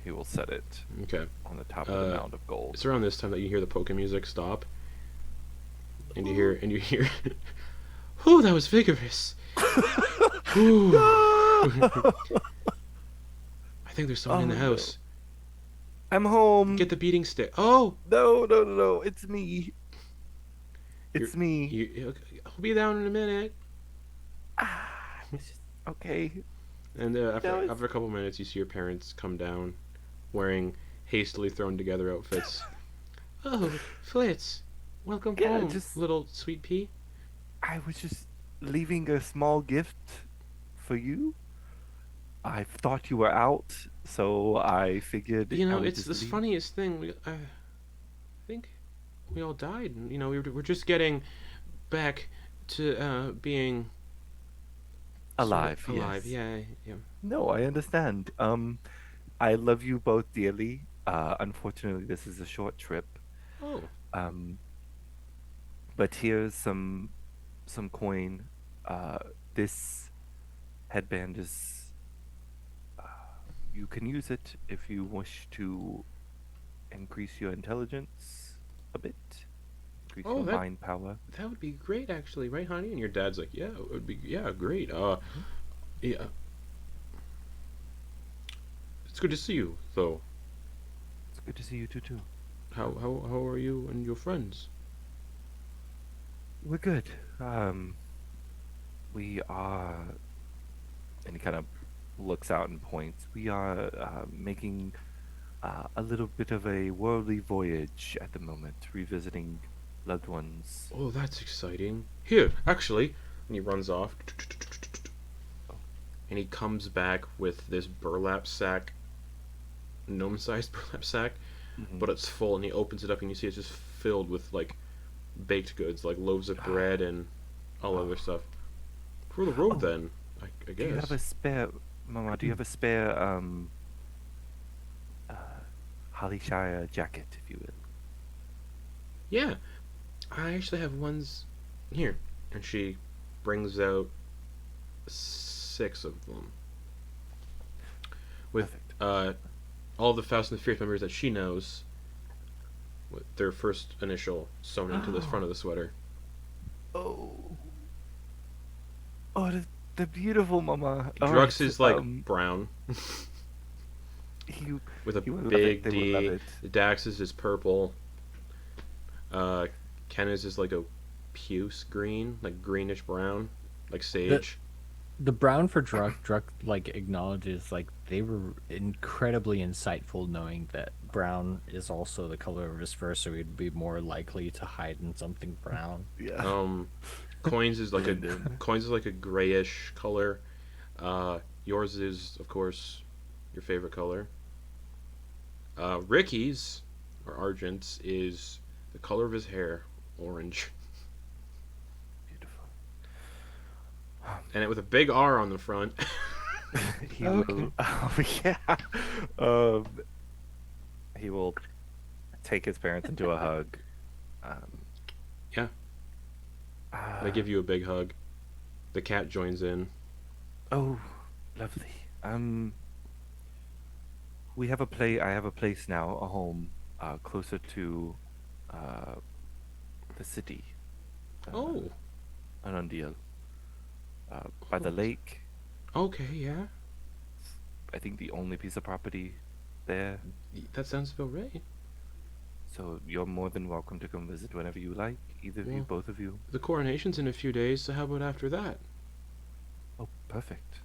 he will set it Okay. on the top of the mound of gold. It's around this time that you hear the polka music stop, and you hear, "Whew, that was vigorous." Whew. I think there's someone in the Oh, house. I'm home. Get the beating stick. Oh, No! It's me. It's You're- me. I'll be down in a minute. Okay. And after No, it's- after a couple minutes, you see your parents come down, wearing hastily thrown together outfits. Oh, Flitz, welcome Yeah, home, just- little sweet pea. I was just leaving a small gift for you. I thought you were out, so I figured. You I know, would it's just the leave. funniest thing. I think we all died. And, you know, we're just getting back to being sort of Alive. alive. Yes. Yeah. No, I understand. I love you both dearly. Unfortunately, this is a short trip. Oh, Um, but here's some coin. This headband is. You can use it if you wish to increase your intelligence a bit, increase Oh, your that- mind power. that would be great, actually, right, honey? And your dad's like, yeah, it would be, yeah, great. Yeah. It's good to see you, though. It's good to see you too. How are you and your friends? We're good. We are, and he kind of looks out and points. We are making a little bit of a worldly voyage at the moment, revisiting loved ones. Oh, that's exciting. Here, actually, and he runs off. And he comes back with this burlap sack, gnome-sized burlap sack, Mhm. but it's full, and he opens it up, and you see it's just filled with, like, baked goods, like loaves of bread and all other stuff. For the road, then, I guess. Do you have a spare, Mama? Do you have a spare Hallishire jacket, if you will? Yeah, I actually have ones here. And she brings out 6 of them. With all the Faust and the Fierce members that she knows, with their first initial sewn into the front of the sweater. Oh, they're beautiful, Mama. All Drux right, is like brown he with a he would love big it, they would love D. it. Dax's is purple. Kenna's is like a puce green, like greenish brown, like sage. The brown for Druck like acknowledges like they were incredibly insightful, knowing that brown is also the color of his fur, so he'd be more likely to hide in something brown. Yeah. Coins is like Blend in. Coins is like a grayish color. Yours is, of course, your favorite color. Ricky's or Argent's is the color of his hair, orange, Beautiful. and it with a big R on the front. He will. Oh yeah. He will take his parents into a hug. Yeah. They give you a big hug. The cat joins in. Oh, lovely. We have a I have a place now, a home, closer to, the city. Oh, Anundial. By the lake. okay, yeah. I think the only piece of property there. That sounds about right. So you're more than welcome to come visit whenever you like. Either of you, Well- both of you. The coronation's in a few days, so how about after that? Oh, perfect.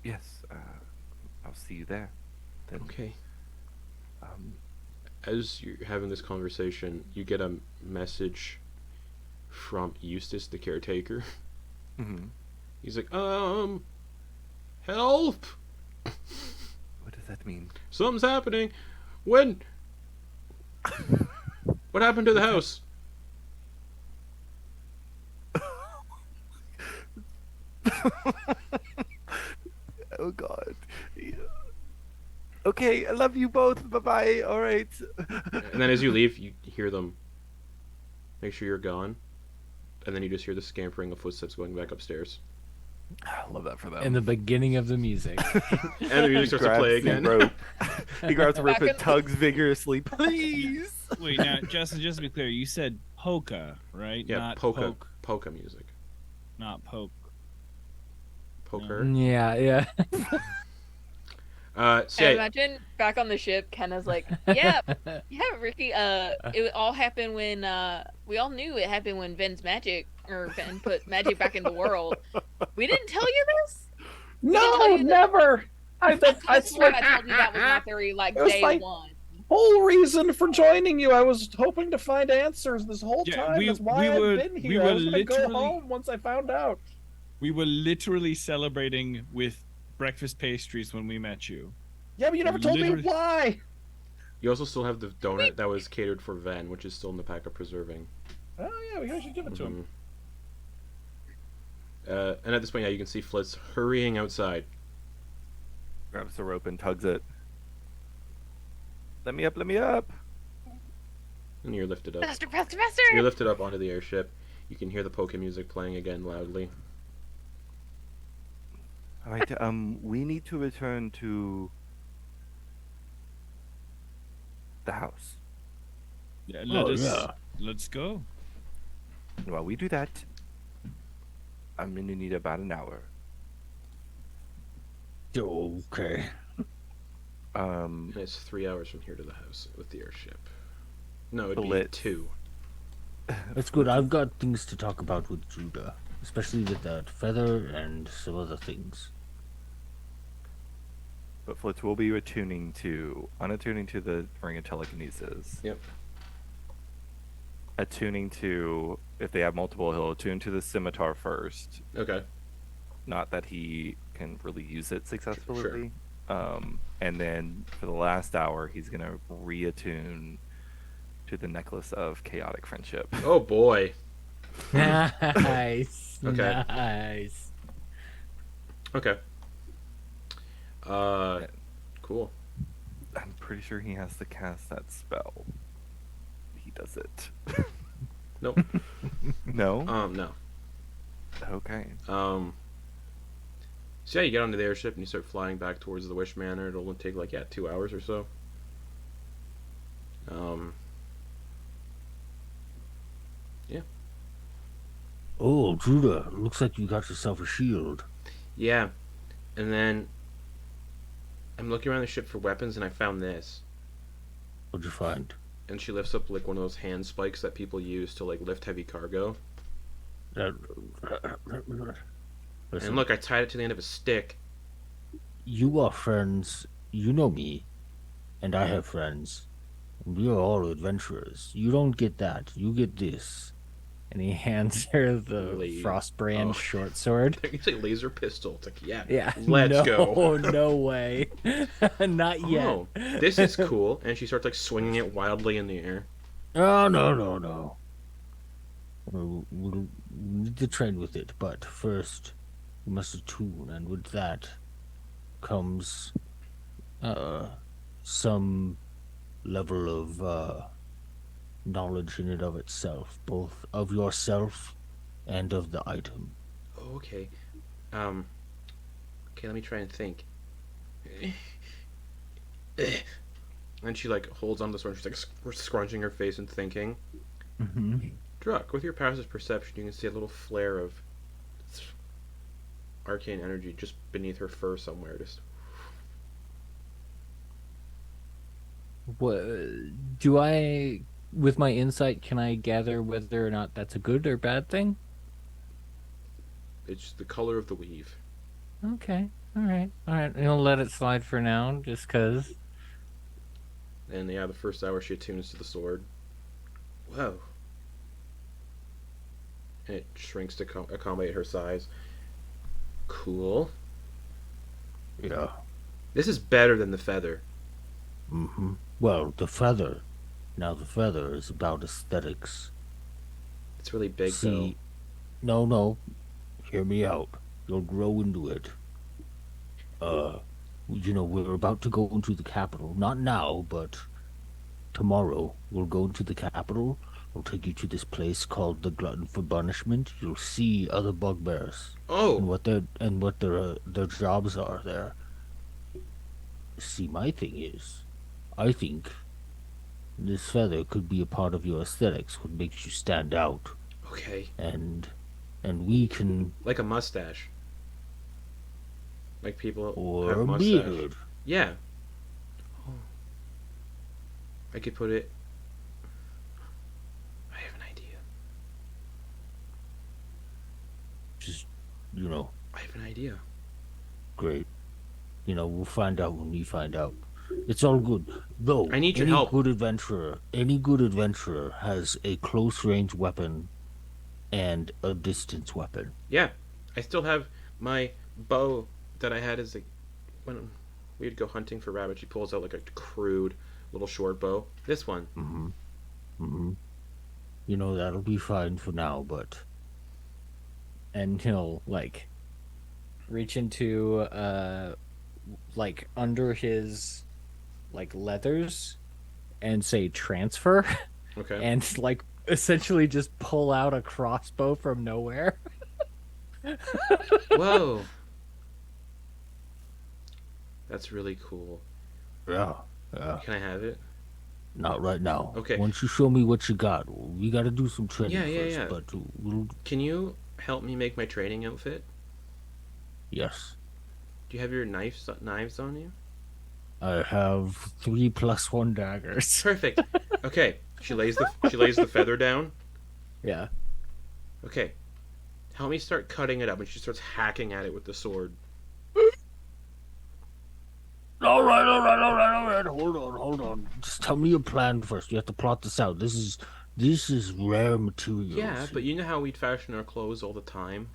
Yes. I'll see you there. Then. Okay. Um, As you're having this conversation, you get a message from Eustace, the caretaker. mhm. He's like, help! What does that mean? Something's happening. When? What happened to the house? Oh God. Okay, I love you both. Bye bye. All right. And then as you leave, you hear them make sure you're gone. And then you just hear the scampering of footsteps going back upstairs. I love that for them. And the beginning of the music. And the music starts to play Grabs the again. rope. He grabs the rope Back and in- tugs vigorously. Please. Wait, now, Justin, just to be clear, you said polka, right? Yeah, Not polka, poke, polka music. not poke. Poker. Yeah. So I yeah, imagine back on the ship, Kenna's like, yeah, yeah, Ricky. It all happened when we all knew it happened when Ven put magic back in the world. We didn't tell you this. We didn't tell No, you that. never. I That's why like I told you that was my theory, like It was day like- one. whole reason for joining you. I was hoping to find answers this whole Yeah, time. That's why I've been here. I was gonna go home once I found out. We were literally celebrating with breakfast pastries when we met you. Yeah, but you never told me Literally- why. you also still have the donut that was catered for Ven, which is still in the pack of preserving. Oh yeah, we should give it to him. And at this point, yeah, you can see Flitz hurrying outside. Grabs the rope and tugs it. Let me up, let me up. And you're lifted up. Faster, faster, faster! You're lifted up onto the airship. You can hear the polka music playing again loudly. Alright, we need to return to the house. Yeah, yeah. let's go. And while we do that, I'm gonna need about an hour. Okay. And it's 3 hours from here to the house with the airship. No, it'd be Blitz. 2. That's good. I've got things to talk about with Judah, especially with that feather and some other things. But Flitz will be unattuning to the ring of telekinesis. Yep. Attuning to, if they have multiple, he'll attune to the scimitar first. Okay. Not that he can really use it successfully. And then for the last hour, he's gonna reattune to the necklace of chaotic friendship. Oh boy. Nice. Okay. Nice. Okay. Cool. I'm pretty sure he has to cast that spell. He does it. Nope. No? No. Okay. So yeah, you get onto the airship and you start flying back towards the Wish Manor. It'll only take 2 hours or so. Yeah. Oh, Judah, looks like you got yourself a shield. Yeah. And then I'm looking around the ship for weapons and I found this. What'd you find? And she lifts up one of those hand spikes that people use to lift heavy cargo. Listen, And look, I tied it to the end of a stick. you are friends. You know me, and I have friends. We are all adventurers. You don't get that. You get this. And he hands her the Lay- Frostbrand oh. short sword. You say laser pistol. It's like, Yeah. let's no, go. No way. Not yet. Oh, this is cool. And she starts swinging it wildly in the air. Oh, no. We'll need to train with it, but first we must attune, and with that comes some level of knowledge in and of itself, both of yourself and of the item. Oh, okay. Okay, let me try and think. And she holds on to the sword. She's scrunching her face and thinking. Mm-hmm. Druck, with your passive perception, you can see a little flare of arcane energy just beneath her fur somewhere. Just What do I? With my insight, can I gather whether or not that's a good or bad thing? it's just the color of the weave. Okay. All right. I'll let it slide for now, just cause. And yeah, the first hour she attunes to the sword. Whoa. And it shrinks to accommodate her size. Cool. Yeah. This is better than the feather. Mm-hmm. Well, the feather. Now the feather is about aesthetics. It's really big, See, no. Hear me out. You'll grow into it. We're about to go into the capital. Not now, but tomorrow. We'll go into the capital. We'll take you to this place called the Glutton for Punishment. You'll see other bugbears though. and what their jobs are there. See, my thing is, I think this feather could be a part of your aesthetics, what makes you stand out, Okay. and we can, Like a mustache. Like people or have a mustache. beard. Yeah. Oh. I could put it. I have an idea. Just, you know, I have an idea. great. You know, we'll find out when we find out. It's all good. Though, I need your any help. good adventurer has a close range weapon and a distance weapon. Yeah. I still have my bow that I had as a when we'd go hunting for rabbits. She pulls out like a crude little short bow. This one. Mm-hmm. Mm-hmm. You know, that'll be fine for now, but And he'll like reach into like under his like leathers and say transfer Okay. and like essentially just pull out a crossbow from nowhere. Whoa. That's really cool. yeah. Can I have it? Not right now. Okay. Once you show me what you got, we got to do some training Yeah, first. yeah. But we'll, Can you help me make my training outfit? yes, Do you have your knives on you? I have 3+1 daggers. Perfect. Okay. She lays the feather down. Yeah. Okay. Help me start cutting it up, and she starts hacking at it with the sword. All right. Hold on. Just tell me your plan first. You have to plot this out. This is rare materials. Yeah, but you know how we'd fashion our clothes all the time?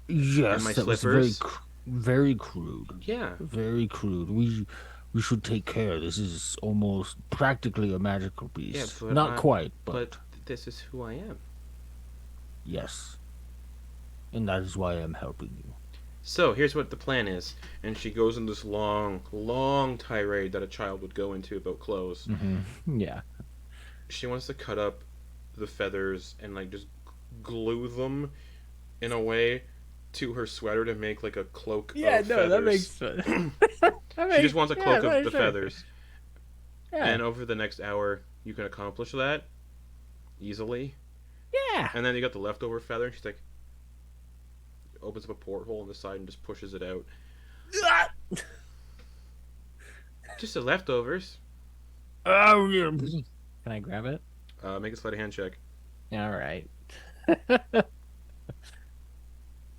yes, and my that was slippers. very crude. Yeah. Very crude. We should take care. This is almost practically a magical piece. Yeah, but Not quite, but this is who I am. yes. And that is why I'm helping you. So here's what the plan is, and she goes in this long tirade that a child would go into about clothes. Mm-hmm. Yeah. She wants to cut up the feathers and like just glue them in a way to her sweater to make like a cloak. Yeah, of no, feathers. that makes sense. She just wants a cloak of the sure. feathers, Yeah. and over the next hour you can accomplish that easily. Yeah. And then you got the leftover feather, and she's like, opens up a porthole on the side and just pushes it out. Just the leftovers. Can I grab it? Make a sleight of hand check. All right.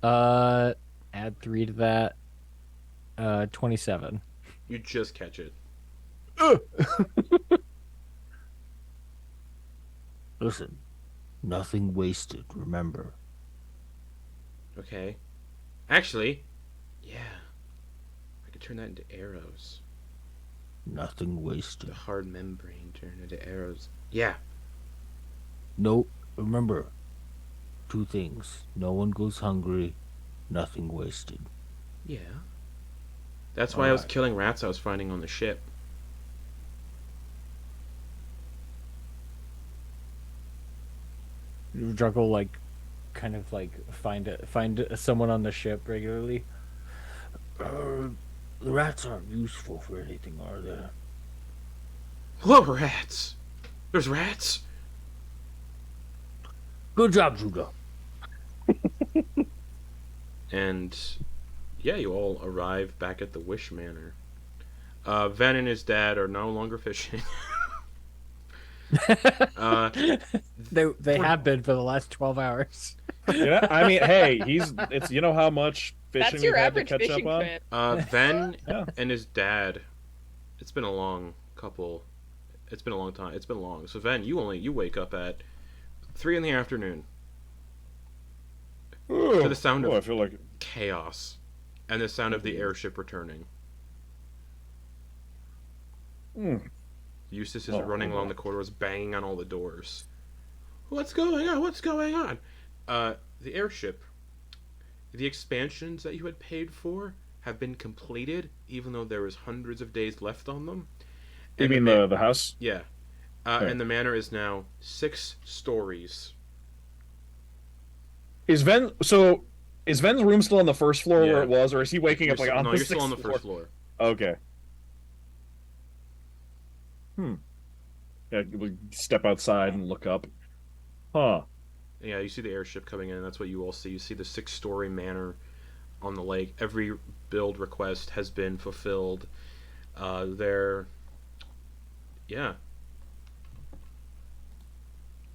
Add 3 to that. 27. You just catch it. Listen, nothing wasted, remember. Okay. Actually, yeah. I could turn that into arrows. Nothing wasted. The hard membrane turn into arrows. Yeah. Nope, remember, 2 things. No one goes hungry, nothing wasted. Yeah. That's why I was Alright. killing rats I was finding on the ship. Druggle like kind of like find someone on the ship regularly. The rats aren't useful for anything, are they? Whoa, rats! There's rats! Good job, Judah. And yeah, you all arrive back at the Wish Manor. Ven and his dad are no longer fishing. They have been for the last 12 hours. Yeah, I mean, hey, it's you know how much fishing That's we've your had to average catch up fishing on. trip. Ven Yeah. and his dad. It's been a long couple. It's been a long time. It's been long. So Ven, you wake up at 3 in the afternoon to the sound Oh, I of feel like chaos and the sound of the airship returning. Eustace is Oh, running oh, along oh. the corridors, banging on all the doors. What's going on? What's going on? The airship. The expansions that you had paid for have been completed, even though there was hundreds of days left on them. you And mean the house? Yeah. Okay. And the manor is now 6 stories. Is Ven's room still on the first floor Yeah. where it was, or is he waking up like on no, the you're still on the sixth first floor? floor. Okay. Yeah, we step outside and look up. Huh. Yeah, you see the airship coming in, and that's what you all see. You see the 6-story manor on the lake. Every build request has been fulfilled. Yeah.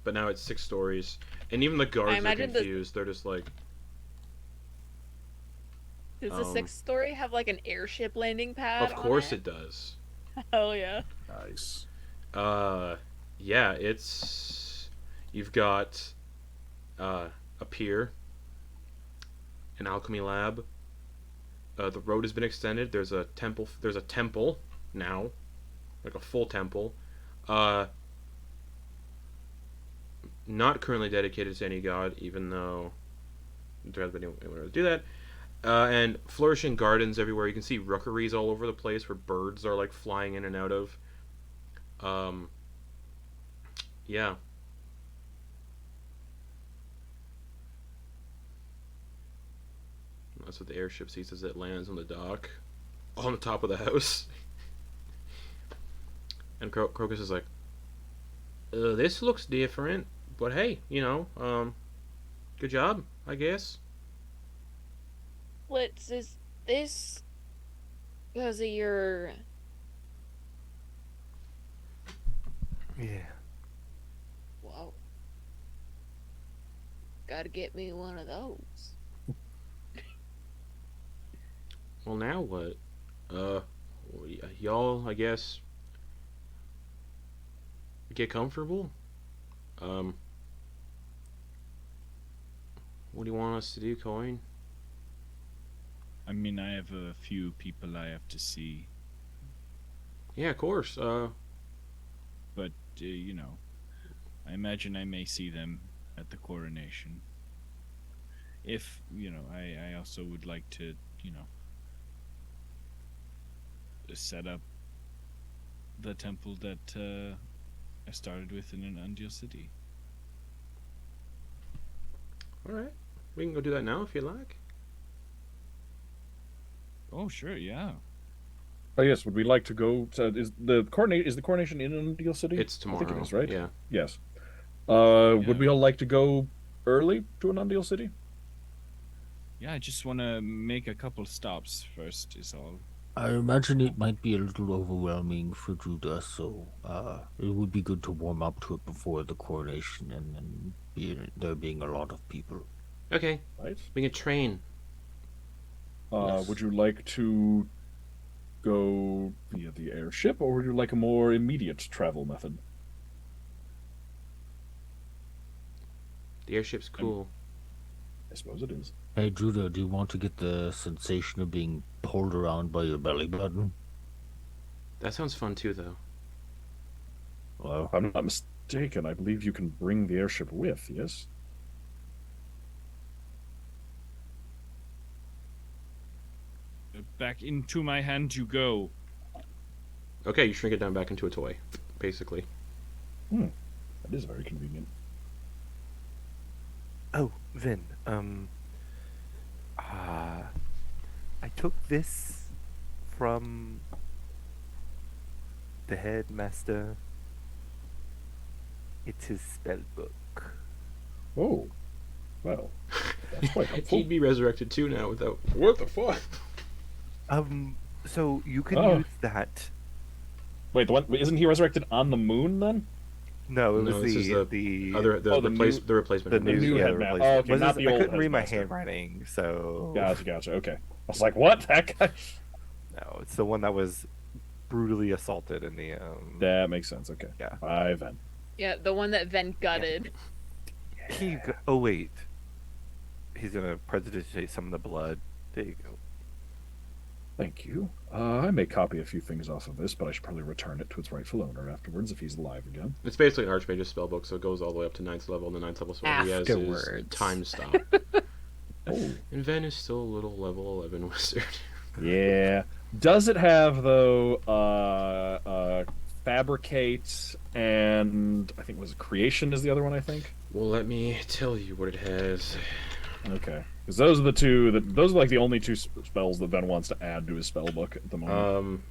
But now it's 6 stories, and even the guards are imagine confused. They're just like, Does the 6th story have like an airship landing pad? of course it does. Hell yeah. Nice. Yeah, you've got a pier, an alchemy lab. The road has been extended. There's a temple. There's a temple now, like a full temple. Not currently dedicated to any god, even though there hasn't been anyone to do that. And flourishing gardens everywhere. You can see rookeries all over the place where birds are like flying in and out of. Yeah. That's what the airship sees as it lands on the dock, on the top of the house. And Crocus is like, this looks different, but hey, good job, I guess. Flitz, is this because of your... Yeah. Wow. Gotta get me one of those. Well, now what? Y'all, I guess, get comfortable. What do you want us to do, Quoin? I mean, I have a few people I have to see, Yeah, of course. but I imagine I may see them at the coronation. If I also would like to set up the temple that I started with in an Undeal city. All right, we can go do that now if you like. Oh, sure, yeah. Oh yes, would we like to go to, is the coronation in Undeal City? It's tomorrow. I think it is, right? Yeah. Yes. Yeah. Would we all like to go early to an Undeal City? Yeah, I just want to make a couple stops first, is all. I imagine it might be a little overwhelming for Judah, so it would be good to warm up to it before the coronation and there being a lot of people. Okay, Right. we can train. Yes. Would you like to go via the airship, or would you like a more immediate travel method? The airship's cool. I suppose it is. Hey Judah, do you want to get the sensation of being pulled around by your belly button? That sounds fun too, though. Well, if I'm not mistaken, I believe you can bring the airship with, yes? Back into my hand you go. Okay, you shrink it down back into a toy, basically. That is very convenient. Oh, Vin, I took this from the headmaster. It's his spell book. Oh, well, that's quite helpful. He'd be resurrected too now without. What the fuck? So you can Oh. use that. Wait, the one isn't he resurrected on the moon then? No, it was No, this is the replacement. the new new headmaster. replacement. Oh, okay, Was not this- the I old couldn't read my headmaster. handwriting, so Gotcha. Okay. I was like, what? That guy? no, it's the one that was brutally assaulted in the That makes sense. Okay. Yeah. Then. Yeah, the one that Ven gutted. Oh wait, he's gonna prestidigitate some of the blood. There you go. Thank you. I may copy a few things off of this, but I should probably return it to its rightful owner afterwards if he's alive again. It's basically an Archmage's spellbook, so it goes all the way up to 9th level, and the 9th level spell he has is Afterwards. Time Stop. Oh. And Ven is still a little level 11 wizard. Yeah. Does it have though? Fabricate and I think creation is the other one. I think. Well, let me tell you what it has. Okay. Because those are the two those are like the only two spells that Ben wants to add to his spell book at the moment.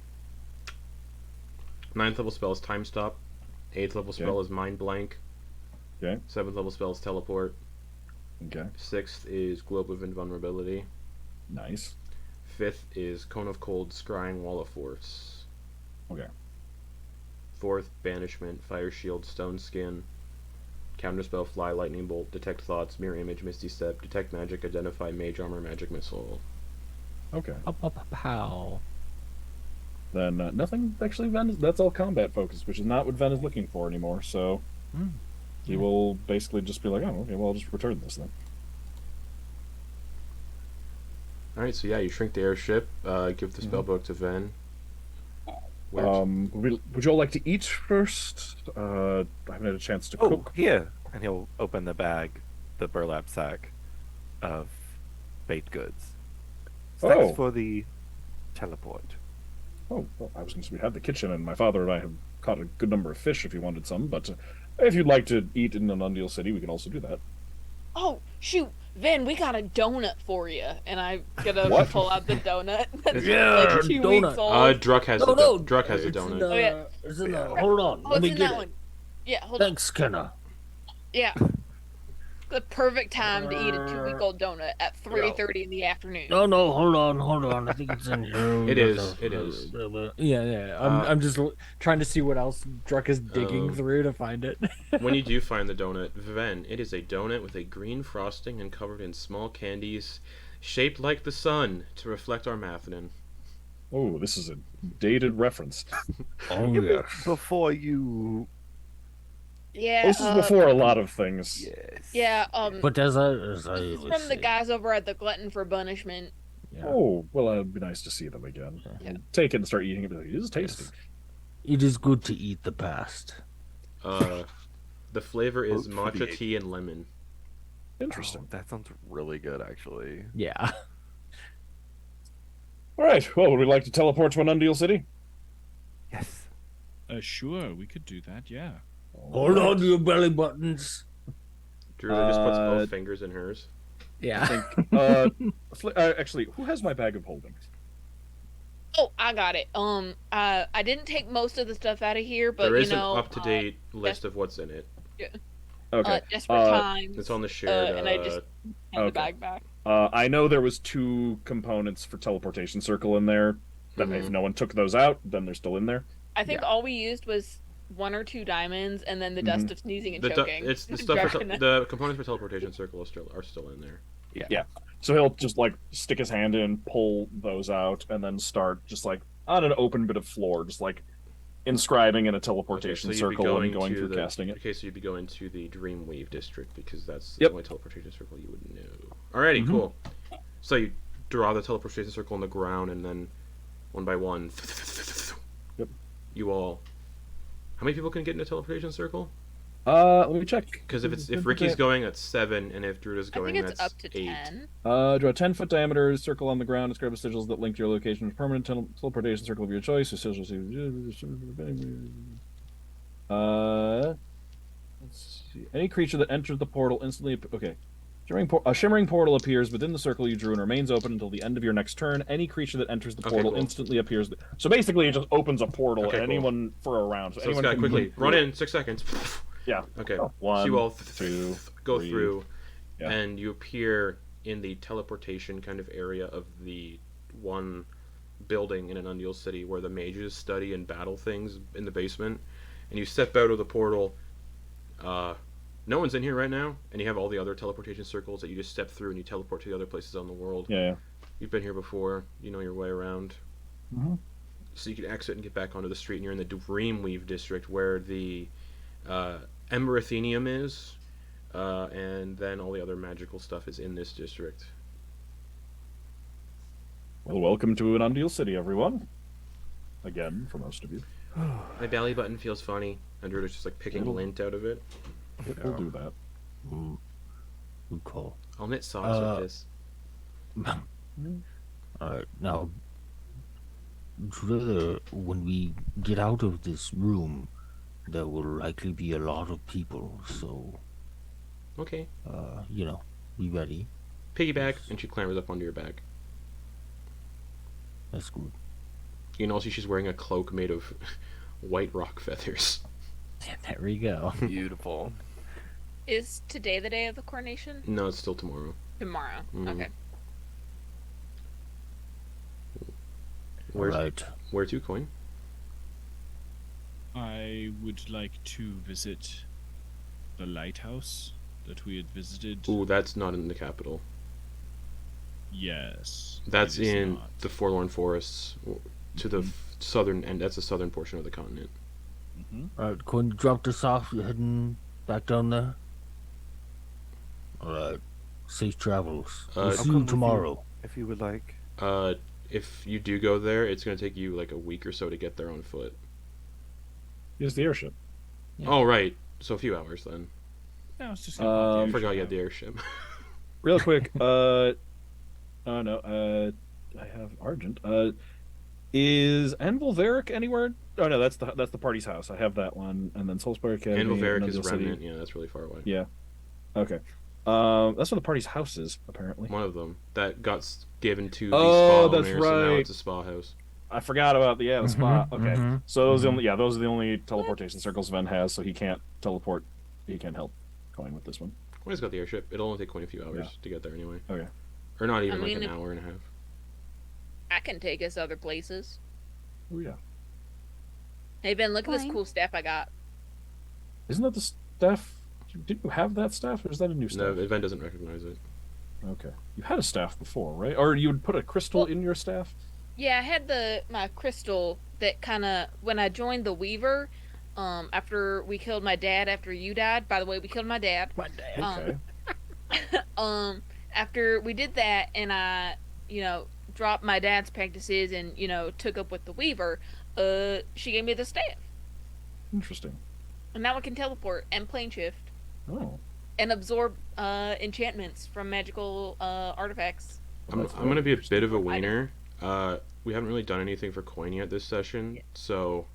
9th level spell is Time Stop. 8th level spell is Mind Blank. Okay. 7th level spell is Teleport. Okay. 6th is Globe of Invulnerability. Nice. 5th is Cone of Cold, Scrying, Wall of Force. Okay. 4th, Banishment, Fire Shield, Stone Skin, Counterspell, Fly, Lightning Bolt, Detect Thoughts, Mirror Image, Misty Step, Detect Magic, Identify, Mage Armor, Magic Missile. Okay. Pow. Then nothing. Actually, Ven. That's all combat focused, which is not what Ven is looking for anymore. So he will basically just be like, "Oh, okay. Well, I'll just return this then." Alright, so yeah, you shrink the airship, give the spellbook to Ven. Would you all like to eat first? I haven't had a chance to Oh, cook. here. And he'll open the bag, the burlap sack of baked goods. Thanks Oh. for the teleport. Oh, well, I was going to say we had the kitchen, and my father and I have caught a good number of fish if you wanted some. But if you'd like to eat in an Undeal City, we can also do that. Oh, shoot. Vin, we got a donut for you. And I'm gonna What? pull out the donut. That's Yeah, like 2 donut. weeks old. Druck has Druck has a it's in donut. the- Oh, yeah. it's in the- hold on. Oh, Let it's me in get that it. one. Yeah, hold on. Thanks, Kenna. Yeah. The perfect time to eat a 2-week-old donut at 3:30 in the afternoon. No, hold on. I think it's in here. It is. Yeah. I'm just trying to see what else Druck is digging through to find it. When you do find the donut, Ven, it is a donut with a green frosting and covered in small candies shaped like the sun to reflect our Mathodin. Oh, this is a dated reference. Oh, yeah. Before you... Yeah. This is before a lot of things. Yes. Yeah, But as I this is always from the say, guys over at the Glutton for Punishment. yeah, Oh, well, it'd be nice to see them again. Yeah. Take it and start eating it. Be like, this is tasty. it is good to eat the past. The flavor is Vote for the matcha eight. tea and lemon. Interesting. Oh, that sounds really good, actually. Yeah. All right. Well, would we like to teleport to an Undeal City? Yes. Sure, we could do that. Yeah. Hold on to your belly buttons. Druid just puts both fingers in hers. Yeah. Actually, who has my bag of holding? Oh, I got it. I didn't take most of the stuff out of here, but There is you know, an up-to-date list of what's in it. Okay. Desperate Times. It's on the shared. and I just hand the bag back. I know there was 2 components for teleportation circle in there. That if no one took those out, then they're still in there. I think all we used was 1 or 2 diamonds, and then the dust of sneezing and choking. It's the stuff. For Dragon. the components for teleportation circle are still in there. Yeah. So he'll just like stick his hand in, pull those out, and then start just like on an open bit of floor, just like inscribing in a teleportation Okay, so you'd be circle and going to through the, casting it. Okay, so you'd be going to the Dreamweave district because that's Yep. the only teleportation circle you would know. Alrighty, cool. So you draw the teleportation circle on the ground, and then one by one, Yep. you all. How many people can get in a teleportation circle? Let me check. Because if Ricky's going, that's 7, and if Druid is I going, think it's that's up to 8. 10. Draw a 10-foot diameter circle on the ground. Inscribe sigils that link to your location. Permanent teleportation circle of your choice. Sigils. Let's see. Any creature that enters the portal instantly. Okay. A shimmering portal appears within the circle you drew and remains open until the end of your next turn. Any creature that enters the portal cool. instantly appears. So basically, it just opens a portal Okay, and cool. anyone for a round. So anyone let's can quickly move run through in 6 seconds. Yeah. Okay. Oh, So you all 2, go 3. through, Yeah. and you appear in the teleportation kind of area of the one building in an Undeal City where the mages study and battle things in the basement. And you step out of the portal. No one's in here right now, and you have all the other teleportation circles that you just step through and you teleport to the other places on the world. Yeah. You've been here before. You know your way around. Mhm. So you can exit and get back onto the street, and you're in the Dreamweave district where the Ember Athenium is, and then all the other magical stuff is in this district. Well, welcome to an Undeal City, everyone. Again, for most of you. My belly button feels funny. And Druid is just like picking lint out of it. It will do that. Good call. I'll knit socks with this. Alright, now, Druid, when we get out of this room, there will likely be a lot of people, so, Okay. be ready. Piggyback, and she clambers up onto your back. That's good. You can also see she's wearing a cloak made of white rock feathers. There we go. Beautiful. Is today the day of the coronation? No, it's still tomorrow. Tomorrow. Mhm. Okay. Right. Where to, Quoin? I would like to visit the lighthouse that we had visited. Ooh, that's not in the capital. Yes. That's it is in not. the Forlorn Forests to the southern end. That's the southern portion of the continent. Alright, Quinn, drop this off. You're heading back down there? Alright. Safe travels. I'll We'll come see you with tomorrow. If you would like. If you do go there, it's going to take you like a week or so to get there on foot. Use the airship. Yeah. Oh, right. So a few hours then. I was just gonna I forgot you had the airship. Real quick. Oh no. I have Argent. Is Anvil Varick anywhere? Oh no, that's the party's house. I have that one, and then Soulspire Academy. Anvil Varick is Nundale City. Remnant. Yeah, that's really far away. Yeah. Okay. That's where the party's house is, apparently. One of them that got given to the Oh, spa that's owners, and now right. it's a spa house. I forgot about the spot. Okay. mhm, So those are the only teleportation circles Ven has, so he can't teleport. He can't help Coin with this one. Quoin's got the airship. It'll only take Quoin a few hours Yeah. to get there anyway. Okay. Or not even I like mean, an if- hour and a half. I can take us other places. Oh yeah. Hey Ben, look at this Fine. cool staff I got. Isn't that the staff? Didn't you have that staff, or is that a new No, staff? Event doesn't recognize it. Okay. You had a staff before, right? Or you would put a crystal Well- in your staff? Yeah, I had my crystal that kind of when I joined the Weaver. After we killed my dad, after you died. By the way, we killed my dad. Okay. After we did that, and I, dropped my dad's practices and took up with the Weaver. She gave me the staff, Interesting. and now I can teleport and plane shift Oh. and absorb enchantments from magical artifacts. I'm That's going to be a bit of a I know. wiener. We haven't really done anything for Coin yet this session, so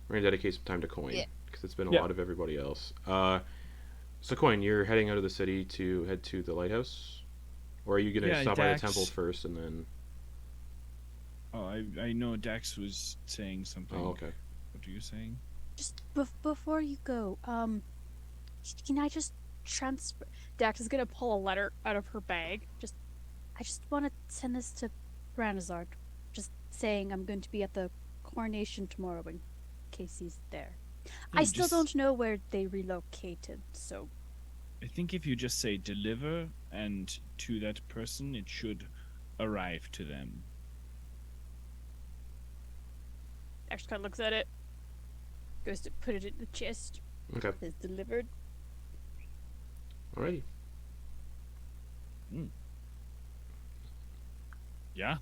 we're going to dedicate some time to Coin Yeah. because it's been a Yeah. lot of everybody else. So Coin, you're heading out of the city to head to the lighthouse, or are you going to Yeah, stop by the Dax. temple first and then? Oh, I know Dax was saying something. Oh, okay. What are you saying? Just before you go, can I just transfer? Dax is gonna pull a letter out of her bag. I just want to send this to Ranazard, just saying I'm going to be at the coronation tomorrow in case he's there. I No, still just- don't know where they relocated, so I think if you just say deliver and to that person, it should arrive to them. Dax kind of looks at it, goes to put it in the chest. Okay. It's delivered. Alrighty. Yeah.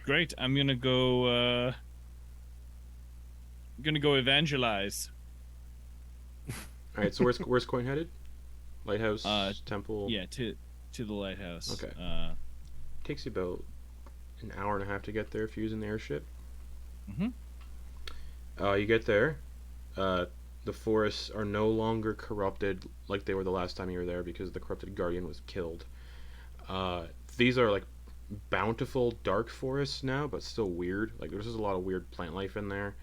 Great. I'm gonna go. Evangelize. Alright, so where's Coin headed? Lighthouse, temple. Yeah, to the lighthouse. Okay. Takes you about an hour and a half to get there if you're using the airship. Mhm. You get there. The forests are no longer corrupted like they were the last time you were there because the corrupted guardian was killed. These are like bountiful dark forests now, but still weird. Like there's just a lot of weird plant life in there.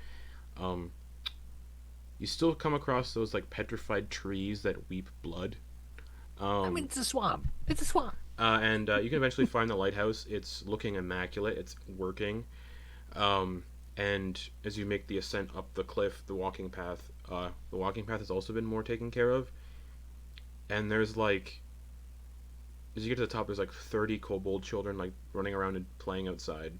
You still come across those like petrified trees that weep blood. it's a swamp. It's a swamp. And you can eventually find the lighthouse. It's looking immaculate. It's working. And as you make the ascent up the cliff, the walking path has also been more taken care of. And there's like, as you get to the top, there's like 30 kobold children like running around and playing outside.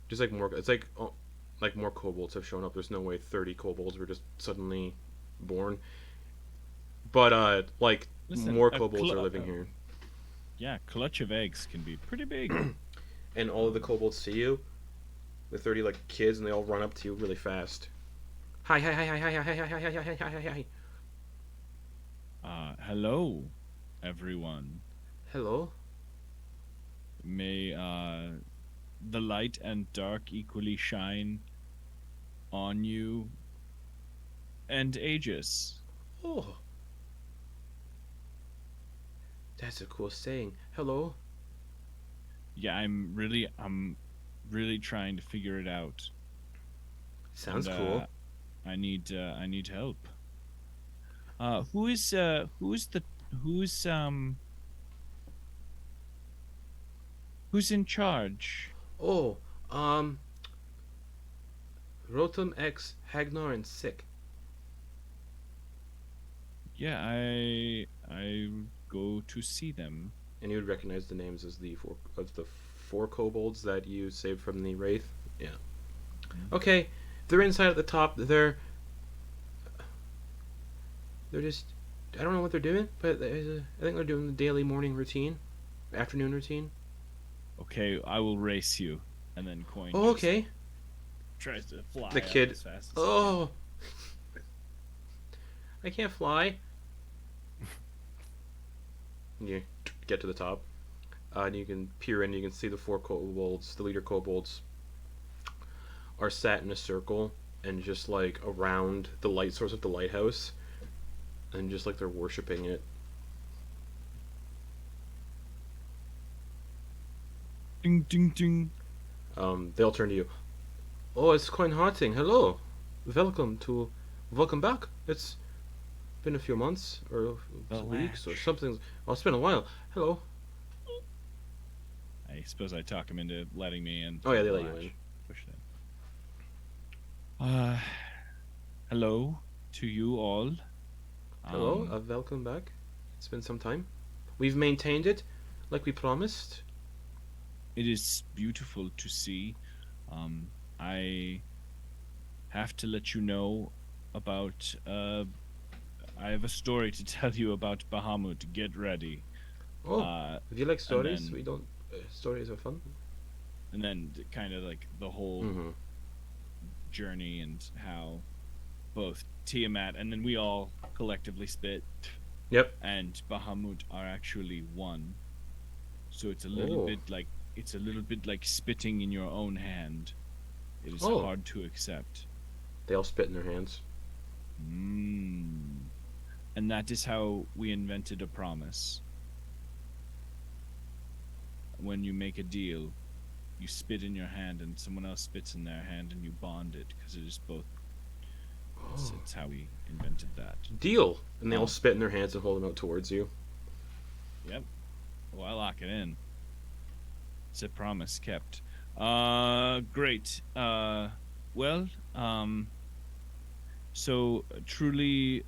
Just like more, it's like more kobolds have shown up. There's no way 30 kobolds were just suddenly born. But like Listen, more a kobolds cl- are living here. Yeah, clutch of eggs can be pretty big. And all of the kobolds see you, the 30 like kids, and they all run up to you really fast. Hi, hi, hi, hi, hi, hi, hi, hi, hi, hi, hi, hi, hi. Hello, everyone. Hello. May the light and dark equally shine on you and Aegis. Oh. That's a cool saying. Hello. Yeah, I'm really trying to figure it out. Sounds And, cool. I need help. Who's in charge? Oh, Rotom X, Hagnar, and Sick. Yeah, I go to see them. And you would recognize the names as the four kobolds that you saved from the wraith. Yeah. Okay, they're inside at the top. They're just, I don't know what they're doing, but I think they're doing the daily morning routine, afternoon routine. Okay, I will race you. And then Quoin Oh, just okay. tries to fly The up kid. as fast as he Oh, I can't fly. You get to the top, and you can peer in. You can see the four kobolds, the leader kobolds, are sat in a circle and just like around the light source of the lighthouse, and just like they're worshiping it. can. Ding, ding, ding. They'll turn to you. Oh, it's Quoin Harting. Hello, welcome back. It's been a few months or weeks or something. Oh, it's been a while. Hello. I suppose I talk him into letting me in. Oh yeah, they let you in. Push that. Hello to you all. Hello, welcome back. It's been some time. We've maintained it, like we promised. It is beautiful to see. I have to let you know about. I have a story to tell you about Bahamut. Get ready. Oh, if you like stories, then- we don't. Stories are fun. And then kind of like the whole Mm-hmm. journey and how both Tiamat and then we all collectively spit. Yep. And Bahamut are actually one. So it's a little bit like spitting in your own hand. It is Oh. hard to accept. They all spit in their hands. And that is how we invented a promise. When you make a deal, you spit in your hand and someone else spits in their hand and you bond it because it is both. It's how we invented that. Deal. And they all spit in their hands and hold them out towards you. Yep. Well, I lock it in. It's a promise kept. Great. So truly,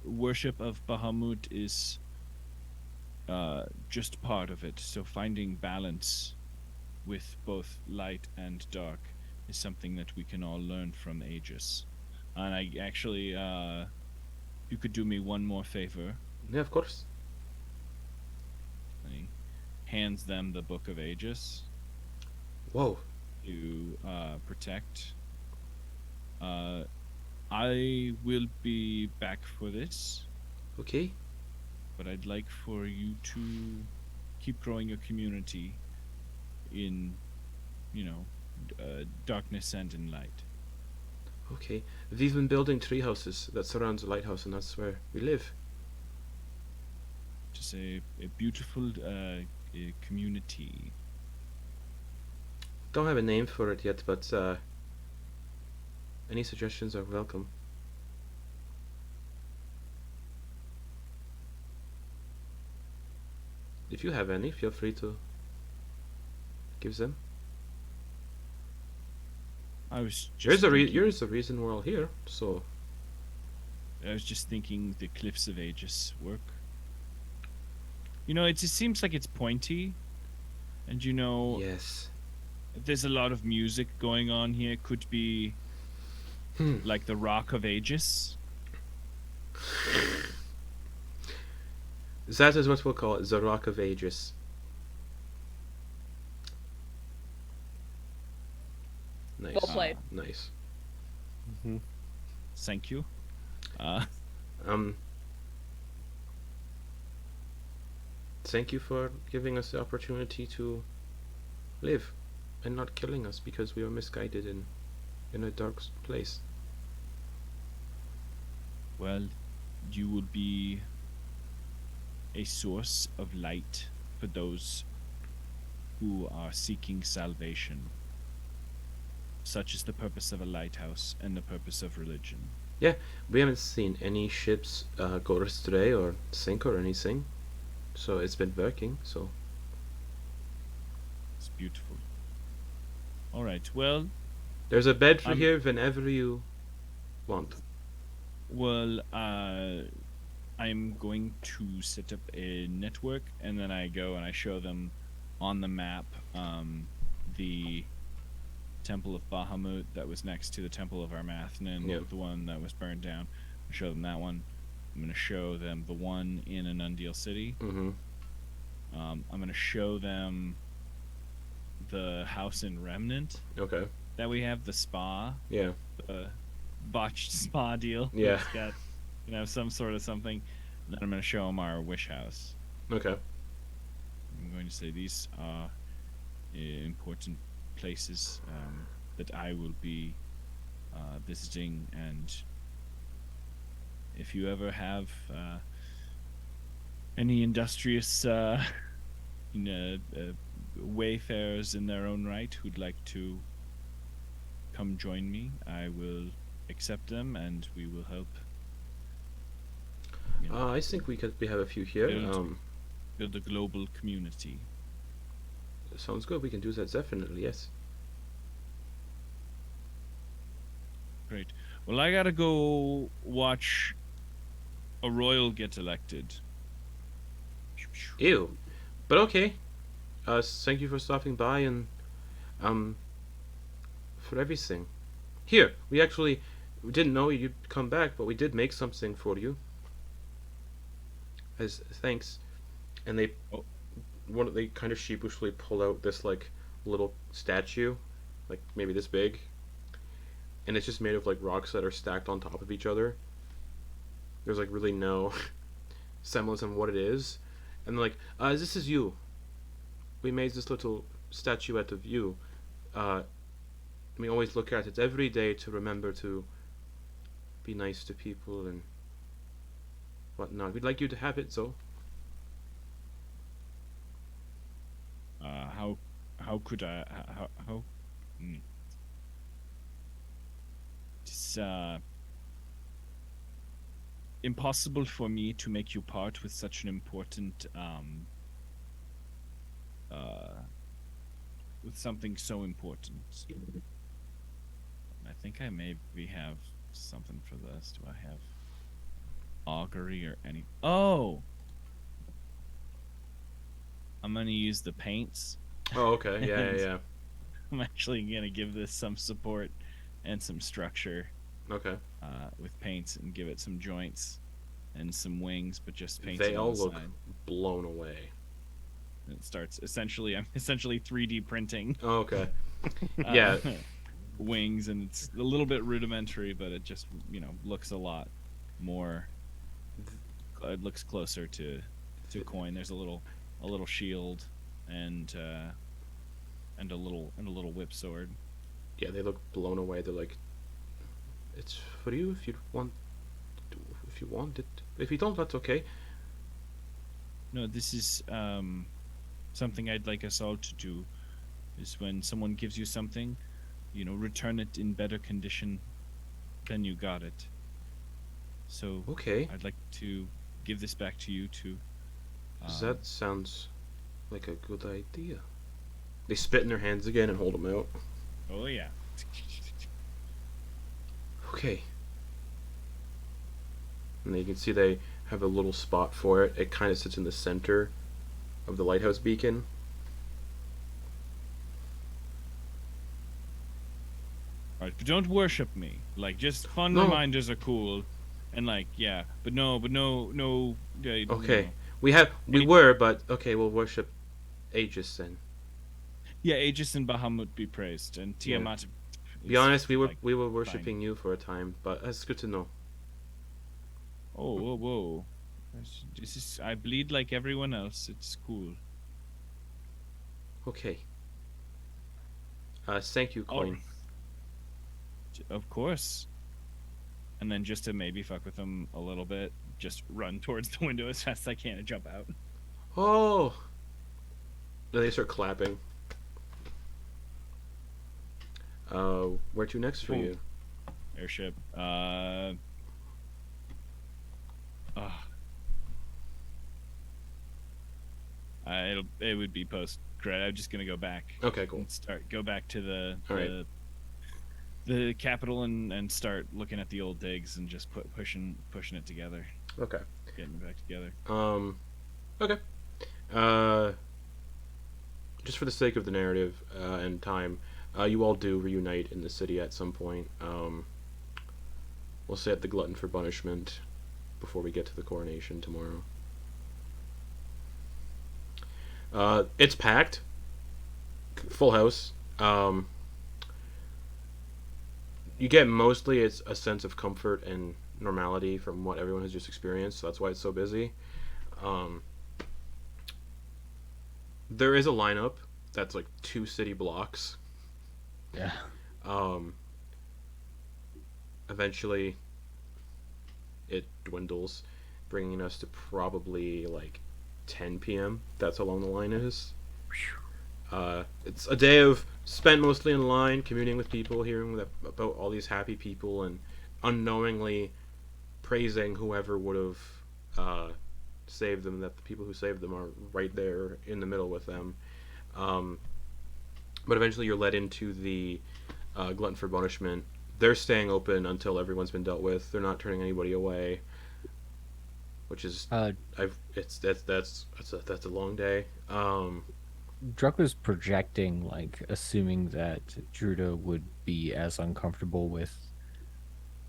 worship of Bahamut is just part of it. So finding balance with both light and dark is something that we can all learn from Aegis. And I actually, you could do me one more favor. Yeah, of course. And he hands them the Book of Aegis Whoa. to protect. I will be back for this, Okay. but I'd like for you to keep growing your community in, darkness and in light. Okay. We've been building tree houses that surround the lighthouse, and that's where we live. Just a beautiful community. Don't have a name for it yet, but any suggestions are welcome. If you have any, feel free to give them. I was There's just a reason we're all here, so I was just thinking the Cliffs of Aegis work. It just seems like it's pointy, and yes. there's a lot of music going on here. Could be like the Rock of Aegis. That is what we'll call it, the Rock of Aegis. Nice. Well played. Nice. Thank you. Thank you for giving us the opportunity to live and not killing us because we were misguided in a dark place. Well, you will be a source of light for those who are seeking salvation. Such is the purpose of a lighthouse and the purpose of religion. Yeah, we haven't seen any ships go astray or sink or anything, so it's been working. So It's Beautiful. All right. Well, There's a bed for I'm- here whenever you want. well, I'm going to set up a network, and then I go and I show them on the map the Temple of Bahamut that was next to the Temple of Armathnin, Yep. the one that was burned down. I show them that one. I'm going to show them the one in Anundial City. Mm-hmm. I'm going to show them the house in Remnant Okay. that we have, the spa, Yeah. the botched spa deal. Yeah. It's got, some sort of something. And then I'm going to show them our wish house. Okay. I'm going to say these are important places that I will be visiting, and if you ever have any industrious wayfarers in their own right who'd like to come join me, I will accept them, and we will help. I think we have a few here. Build- Build a global community. Sounds good. We can do that definitely. Yes. Great. Well, I gotta go watch a royal get elected. Ew. But okay. Thank you for stopping by and for everything. Here, we didn't know you'd come back, but we did make something for you. As thanks. And they they kind of sheepishly pull out this like little statue, like maybe this big. And it's just made of like rocks that are stacked on top of each other. There's like really no semblance of what it is. And they're like, this is you. We made this little statuette of you. We always look at it every day to remember to be nice to people and whatnot. We'd like you to have it, so. How could I? How? It's impossible for me to make you part with such an important with something so important. I think I maybe have something for this. Do I have augury or any? Oh, I'm gonna use the paints. Oh, okay. Yeah. I'm actually gonna give this some support and some structure. Okay. With paints, and give it some joints and some wings, but just paint. They it all on the look side. blown away. And it starts essentially. I'm essentially 3D printing. Oh, okay. Yeah. Wings, and it's a little bit rudimentary, but it just looks a lot more. It looks closer to Quoin. There's a little shield and a little whip sword. Yeah, they look blown away. They're like, it's for you if you want. If you want it. If you don't, that's okay. No, this is something I'd like us all to do. Is when someone gives you something, return it in better condition than you got it. So Okay. I'd like to give this back to you to. That sounds like a good idea. They spit in their hands again and hold them out. Oh yeah. Okay. And you can see they have a little spot for it. It kind of sits in the center of the lighthouse beacon. Alright, but don't worship me. Like, just fun No. reminders are cool, and but no. Okay. We Any- were, but okay, we'll worship Aegis then. Yeah, Aegis and Bahamut be praised, and Yeah. Tiamat. Be is, honest, we were like, worshiping you for a time, but that's good to know. Oh, whoa. This is. I bleed like everyone else. It's cool. Okay. Thank you, Oh. Quoin. Of course. And then just to maybe fuck with them a little bit, just run towards the window as fast as I can and jump out. Oh. Then they start clapping. Where to next for Cool. you? Airship. It'll it would be post credit. I'm just gonna go back. Okay, cool. And go back to the All right. the capital and start looking at the old digs and just pushing it together, Okay. getting it back together. Okay. Just for the sake of the narrative and time, you all do reunite in the city at some point. We'll say at the Glutton for Punishment before we get to the coronation tomorrow. It's packed. Full house. You get mostly it's a sense of comfort and normality from what everyone has just experienced, so that's why it's so busy. There is a lineup that's like 2 city blocks. Yeah. Eventually, it dwindles, bringing us to probably like 10 p.m. That's how long the line is. It's a day of spent mostly in line, communing with people, hearing about all these happy people, and unknowingly praising whoever would have saved them. That the people who saved them are right there in the middle with them. But eventually, you're led into the Glutton for Punishment. They're staying open until everyone's been dealt with. They're not turning anybody away, which is that's a long day. Druck was projecting, like, assuming that Druida would be as uncomfortable with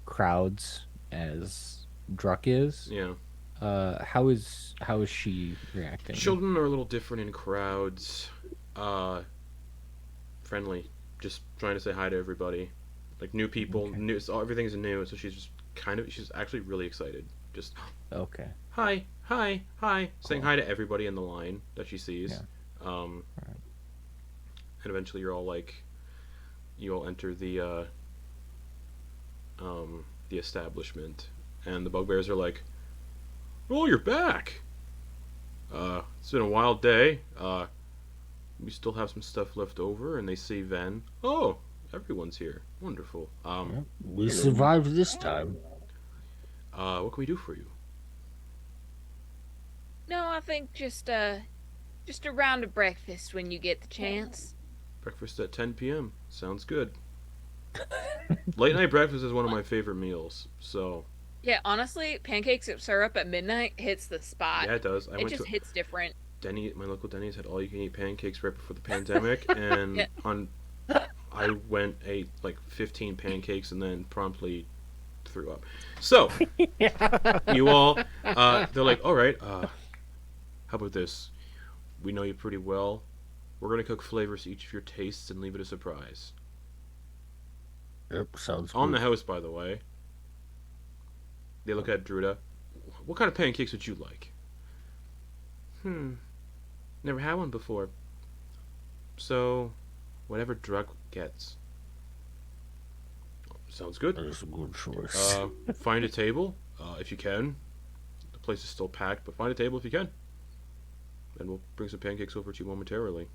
crowds as Druck is. Yeah. How is she reacting? Children are a little different in crowds. Friendly, just trying to say hi to everybody. Like new people, Okay. new. So everything's new, so she's just she's actually really excited. Just Okay. hi, saying Cool. hi to everybody in the line that she sees. Yeah. And eventually you all enter the establishment, and the bugbears are like, "Oh, you're back. It's been a wild day. We still have some stuff left over," and they see Ven. "Oh, everyone's here. Wonderful. We survived this time. What can we do for you?" No, I think just a round of breakfast when you get the chance. Breakfast at 10 p.m. Sounds good. Late night breakfast is one of my favorite meals. So Yeah, honestly, pancakes and syrup at midnight hits the spot. yeah, it does. I It went just to hits different. my local Denny's had all you can eat pancakes right before the pandemic, and Yeah. I went ate like 15 pancakes and then promptly threw up. So you all, they're like, "All right, how about this? We know you pretty well. We're gonna cook flavors to each of your tastes and leave it a surprise." Yep, sounds On good. the house, by the way. They look at Druida. "What kind of pancakes would you like?" Never had one before. So, whatever Druck gets. Sounds good. That is a good choice. Find a table, if you can. The place is still packed, but find a table if you can. And we'll bring some pancakes over to you momentarily.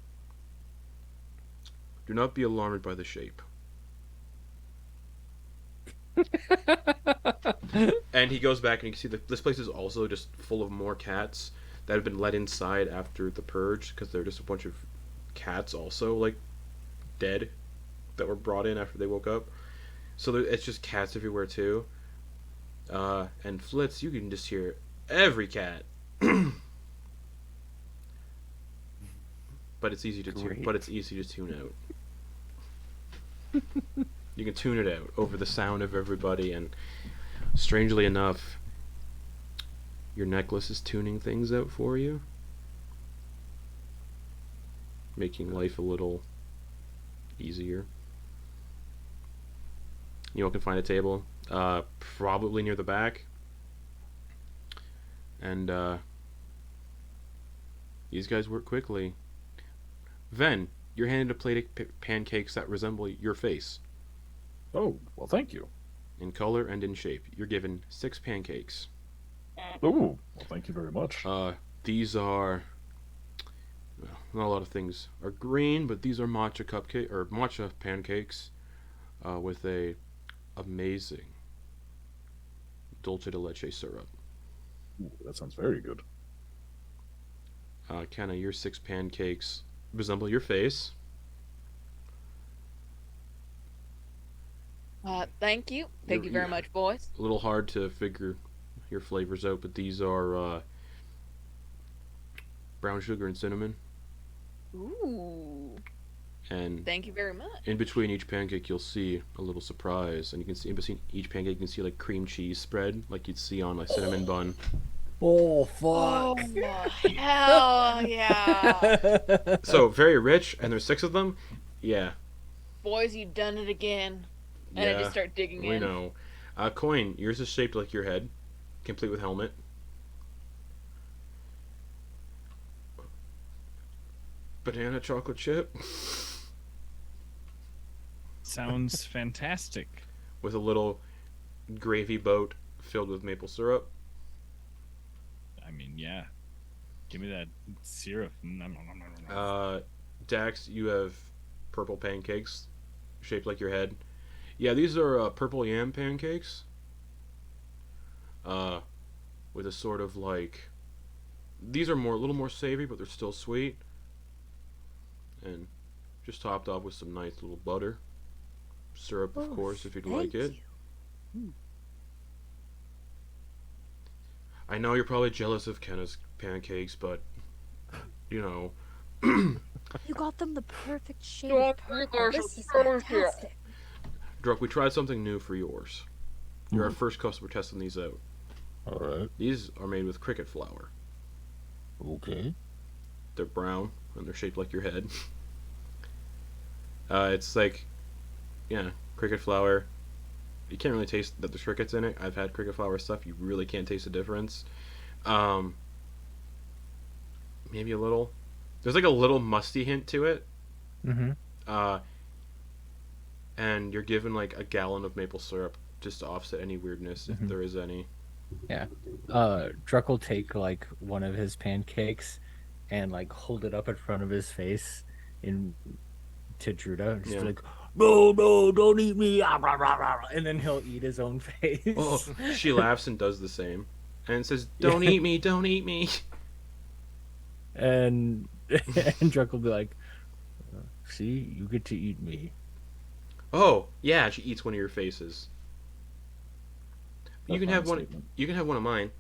Do not be alarmed by the shape. And he goes back and you can see that this place is also just full of more cats that have been let inside after the purge, because they're just a bunch of cats also, like, dead, that were brought in after they woke up. So it's just cats everywhere too. And Flitz, you can just hear every cat. But it's easy to tune. Great. But it's easy to tune out. You can tune it out over the sound of everybody, and strangely enough, your necklace is tuning things out for you, making life a little easier. You all can find a table, probably near the back, and these guys work quickly. Ven, you're handed a plate of pancakes that resemble your face Oh, well, thank you. in color and in shape. You're given 6 pancakes. Oh, well, thank you very much. These are, well, not a lot of things are green, but these are matcha cupcake or matcha pancakes with a amazing dulce de leche syrup. Ooh, that sounds very good. Kenna, your 6 pancakes resemble your face. Thank you. Thank you very much, boys. A little hard to figure your flavors out, but these are brown sugar and cinnamon. Ooh. And Thank you very much. in between each pancake, you'll see a little surprise, and you can see in between each pancake, you can see like cream cheese spread, like you'd see on a cinnamon bun. Oh fuck! Oh, hell yeah. So very rich, and there's 6 of them. Yeah, Boys, you've done it again. And I yeah, just start digging we in. know. Quoin, yours is shaped like your head, complete with helmet. Banana chocolate chip Sounds fantastic. with a little gravy boat filled with maple syrup. I mean, yeah. Give me that syrup. Nom, nom, nom, nom, nom. Dax, you have purple pancakes shaped like your head. Yeah, these are purple yam pancakes. With a sort of like, these are a little more savory, but they're still sweet. And just topped off with some nice little butter. Syrup, of course, if you'd like it. I know you're probably jealous of Kenna's pancakes, but, you know. You got them the perfect shape. Yeah, of purple. they're This is so good. fantastic. Druk, we tried something new for yours. You're our first customer testing these out. All right. These are made with cricket flour. Okay. They're brown, and they're shaped like your head. It's like, yeah, cricket flour. You can't really taste that there's crickets in it. I've had cricket flour stuff. You really can't taste the difference. Maybe a little. There's like a little musty hint to it. Mm-hmm. And you're given like a gallon of maple syrup just to offset any weirdness, if there is any. Druck will take like one of his pancakes and like hold it up in front of his face to Druda and just be like, no, don't eat me, and then he'll eat his own face. Oh, she laughs and does the same, and says, "Don't eat me, don't eat me." And Druck will be like, see, you get to eat me. Oh, yeah, she eats one of your faces. You can have one. Statement. You can have one of mine.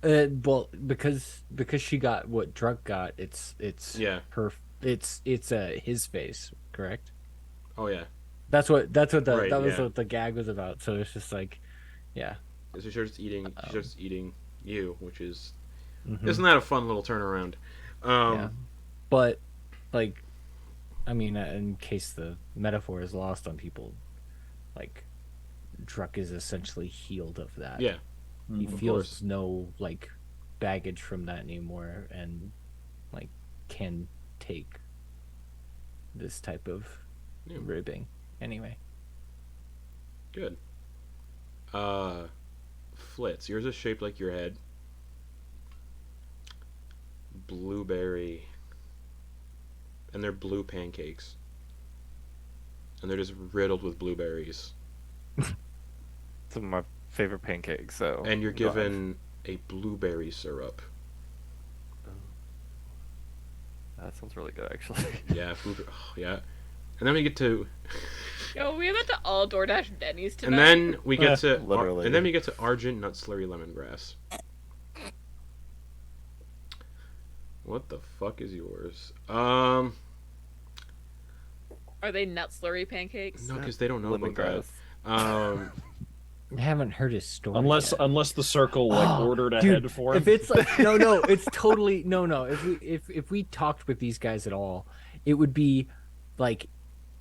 Well, because she got what Druck got, it's Yeah. her. It's his face, correct? Oh yeah. That's what Right, what the gag was about. So it's just like, yeah. So she starts eating. She starts eating you, which is Mhm. isn't that a fun little turnaround? Yeah. But like, I mean, in case the metaphor is lost on people, like, Druck is essentially healed of that. Yeah. He Of feels course. no like baggage from that anymore, and like can take this type of Yeah. ribbing. Anyway, Good. Flitz, yours is shaped like your head. Blueberry. And they're blue pancakes. And they're just riddled with blueberries. Some of my favorite pancakes. So. And you're go ahead. given a blueberry syrup. That sounds really good, actually. Yeah, yeah. And then we get to, Yo, we about to all DoorDash Denny's tonight. and then we get to, Literally. and then we get to Argent Nut Slurry Lemongrass. What the fuck is yours? Are they nut slurry pancakes? No, because they don't know about that. Lemongrass. I haven't heard his story. Unless yet. the circle like ordered ahead Dude, for him. if it's like no, it's totally no. If we talked with these guys at all, it would be like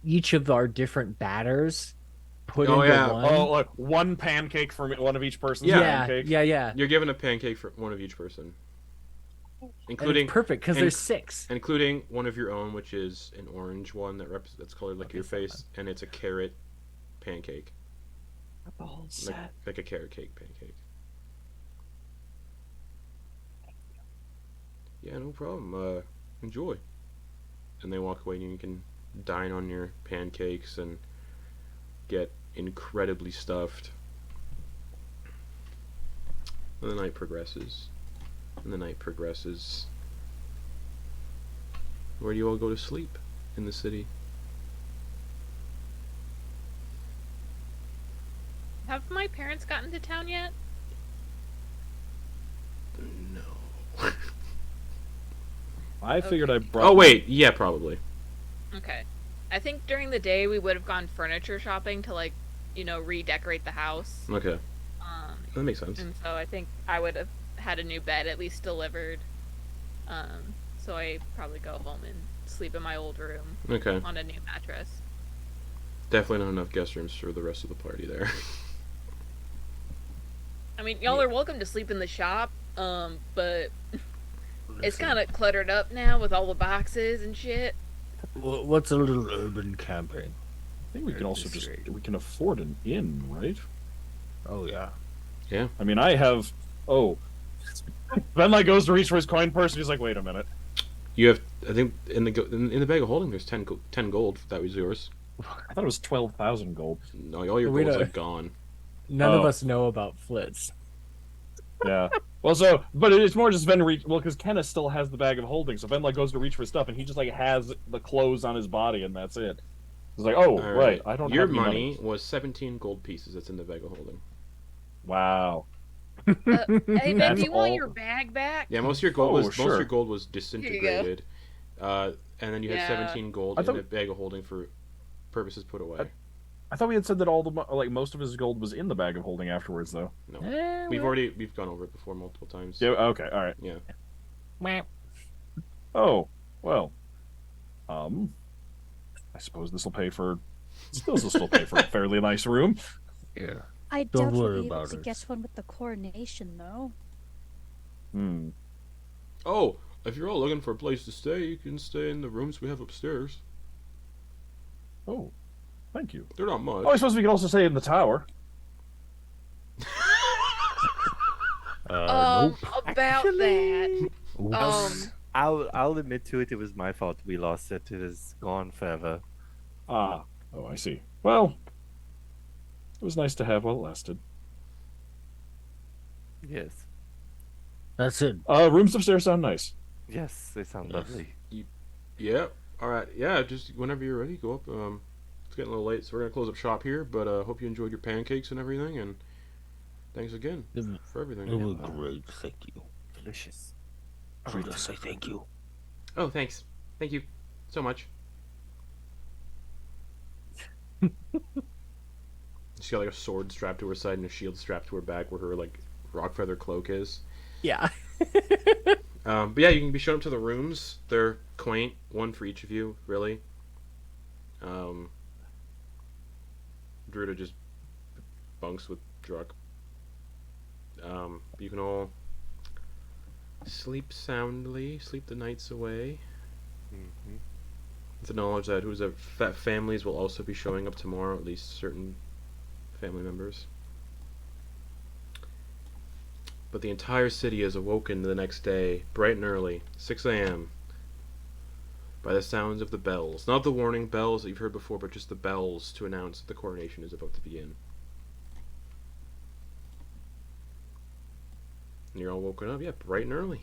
each of our different batters put Oh, into yeah. one. Oh, like one pancake for one of each person's Yeah. pancake. yeah. You're given a pancake for one of each person, And including it's perfect because and- there's 6. including one of your own, which is an orange one that's colored like your face, and it's a carrot pancake, The whole set. like a carrot cake pancake. Yeah, no problem. Enjoy. And they walk away, and you can dine on your pancakes and get incredibly stuffed. And the night progresses. and the night progresses. Where do you all go to sleep in the city? Have my parents gotten to town yet? No. I figured I brought. Oh wait, yeah, probably. Okay. I think during the day we would have gone furniture shopping to, like, redecorate the house. Okay, that makes sense. And so I think I would have had a new bed at least delivered. So I probably go home and sleep in my old room Okay, on a new mattress. definitely not enough guest rooms for the rest of the party there. I mean, y'all are welcome to sleep in the shop, but it's kind of cluttered up now with all the boxes and shit. What's a little urban camping? I think we can also we can afford an inn, right? Oh yeah. Yeah. I mean, I have. Oh. Ben like goes to reach for his coin purse, and he's like, "Wait a minute." You have, I think, in the bag of holding, there's 10 gold. That was yours. I thought it was 12,000 gold. No, all your We gold's don't- like gone. None of Oh. us know about Flitz. Yeah. Well, but it's more just Ben reach. Well, because Kenneth still has the bag of holding, so Ben like goes to reach for stuff, and he just like has the clothes on his body, and that's it. He's like, "Oh, All right. I don't Your have any money was 17 gold pieces. That's in the bag of holding. Wow. Hey, Ben, That's do you want all. your bag back? Yeah, most of your gold Oh, was most of sure. your gold was disintegrated, and then you had Yeah. 17 gold I in thought- a bag of holding for purposes put away. I thought we had said that most of his gold was in the bag of holding afterwards, though. No, we've gone over it before multiple times. Yeah. Okay. All right. Yeah. Oh well. I suppose this will pay for. This will still pay for a fairly nice room. Yeah. I Don't doubt you'll worry be able about to it. get one with the coronation, though. Hmm. Oh, if you're all looking for a place to stay, you can stay in the rooms we have upstairs. Oh, thank you. They're not much. Oh, I suppose we can also stay in the tower. Nope. About that. Oops. I'll admit to it. It was my fault. We lost it. It is gone forever. Ah. Oh, I see. Well, it was nice to have while it lasted. Yes. That's it. Rooms upstairs sound nice. Yes, they sound Yes. lovely. Yeah. All right. Yeah. Just whenever you're ready, go up. It's getting a little late, so we're gonna close up shop here. But hope you enjoyed your pancakes and everything. And thanks again for everything. It was great. Thank you. Delicious. Free to say thank you. Oh, thanks. Thank you so much. She's got like a sword strapped to her side and a shield strapped to her back, where her like rock feather cloak is. Yeah. But yeah, you can be shown up to the rooms. They're quaint, one for each of you, really. Druid just bunks with Druck. You can all sleep soundly, sleep the nights away. Mm-hmm. With the knowledge that families will also be showing up tomorrow, at least certain family members. But the entire city is awoken the next day, bright and early, 6 a.m., by the sounds of the bells. Not the warning bells that you've heard before, but just the bells to announce that the coronation is about to begin. And you're all woken up, yeah, bright and early.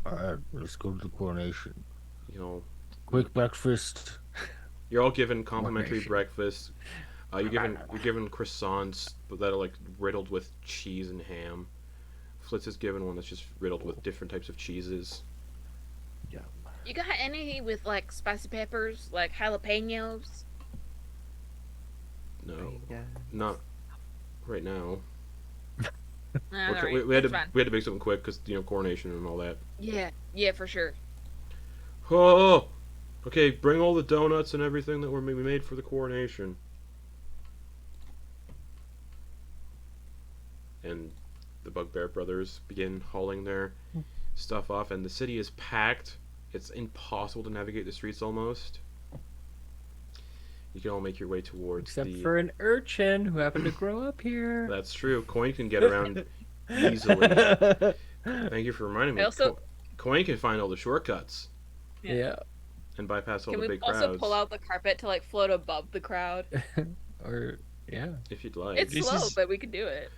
Alright, let's go to the coronation. You know, Quick breakfast. you're all given complimentary Coronation. breakfast. You're given croissants that are like riddled with cheese and ham. Flitz is given one that's just riddled with different types of cheeses. You got any with, like, spicy peppers, like jalapenos? No, Yeah. not right now. Nah, Okay, alright, we had that's to fine. make something quick because coronation and all that. Yeah, for sure. Oh, okay. Bring all the donuts and everything that we made for the coronation. And the Bugbear brothers begin hauling their stuff off, and the city is packed. It's impossible to navigate the streets almost. You can all make your way towards Except the. for an urchin who happened to grow up here. That's true. Quoin can get around easily. Thank you for reminding me. I also- Quoin can find all the shortcuts Yeah. and bypass all Can the we big also crowds. pull out the carpet to, like, float above the crowd? Or yeah. If you'd like. It's This slow, is- but we could do it.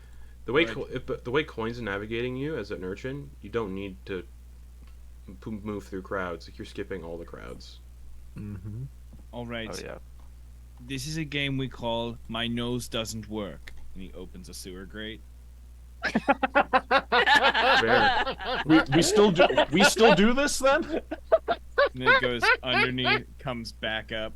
The way Right. but the way Coin's navigating you as an urchin, you don't need to move through crowds. Like you're skipping all the crowds. Mm-hmm. All right. Oh yeah. This is a game we call My Nose Doesn't Work. And he opens a sewer grate. Fair. We still do this then? And it goes underneath, comes back up.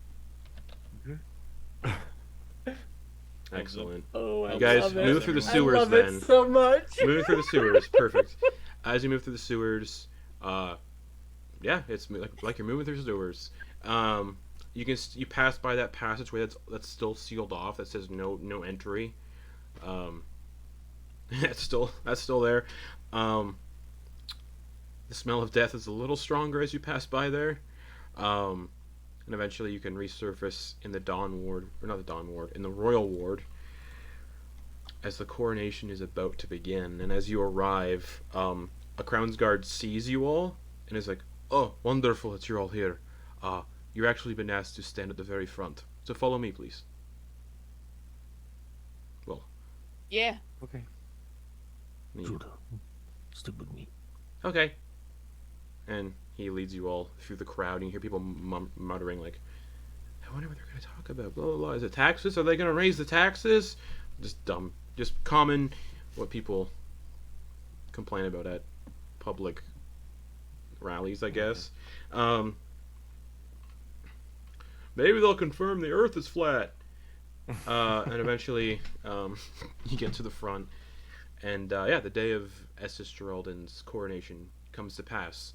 Excellent. Oh, You guys move through the sewers then. so much. Moving through the sewers, perfect. As you move through the sewers, yeah, it's like you're moving through the sewers. You pass by that passageway that's still sealed off that says no entry. That's still there. The smell of death is a little stronger as you pass by there. And eventually you can resurface in the Dawn Ward, or not the Dawn Ward, in the Royal Ward, as the coronation is about to begin. And as you arrive, a Crown's Guard sees you all and is like, "Oh, wonderful that you're all here. You're actually been asked to stand at the very front. So follow me, please." Well, Yeah. Okay. Judah, stick with me. okay. And he leads you all through the crowd, and you hear people muttering like, "I wonder what they're going to talk about. Blah blah blah. Is it taxes? Are they going to raise the taxes?" Just common, what people complain about at public rallies, I guess. Maybe they'll confirm the Earth is flat. And eventually, you get to the front, and yeah, the day of Estes Geraldin's coronation comes to pass.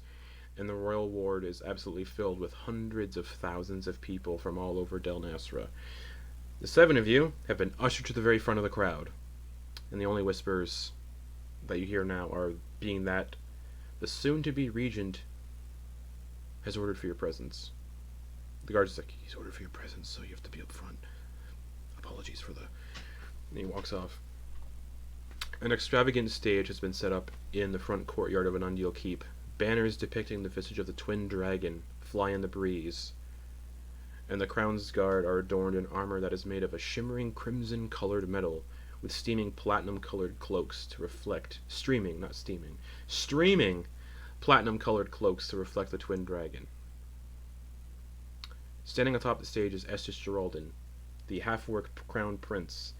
And the royal ward is absolutely filled with hundreds of thousands of people from all over Del Nasra. The 7 of you have been ushered to the very front of the crowd, and the only whispers that you hear now are being that the soon-to-be regent has ordered for your presence. The guard's like, "He's ordered for your presence, so you have to be up front. Apologies for the..." And he walks off. An extravagant stage has been set up in the front courtyard of an Undine keep. Banners depicting the visage of the twin dragon fly in the breeze, and the Crown's Guard are adorned in armor that is made of a shimmering crimson-colored metal with steaming platinum-colored cloaks to reflect... streaming platinum-colored cloaks to reflect the twin dragon. Standing atop the stage is Estes Geraldin, the half-worked crown prince,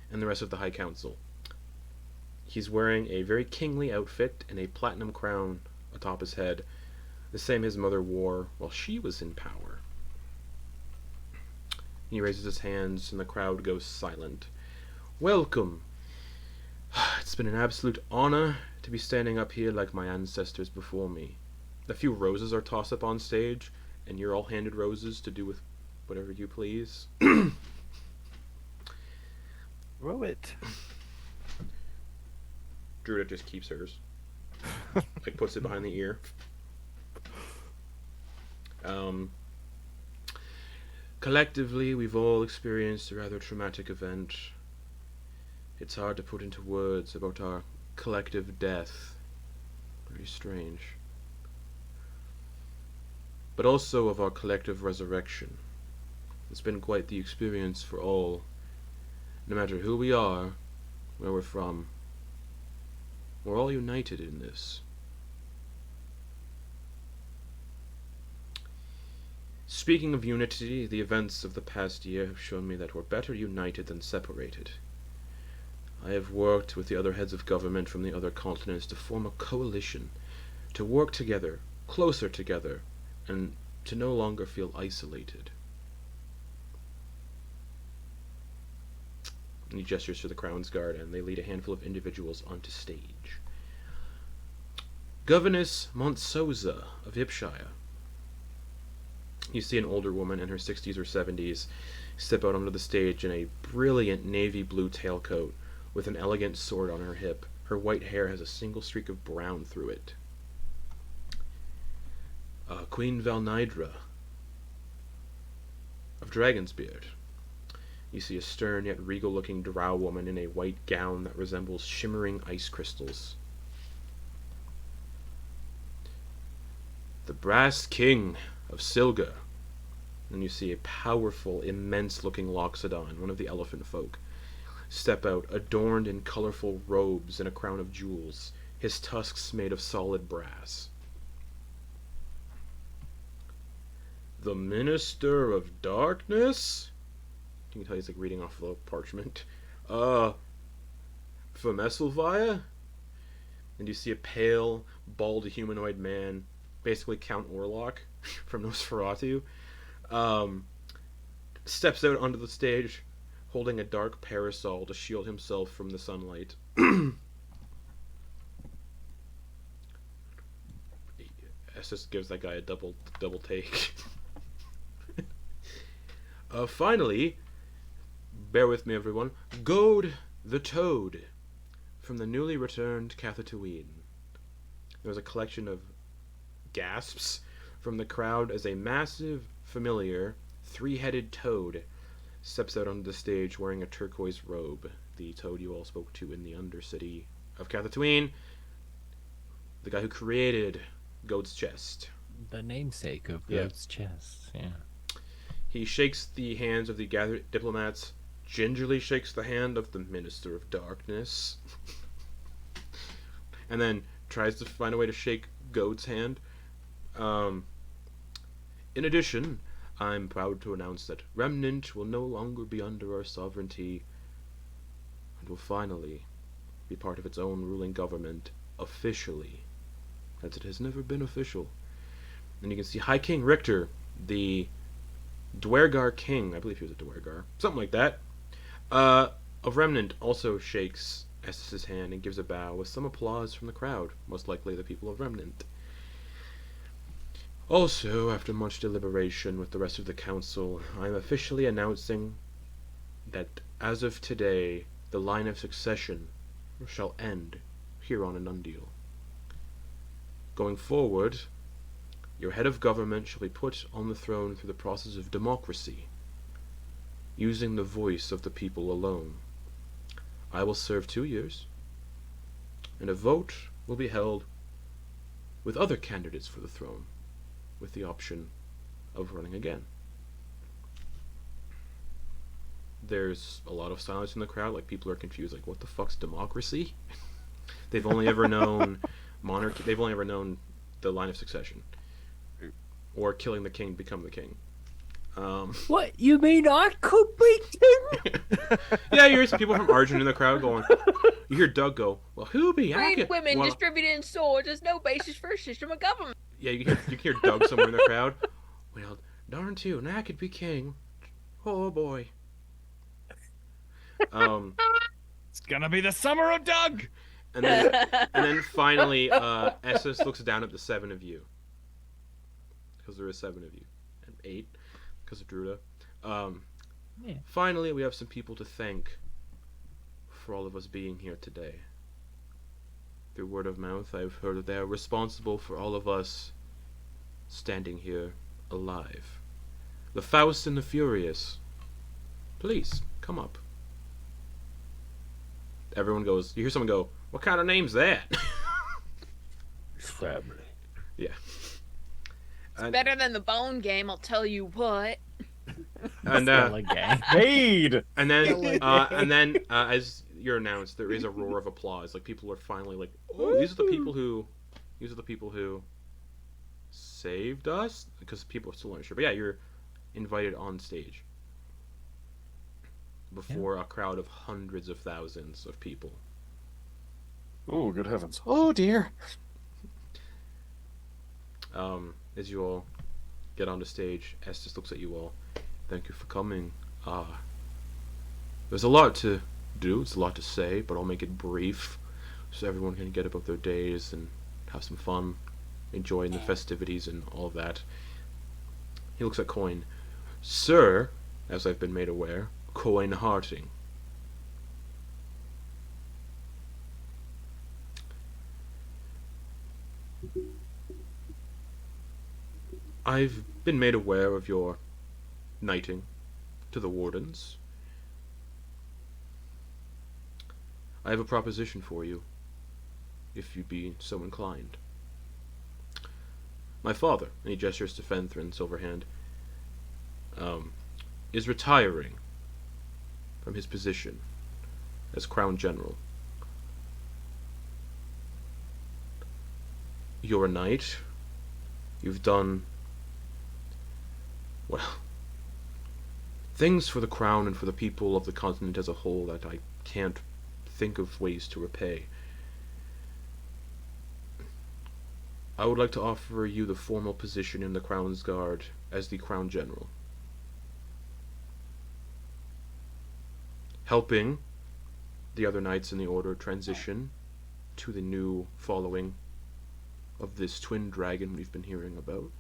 and the rest of the High Council. He's wearing a very kingly outfit and a platinum crown atop his head, the same his mother wore while she was in power. He raises his hands and the crowd goes silent. "Welcome. It's been an absolute honor to be standing up here like my ancestors before me." A few roses are tossed up on stage, and you're all handed roses to do with whatever you please. Row it. Druid just keeps hers. Like, puts it behind the ear. Collectively, we've all experienced a rather traumatic event. It's hard to put into words about our collective death. Very strange. But also of our collective resurrection. It's been quite the experience for all. No matter who we are, where we're from, we're all united in this. Speaking of unity, the events of the past year have shown me that we're better united than separated. I have worked with the other heads of government from the other continents to form a coalition, to work together, closer together, and to no longer feel isolated. And he gestures to the Crown's Guard, and they lead a handful of individuals onto stage. Governess Montsoza of Ipshire. You see an older woman in her 60s or 70s step out onto the stage in a brilliant navy blue tailcoat with an elegant sword on her hip. Her white hair has a single streak of brown through it. Queen Valnydra of Dragonsbeard. You see a stern yet regal-looking drow woman in a white gown that resembles shimmering ice crystals. The Brass King of Silga. And you see a powerful, immense-looking Loxodon, one of the elephant folk, step out, adorned in colorful robes and a crown of jewels, his tusks made of solid brass. The Minister of Darkness? You can tell he's like reading off the parchment. Femesselvia? And you see a pale, bald humanoid man, basically Count Warlock from Nosferatu, steps out onto the stage holding a dark parasol to shield himself from the sunlight. Just gives that guy a double take. Finally, bear with me everyone, Goad the Toad from the newly returned Cathotouine. There was a collection of gasps from the crowd as a massive, familiar, three-headed toad steps out onto the stage wearing a turquoise robe. The toad you all spoke to in the Undercity of Cathotouine. The guy who created Goat's Chest. The namesake of Goat's Chest, yeah. He shakes the hands of the gathered diplomats, gingerly shakes the hand of the Minister of Darkness, and then tries to find a way to shake Goat's hand. In addition, I'm proud to announce that Remnant will no longer be under our sovereignty and will finally be part of its own ruling government officially, as it has never been official. And you can see High King Richter, the Dwergar King, I believe he was a Dwergar, something like that, of Remnant, also shakes Estes' hand and gives a bow with some applause from the crowd, most likely the people of Remnant. Also, after much deliberation with the rest of the council, I am officially announcing that as of today, the line of succession shall end here on Anundial. Going forward, your head of government shall be put on the throne through the process of democracy, using the voice of the people alone. I will serve 2 years, and a vote will be held with other candidates for the throne, with the option of running again. There's a lot of silence in the crowd, like people are confused, like what the fuck's democracy? They've only ever known monarchy, they've only ever known the line of succession, or killing the king to become the king. What, you mean I could be king? Yeah, you hear some people from Argent in the crowd going, you hear Doug go, well, who be? Brave women distributing swords is no basis for a system of government. Yeah, you can hear Doug somewhere in the crowd. Well, darn tootin', I could be king. Oh boy. It's gonna be the summer of Doug. And then finally, Estes looks down at the 7 of you, because there is 7 of you, and 8 because of Druida. Yeah. Finally, we have some people to thank for all of us being here today. Through word of mouth, I've heard that they are responsible for all of us standing here alive. The Faust and the Furious. Please, come up. Everyone goes, you hear someone go, what kind of name's that? It's family. Yeah. It's better than the Bone Game, I'll tell you what. And Made. and then as you're announced, there is a roar of applause. Like people are finally like, oh, these are the people who saved us, because people are still unsure. But yeah, you're invited on stage before a crowd of hundreds of thousands of people. Oh, good heavens. Oh, dear. As you all get onto stage, Estes looks at you all. Thank you for coming. There's a lot to do, it's a lot to say, but I'll make it brief so everyone can get about their days and have some fun, enjoying the festivities and all of that. He looks at Quoin. Sir, as I've been made aware, Quoin Harting. I've been made aware of your knighting to the wardens. I have a proposition for you, if you'd be so inclined. My father, and he gestures to Fenthrin, Silverhand, is retiring from his position as Crown General. You're a knight. You've done, well, things for the crown and for the people of the continent as a whole that I can't think of ways to repay. I would like to offer you the formal position in the Crown's Guard as the Crown General. Helping the other knights in the Order transition to the new following of this twin dragon we've been hearing about.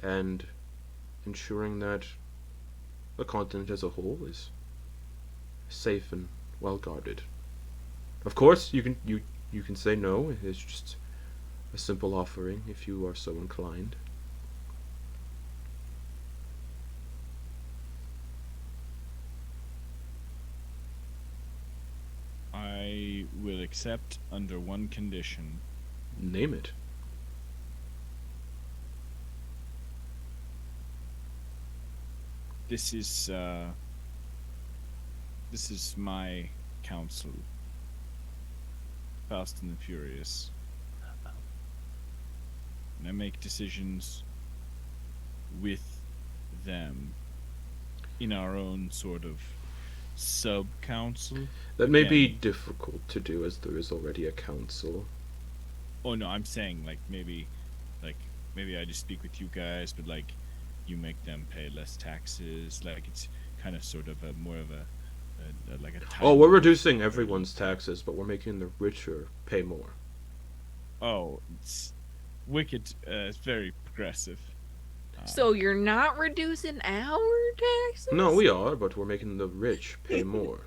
And ensuring that the continent as a whole is safe and well guarded. Of course, you can say no. It's just a simple offering if you are so inclined. I will accept under one condition. Name it. This is my council. Fast and the Furious. And I make decisions with them in our own sort of sub-council. That may be Again. difficult to do as there is already a council. Oh no, I'm saying maybe I just speak with you guys, but you make them pay less taxes. It's kind of sort of a more of a Oh, we're reducing everyone's taxes, but we're making the richer pay more. Oh, it's wicked. It's very progressive. So you're not reducing our taxes? No, we are, but we're making the rich pay more.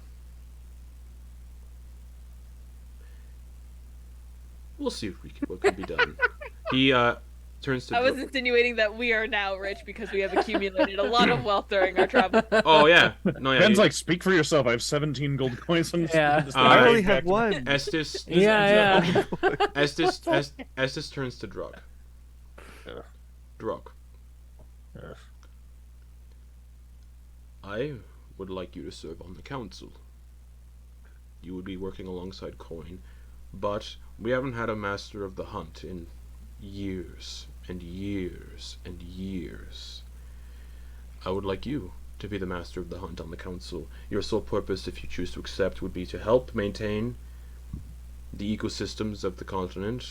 We'll see what can be done. He turns to. I was insinuating that we are now rich because we have accumulated a lot of wealth during our travel. Oh yeah, no, yeah. Ben's like, speak for yourself. I have 17 gold coins. And Yeah. I Uh, only have one. Estes. Yeah. Estes turns to Drug. Drug. Yes. I would like you to serve on the council. You would be working alongside Quoin, but we haven't had a master of the hunt in years and years and years. I would like you to be the master of the hunt on the council. Your sole purpose, if you choose to accept, would be to help maintain the ecosystems of the continent,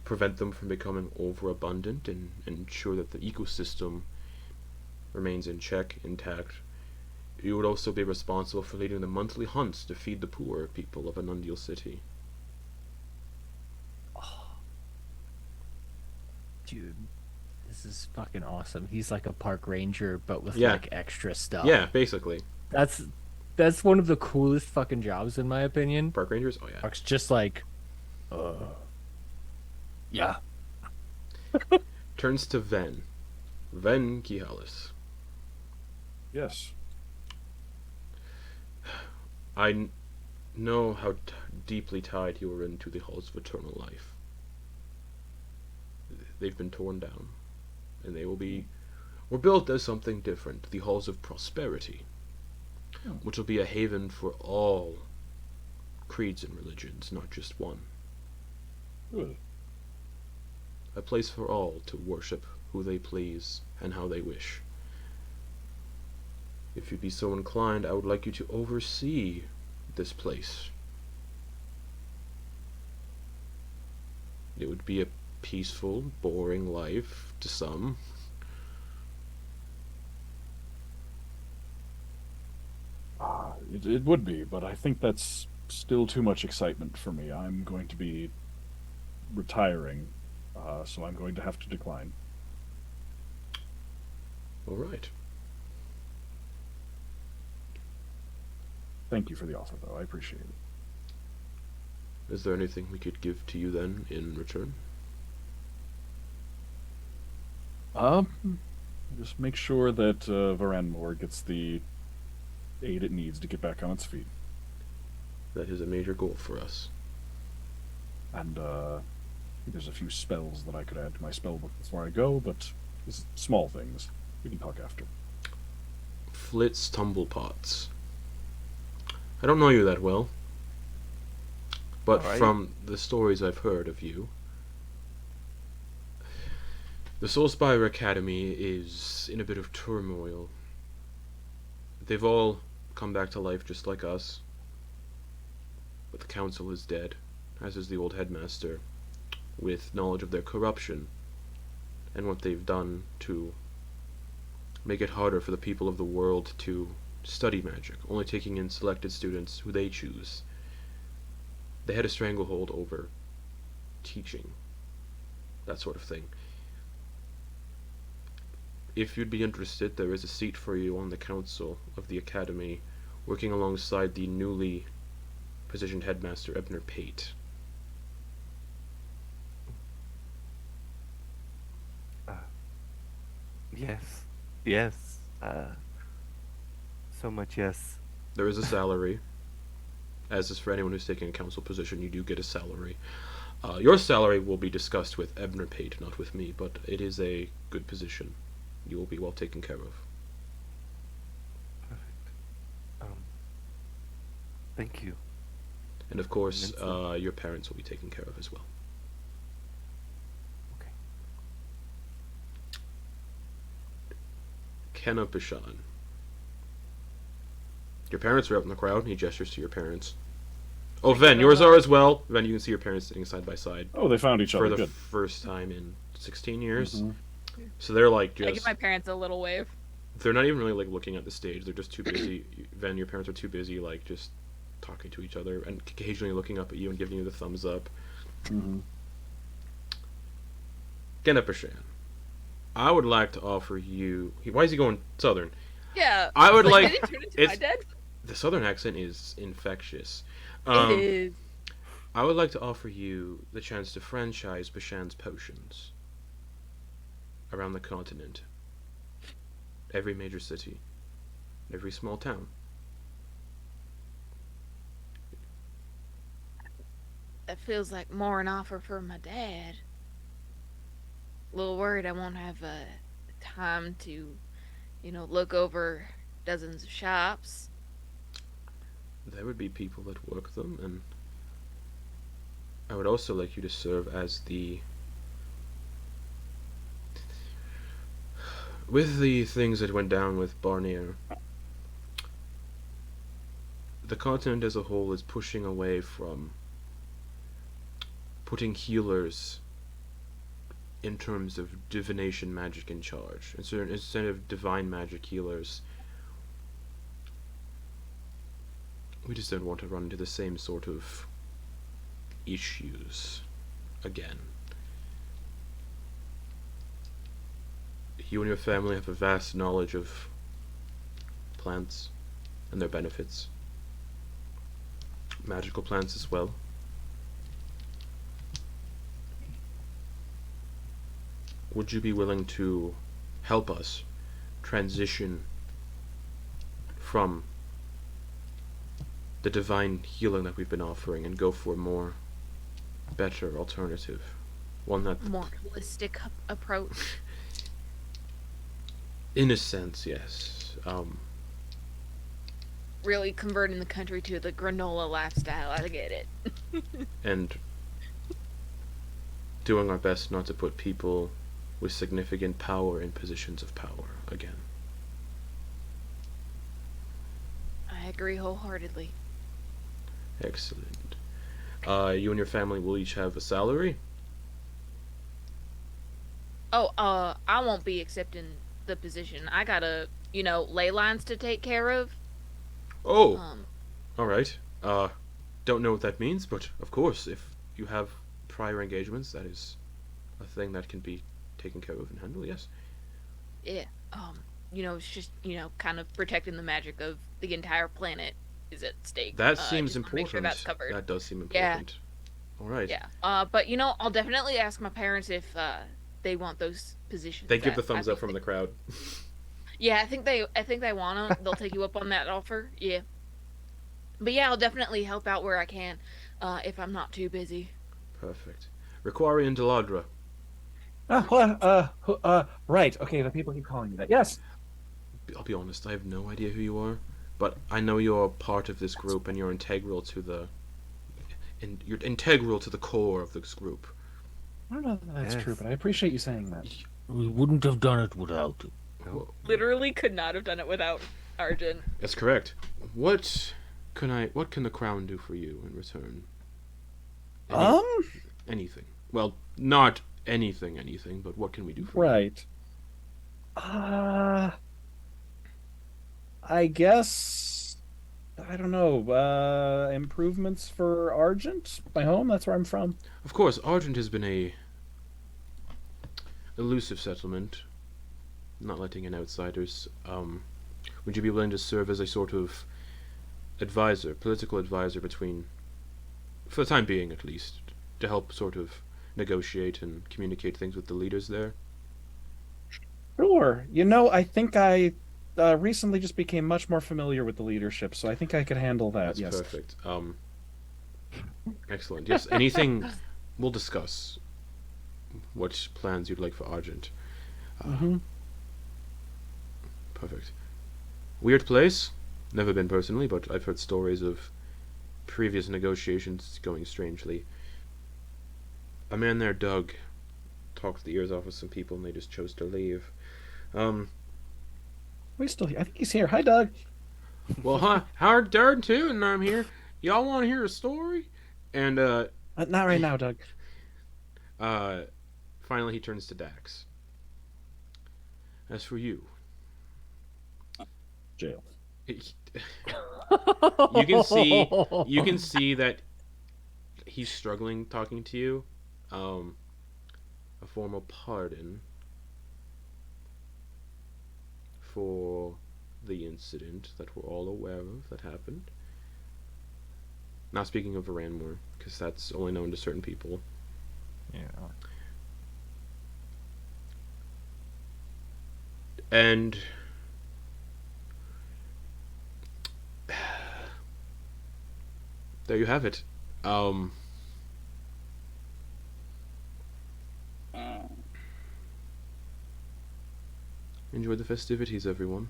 prevent them from becoming overabundant, and ensure that the ecosystem remains in check, intact. You would also be responsible for leading the monthly hunts to feed the poor people of Anundial City. Dude, this is fucking awesome. He's like a park ranger, but with Yeah. like extra stuff. Yeah, basically. That's one of the coolest fucking jobs in my opinion. Park rangers? Oh yeah. Park's just like, yeah. Turns to Ven. Ven Khihalis. Yes. I know how deeply tied you are into the halls of eternal life. They've been torn down, and they were built as something different, the halls of prosperity, which will be a haven for all creeds and religions, not just one. Good. A place for all to worship who they please and how they wish. If you'd be so inclined, I would like you to oversee this place. It would be a peaceful, boring life to some. It would be, but I think that's still too much excitement for me. I'm going to be retiring, so I'm going to have to decline. All right. Thank you for the offer, though. I appreciate it. Is there anything we could give to you then in return? Just make sure that Varanmore gets the aid it needs to get back on its feet. That is a major goal for us. And there's a few spells that I could add to my spellbook before I go, but it's small things. We can talk after. Flitz Tumblepots. I don't know you that well, but Alright. from the stories I've heard of you, the Soulspire Academy is in a bit of turmoil. They've all come back to life just like us, but the council is dead, as is the old headmaster, with knowledge of their corruption and what they've done to make it harder for the people of the world to study magic, only taking in selected students who they choose. They had a stranglehold over teaching, that sort of thing. If you'd be interested, there is a seat for you on the council of the academy, working alongside the newly positioned headmaster, Ebner Pate. Yes. Yes. So much yes. There is a salary. As is for anyone who's taking a council position, you do get a salary. Your salary will be discussed with Ebner Pate, not with me, but it is a good position. You will be well taken care of. Perfect. Thank you. And of course, Immensely. your parents will be taken care of as well. Okay. Kenna Peshan. Your parents are out in the crowd, and he gestures to your parents. Oh, Ven, yours are as well. Ven, you can see your parents sitting side by side Oh, they found each for other. the Good. first time in 16 years. Mhm. So they're like I give just, my parents a little wave. they're not even really like looking at the stage. They're just too busy. Ven, your parents are too busy like just talking to each other and occasionally looking up at you and giving you the thumbs up. Mhm. Kenna Peshan, I would like to offer you. Why is he going southern? Yeah. I would like, like. did it turn into my It's dad? the southern accent is infectious. It is. I would like to offer you the chance to franchise Peshan's potions around the continent. Every major city, every small town. That feels like more an offer for my dad. A little worried I won't have time to, look over dozens of shops. There would be people that work them, and I would also like you to serve as the. With the things that went down with Barnier, the continent as a whole is pushing away from putting healers in terms of divination magic in charge. Instead of divine magic healers, we just don't want to run into the same sort of issues again. You and your family have a vast knowledge of plants and their benefits. Magical plants as well. Would you be willing to help us transition from the divine healing that we've been offering and go for a more better alternative? One that, More holistic approach. in a sense, yes. Really converting the country to the granola lifestyle. I get it. And doing our best not to put people with significant power in positions of power again. I agree wholeheartedly. Excellent. You and your family will each have a salary? Oh, I won't be accepting the position. I gotta, ley lines to take care of. Oh, Um, alright. Don't know what that means, but of course, if you have prior engagements, that is a thing that can be taken care of and handled, yes. yeah. It's just, kind of protecting the magic of the entire planet is at stake. That seems just wanna make important. sure that's covered. That does seem Yeah. important. Alright. Yeah. But I'll definitely ask my parents if they want those positions. They give the I thumbs think up from the crowd. Yeah, I think they want them. They'll take you up on that offer. Yeah. But yeah, I'll definitely help out where I can, if I'm not too busy. Perfect. Riqquarian Daladra. Right. Okay, the people keep calling me that. Yes. I'll be honest, I have no idea who you are. but I know you're part of this group and you're integral to the core of this group. I don't know if that's Yes. true, but I appreciate you saying that. We wouldn't have done it without it. Oh, Literally could not have done it without Argent. that's correct. What can the crown do for you in return? Anything. Well, not anything, but what can we do for you? Right. I guess I don't know. Improvements for Argent, my home. That's where I'm from. Of course, Argent has been a elusive settlement, not letting in outsiders. Would you be willing to serve as a sort of advisor, political advisor between, for the time being at least, to help sort of negotiate and communicate things with the leaders there? Sure. I think I recently just became much more familiar with the leadership, so I think I could handle that. That's yes. perfect. Excellent. Yes, anything we'll discuss what plans you'd like for Argent. Perfect. Weird place. Never been personally, but I've heard stories of previous negotiations going strangely. A man there, Doug, talked the ears off of some people and they just chose to leave. We still. I think he's here. Hi, Doug. Well, hi, Howard Durden too, and I'm here. Y'all want to hear a story? And Not right now, Doug. finally he turns to Dax. As for you, Jail. you can see that he's struggling talking to you. A formal pardon for the incident that we're all aware of that happened. Not speaking of Varanmore, because that's only known to certain people. Yeah. And there you have it. Enjoy the festivities, everyone.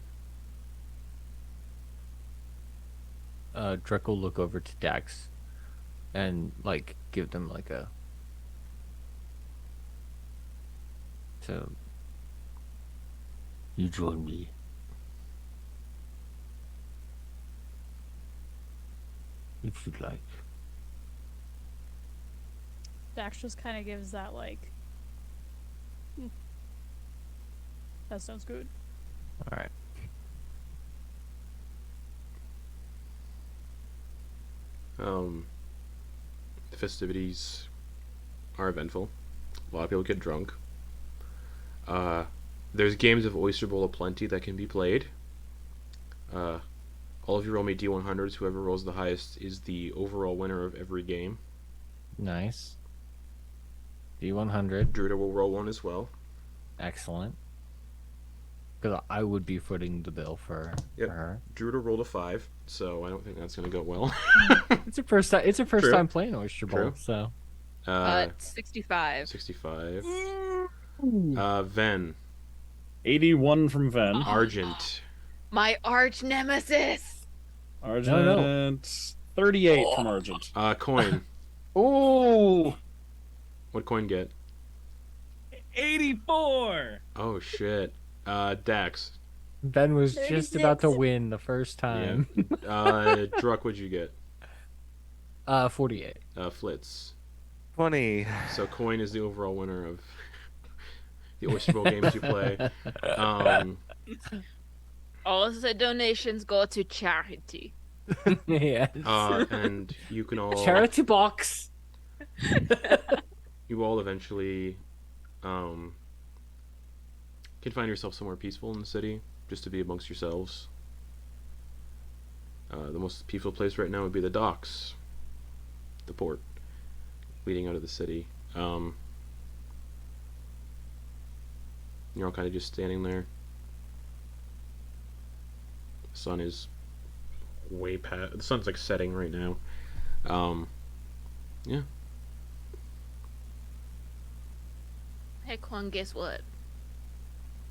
Drek will look over to Dax and give them so You join me. If you'd like. Dax just kind of gives that that sounds good. all right. The festivities are eventful. A lot of people get drunk. There's games of Oyster Bowl aplenty that can be played. All of you roll me D100s. Whoever rolls the highest is the overall winner of every game. Nice. D100. Druid will roll one as well. Excellent. Because I would be footing the bill for her. Druid rolled a 5, so I don't think that's going to go well. It's her first time. It's her first True. time playing Oyster Bowl. True. So 65. 65. Ven. 81 from Ven. Argent. My arch nemesis. Argent. 38 from Argent. Quoin. Oh. What'd Quoin get? 84. Oh, shit. Dax. Ben was just about to 36. win the first time. Druck, what'd you get? 48. Flitz. 20. So Quoin is the overall winner of the Oyster Bowl games you play. All of the donations go to charity. Yes. And you can all Charity box. you all eventually can find yourself somewhere peaceful in the city, just to be amongst yourselves. The most peaceful place right now would be the docks, the port leading out of the city. You're all kind of just standing there. The sun is way past. The sun's setting right now. Yeah. Hey, Quoin, guess what?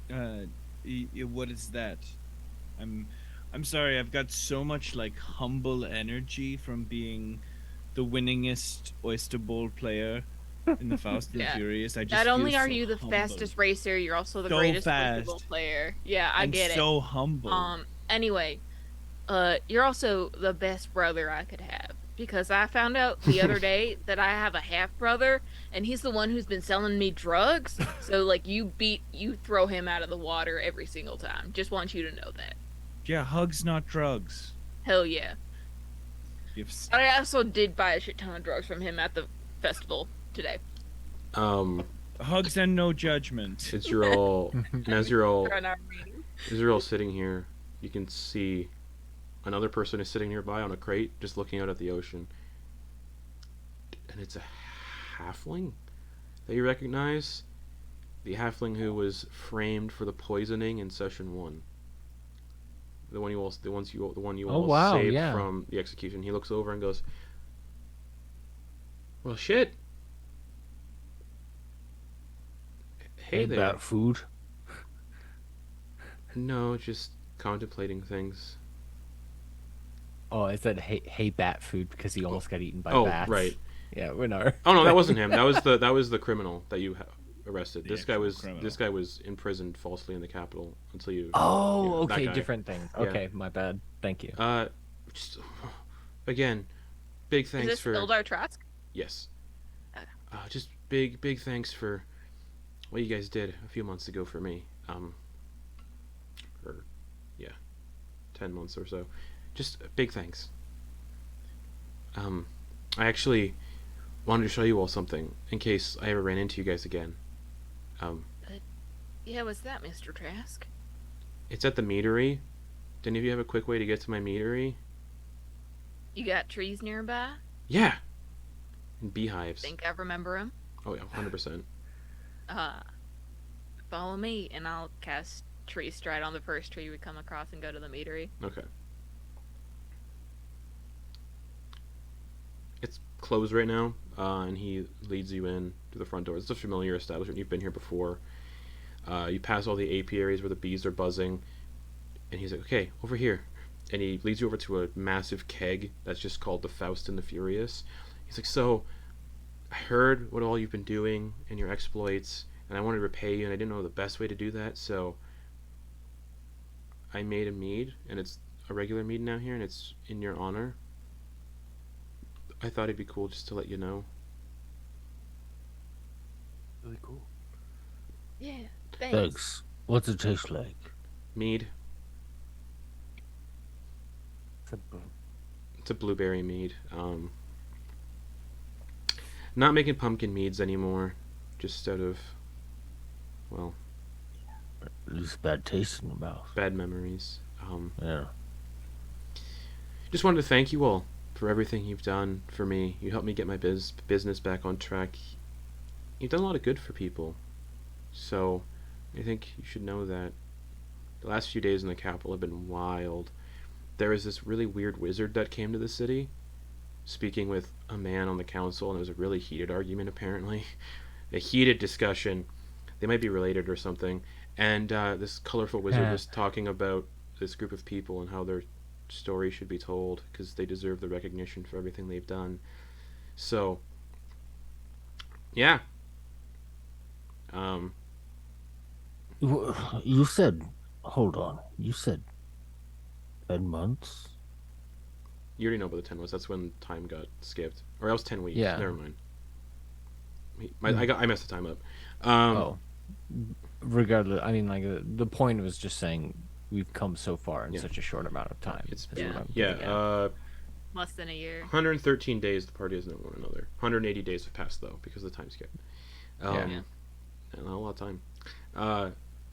What is that? I'm sorry, I've got so much like humble energy from being the winningest Oyster Bowl player in the Fast and the Yeah. Furious. I just Not only feel are so you the humble. fastest racer, you're also the So greatest fast. football player. Yeah, I and get so humble. it. Anyway, you're also the best brother I could have. Because I found out the other day that I have a half brother, and he's the one who's been selling me drugs. So like you throw him out of the water every single time. Just want you to know that. Yeah, hugs, not drugs. Hell yeah. You've s- I also did buy a shit ton of drugs from him at the festival today. Hugs and no judgment. As you're all, and as you're all During our meeting. As you're all sitting here, you can see another person is sitting nearby on a crate, just looking out at the ocean. And it's a halfling that you recognize. The halfling who was framed for the poisoning in session 1. The one you all Oh, wow, saved yeah. from the execution. He looks over and goes, "Well, shit. Hey Ain't there." that food? No, just contemplating things. Oh, I said hey bat food because he almost got eaten by Oh, bats. right. Yeah, we know. Oh no, that wasn't him. That was the criminal that you arrested. The This guy actual was criminal. imprisoned falsely in the capital until you. Oh, Yeah, that okay, guy. different thing. Yeah. Okay, my bad. Thank you. Just again, big Is thanks this for Ildar Trask? yes. Okay. Just big thanks for what you guys did a few months ago for me. Or yeah, 10 months or so. Just big thanks. I actually wanted to show you all something in case I ever ran into you guys again. Yeah, what's that, Mr. Trask? It's at the meadery. Do any of you have a quick way to get to my meadery? You got trees nearby? Yeah. And beehives. Think I remember them? Oh yeah, 100%. Follow me, and I'll cast Tree Stride on the first tree we come across and go to the meadery. Okay. It's closed right now, and he leads you in to the front door. It's a familiar establishment. You've been here before. You pass all the apiaries where the bees are buzzing, and he's like, "Okay, over here." And he leads you over to a massive keg that's just called the Faust and the Furious. He's like, "So, I heard what all you've been doing and your exploits, and I wanted to repay you, and I didn't know the best way to do that, so I made a mead, and it's a regular mead now here, and it's in your honor. I thought it'd be cool just to let you know." Really cool. Yeah, thanks. Thanks. What's it taste like? Mead. It's a blueberry mead. Not making pumpkin meads anymore, just out of, well, It's bad taste in the mouth. bad memories. Yeah. Just wanted to thank you all for everything you've done for me. You helped me get my business back on track. You've done a lot of good for people. So, I think you should know that the last few days in the capital have been wild. There was this really weird wizard that came to the city, speaking with a man on the council, and it was a really heated argument, apparently. A heated discussion. They might be related or something. And this colorful wizard was talking about this group of people and how their story should be told because they deserve the recognition for everything they've done. So, yeah. You said, hold on. You said 10 months? You already know about the 10 months. That's when time got skipped. Or else 10 weeks. Yeah. Never mind. I messed the time up. Oh, regardless, I mean, like the point was just saying we've come so far in Yeah. such a short amount of time. It's is what I'm yeah, getting at. Less than a year. 113 days the party has known one another. 180 days have passed though because of the time skip. Yeah. And not a lot of time.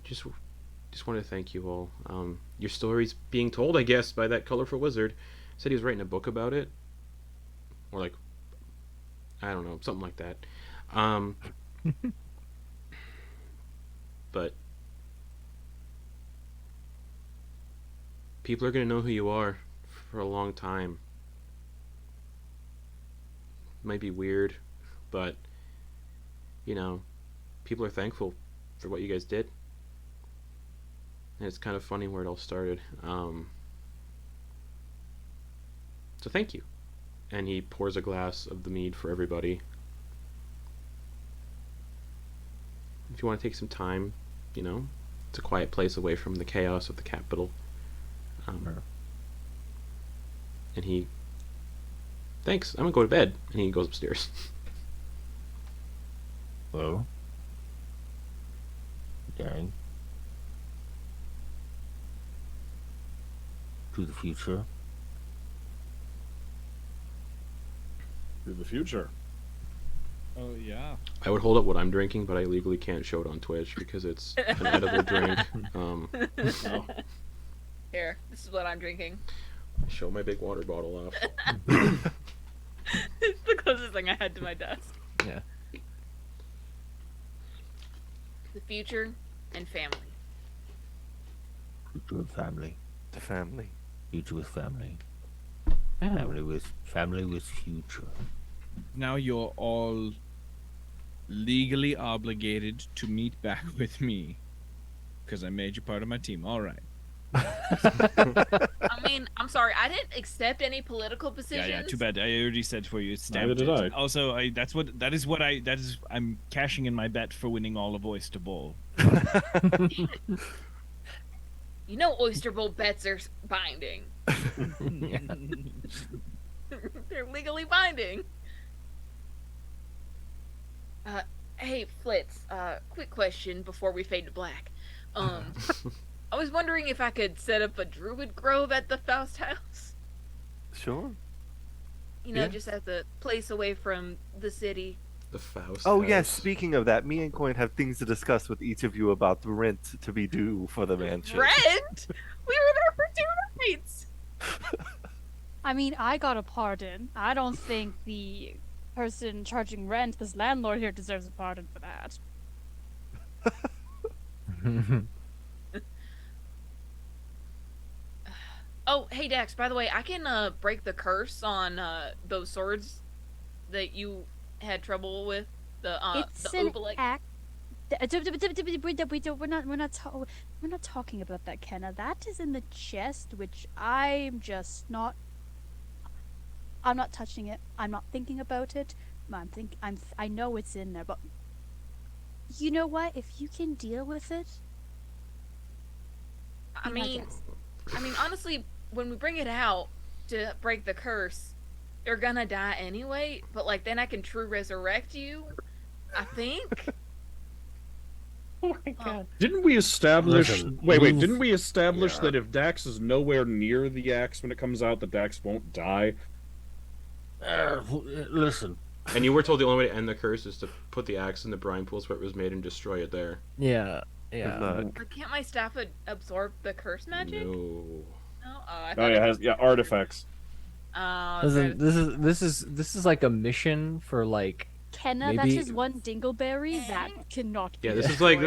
Just wanted to thank you all. Your story's being told, I guess, by that colorful wizard. Said he was writing a book about it, or like, I don't know, something like that. But people are gonna know who you are for a long time. Might be weird, but you know, people are thankful for what you guys did. And it's kind of funny where it all started. So thank you. And he pours a glass of the mead for everybody. If you want to take some time, it's a quiet place away from the chaos of the capital. And he, thanks, I'm gonna go to bed. And he goes upstairs. Well, dang. To the future. To the future. Oh yeah. I would hold up what I'm drinking, but I legally can't show it on Twitch because it's an edible drink. No. Here, this is what I'm drinking. Show my big water bottle off. It's the closest thing I had to my desk. Yeah. The future and family. Future with family. The family. Future with family. Yeah. Family with future. Now you're all legally obligated to meet back with me because I made you part of my team. All right. I mean, I'm sorry, I didn't accept any political positions. Yeah. Too bad. I already said for you. It's Neither stamped. did I. Also, I'm cashing in my bet for winning all of Oyster Bowl. You know, Oyster Bowl bets are binding. They're legally binding. Hey, Flitz, quick question before we fade to black. I was wondering if I could set up a Druid grove at the Faust house. Sure. Yeah. Just as a place away from the city. The Faust. Oh house. yes, speaking of that, me and Quoin have things to discuss with each of you about the rent to be due for the mansion. Rent? We were there for 2 nights. I mean, I got a pardon. I don't think the person charging rent, this landlord here, deserves a pardon for that. Oh, hey Dax, by the way, I can break the curse on those swords that you had trouble with. It's The an obelisk. act. We're not talking about that, Kenna. That is in the chest, which I'm not touching it. I'm not thinking about it. I know it's in there, but you know what? If you can deal with it, I mean, honestly, when we bring it out to break the curse, they're gonna die anyway. But then I can true resurrect you. I think. Oh my god. Didn't we establish? Listen, wait. you've- Didn't we establish that if Dax is nowhere near the axe when it comes out, that Dax won't die? Listen. And you were told the only way to end the curse is to put the axe in the brine pools where it was made and destroy it there. Yeah. Good Yeah. luck. But can't my staff absorb the curse magic? No. No? I Oh thought yeah, it it has artifacts. Oh, Listen, this is like a mission for like Kenna, that's maybe- just one dingleberry that cannot be Yeah, this is like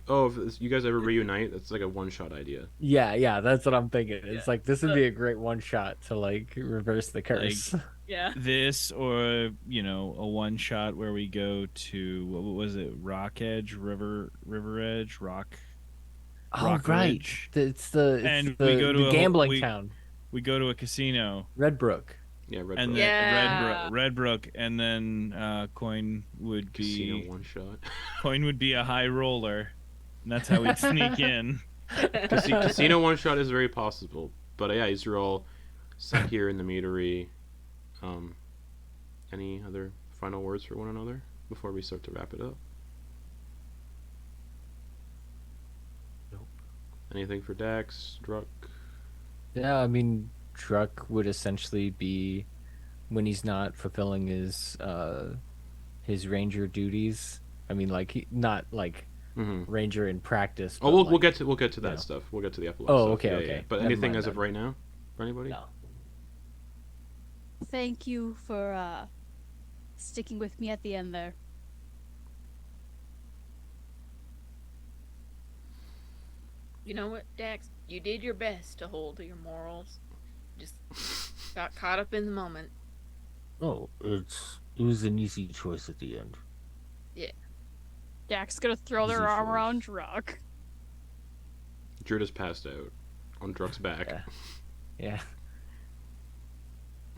if you guys ever reunite, it's like a one-shot idea. yeah, that's what I'm thinking. It's like this would be a great one shot to like reverse the curse. yeah. This or a one shot where we go to what was it? Rock Edge, River Edge, Rock. Oh Rock right, Ridge. it's the And we go to the a- gambling we- town, We go to a casino. Redbrook. Yeah, Red And Bull. then Yeah. Redbrook, and then Quoin would Casino be one-shot. Quoin would be a high roller, and that's how we'd sneak in. Casino one-shot is very possible. But yeah, these are all set here in the meadery. Any other final words for one another before we start to wrap it up? Nope. Anything for Dax, Druck? Yeah, I mean, Druck would essentially be when he's not fulfilling his ranger duties. I mean, like not like Mm-hmm. ranger in practice. Oh, but, we'll get to that you know. stuff. We'll get to the epilogue. Oh, stuff. okay, Yeah, okay. yeah. But Never anything mind as of then. right now for anybody? No. Thank you for sticking with me at the end there. You know what, Dax? You did your best to hold to your morals. Just got caught up in the moment. Oh, it was an easy choice at the end. Jack's gonna throw Easy their arm choice. around Druck. Druid is passed out on Druck's back. Yeah. Yeah.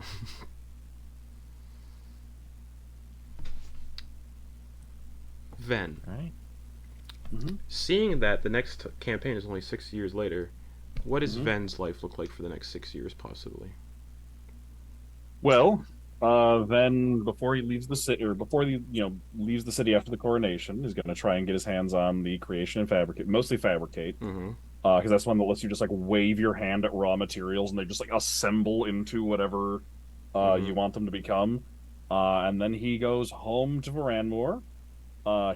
Ven, All right. seeing that the next campaign is only 6 years later, what does Ven's life look like for the next 6 years, possibly? Well, then before he leaves the city, or before he leaves the city after the coronation, he's going to try and get his hands on the creation and fabricate, mostly fabricate, because that's one that lets you just like wave your hand at raw materials and they just like assemble into whatever you want them to become. And then he goes home to Varanmore.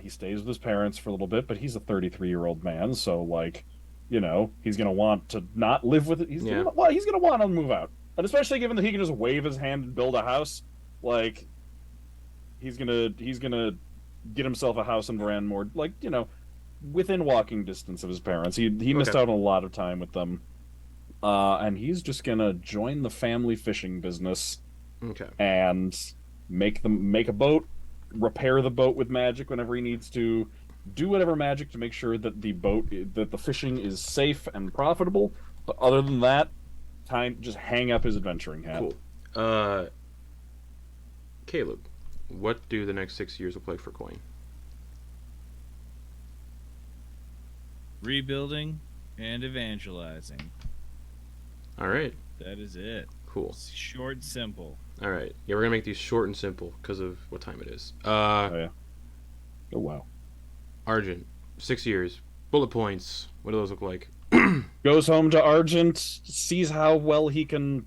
He stays with his parents for a little bit, but he's a 33-year-old man, so like, he's going to want to not live with it. He's going to want to move out. And especially given that he can just wave his hand and build a house, like he's gonna get himself a house in Varanmore, like within walking distance of his parents. He missed out on a lot of time with them, and he's just gonna join the family fishing business. Okay. And make a boat, repair the boat with magic whenever he needs to, do whatever magic to make sure that the fishing is safe and profitable. But other than that, just hang up his adventuring hat. Cool. Caleb, what do the next 6 years look like for Quoin? Rebuilding and evangelizing. All right. That is it. Cool. It's short, simple. All right. Yeah, we're gonna make these short and simple because of what time it is. Oh yeah. Oh wow. Argent, 6 years. Bullet points. What do those look like? Goes home to Argent, sees how well he can,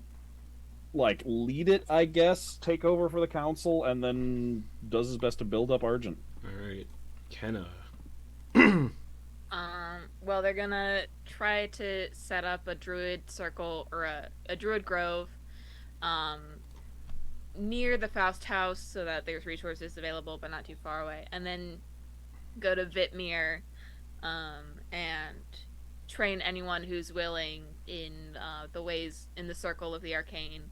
like, lead it, I guess, take over for the council, and then does his best to build up Argent. All right, Kenna. Well, they're gonna try to set up a druid circle or a druid grove, near the Faust house so that there's resources available but not too far away, and then go to Vitmir, and train anyone who's willing in the ways in the circle of the arcane,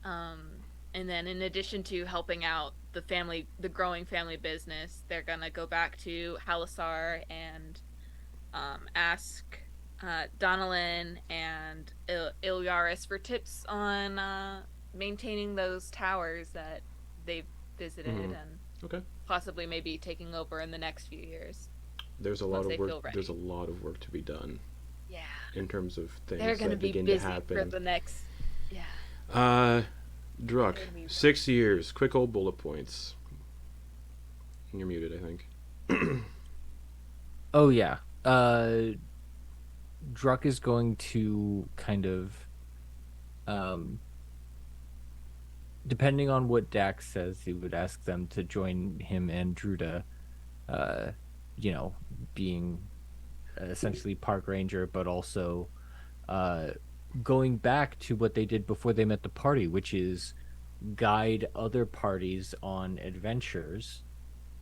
and then in addition to helping out the growing family business, they're gonna go back to Halisar and ask Donalyn and Ilyaris for tips on maintaining those towers that they've visited, and possibly maybe taking over in the next few years. There's a lot of work. There's a lot of work to be done. Yeah. In terms of things they're gonna that be begin busy to happen. for the next. Yeah. Druck, 6 years. Quick old bullet points. You're muted, I think. Oh yeah. Druck is going to kind of, depending on what Dax says, he would ask them to join him and Druda, being essentially park ranger, but also going back to what they did before they met the party, which is guide other parties on adventures,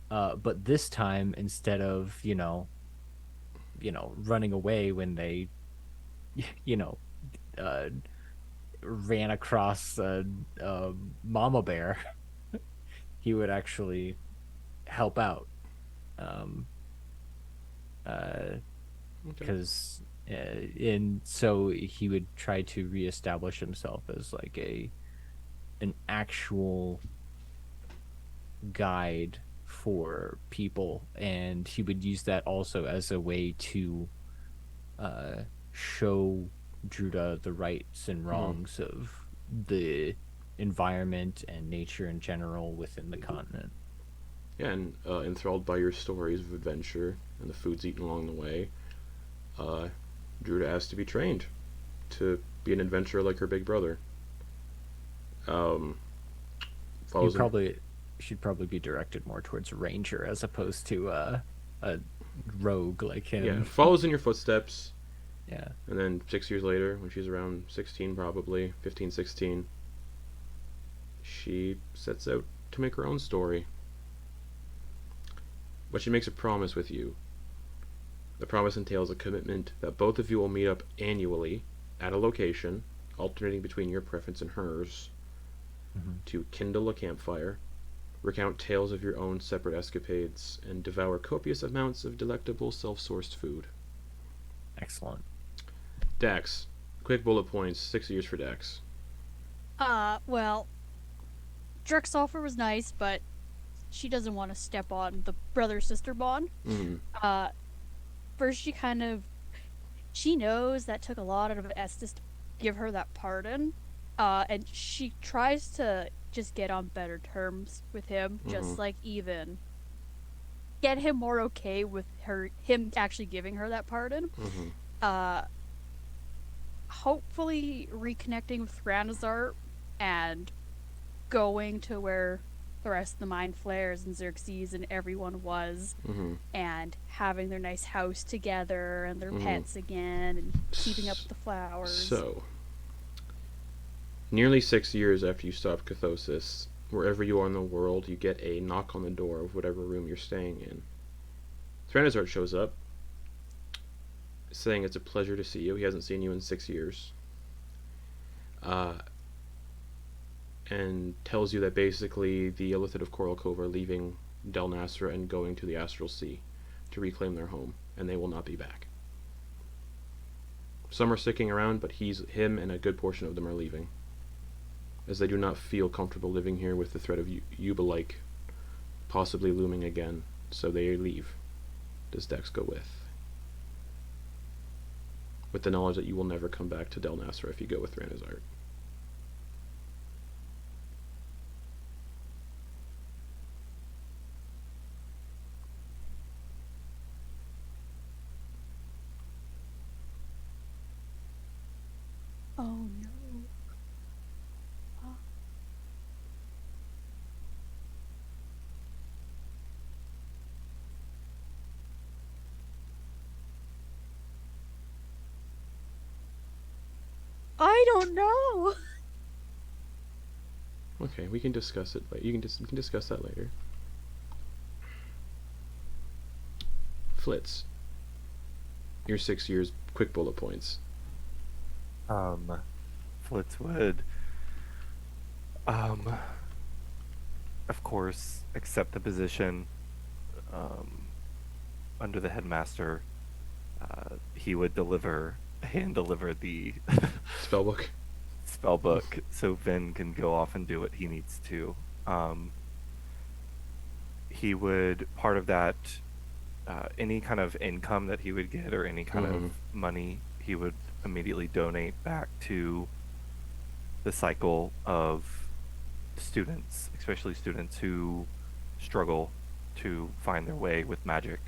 but this time, instead of running away when they ran across a mama bear, he would actually help out, because so he would try to reestablish himself as like an actual guide for people, and he would use that also as a way to show Druda the rights and wrongs of the environment and nature in general within the continent. Yeah, and enthralled by your stories of adventure and the foods eaten along the way, Druda asked to be trained to be an adventurer like her big brother. Should probably be directed more towards a ranger as opposed to a rogue like him. Yeah, follows in your footsteps. Yeah. And then 6 years later, when she's around 16 probably, 15, 16, she sets out to make her own story. But she makes a promise with you. The promise entails a commitment that both of you will meet up annually at a location, alternating between your preference and hers, to kindle a campfire, recount tales of your own separate escapades, and devour copious amounts of delectable self-sourced food. Excellent. Dax. Quick bullet points. 6 years for Dax. Well, Druck's offer was nice, but she doesn't want to step on the brother-sister bond. Mm-hmm. First she knows that took a lot of Estes to give her that pardon, and she tries to just get on better terms with him, just like even get him more okay with him actually giving her that pardon. Hopefully reconnecting with Ranazar and going to where the rest of the Mind Flayers and Xerxes and everyone was, and having their nice house together and their pets again and keeping up with the flowers. So, nearly 6 years after you stop Cathossis, wherever you are in the world, you get a knock on the door of whatever room you're staying in. Thranazart shows up, saying it's a pleasure to see you. He hasn't seen you in 6 years. And tells you that basically the Illithid of Coral Cove are leaving Del Nasra and going to the Astral Sea to reclaim their home, and they will not be back. Some are sticking around, but him and a good portion of them are leaving, as they do not feel comfortable living here with the threat of Yuba-like possibly looming again, so they leave. Does Dex go with the knowledge that you will never come back to Del Nasra if you go with Ranazart? Oh no. I don't know. Okay, we can discuss it later. We can discuss that later. Flitz, your 6 years, quick bullet points. Flitz would, of course, accept the position under the headmaster. He would hand deliver the Spellbook. spellbook so Vin can go off and do what he needs to. He would, part of that, any kind of income that he would get or any kind of money, he would immediately donate back to the cycle of students, especially students who struggle to find their way with magic.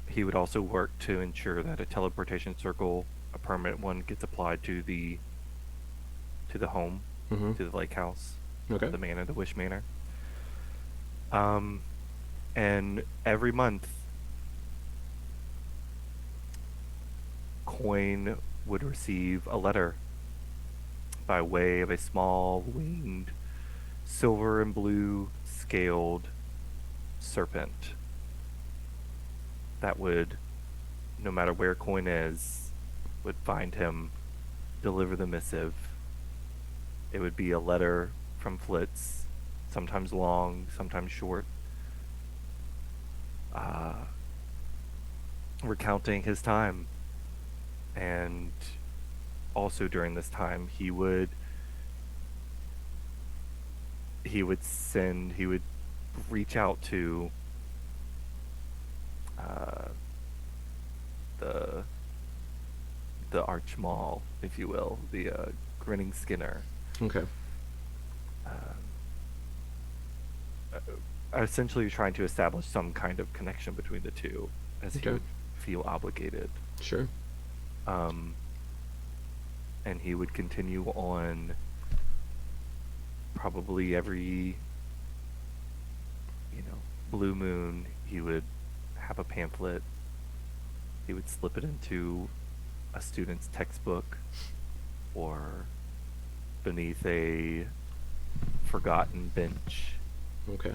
He would also work to ensure that a teleportation circle, a permanent one, gets applied to the home, to the lake house, the manor, the Wish Manor. And every month, Quoin would receive a letter by way of a small winged silver and blue scaled serpent that would, no matter where Quoin is, would find him, deliver the missive. It would be a letter from Flitz, sometimes long, sometimes short, recounting his time. And also during this time, he would reach out to the Archmaul, if you will, the Grinning Skinner. Okay. Essentially trying to establish some kind of connection between the two, as he would feel obligated. Sure. And he would continue on probably every, blue moon. He would have a pamphlet. He would slip it into a student's textbook or beneath a forgotten bench. Okay.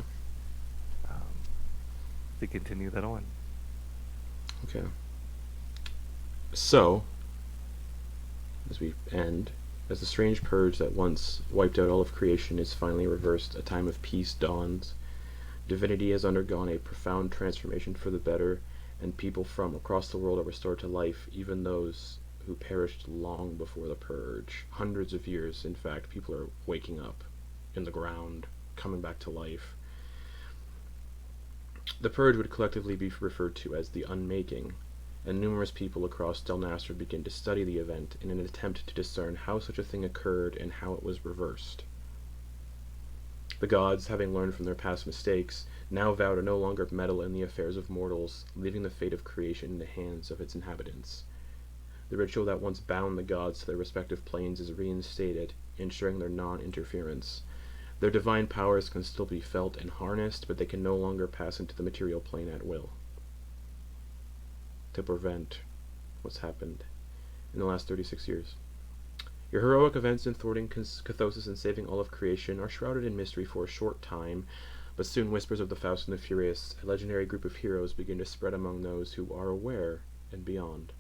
To continue that on. Okay. So, as we end, as the strange purge that once wiped out all of creation is finally reversed, a time of peace dawns. Divinity has undergone a profound transformation for the better, and people from across the world are restored to life, even those who perished long before the Purge. Hundreds of years, in fact, people are waking up in the ground, coming back to life. The Purge would collectively be referred to as the Unmaking, and numerous people across Daladra begin to study the event in an attempt to discern how such a thing occurred and how it was reversed. The gods, having learned from their past mistakes, now vow to no longer meddle in the affairs of mortals, leaving the fate of creation in the hands of its inhabitants. The ritual that once bound the gods to their respective planes is reinstated, ensuring their non-interference. Their divine powers can still be felt and harnessed, but they can no longer pass into the material plane at will. To prevent what's happened in the last 36 years. Your heroic events in thwarting Cathossis and saving all of creation are shrouded in mystery for a short time, but soon whispers of the Faust and the Furious, a legendary group of heroes, begin to spread among those who are aware and beyond.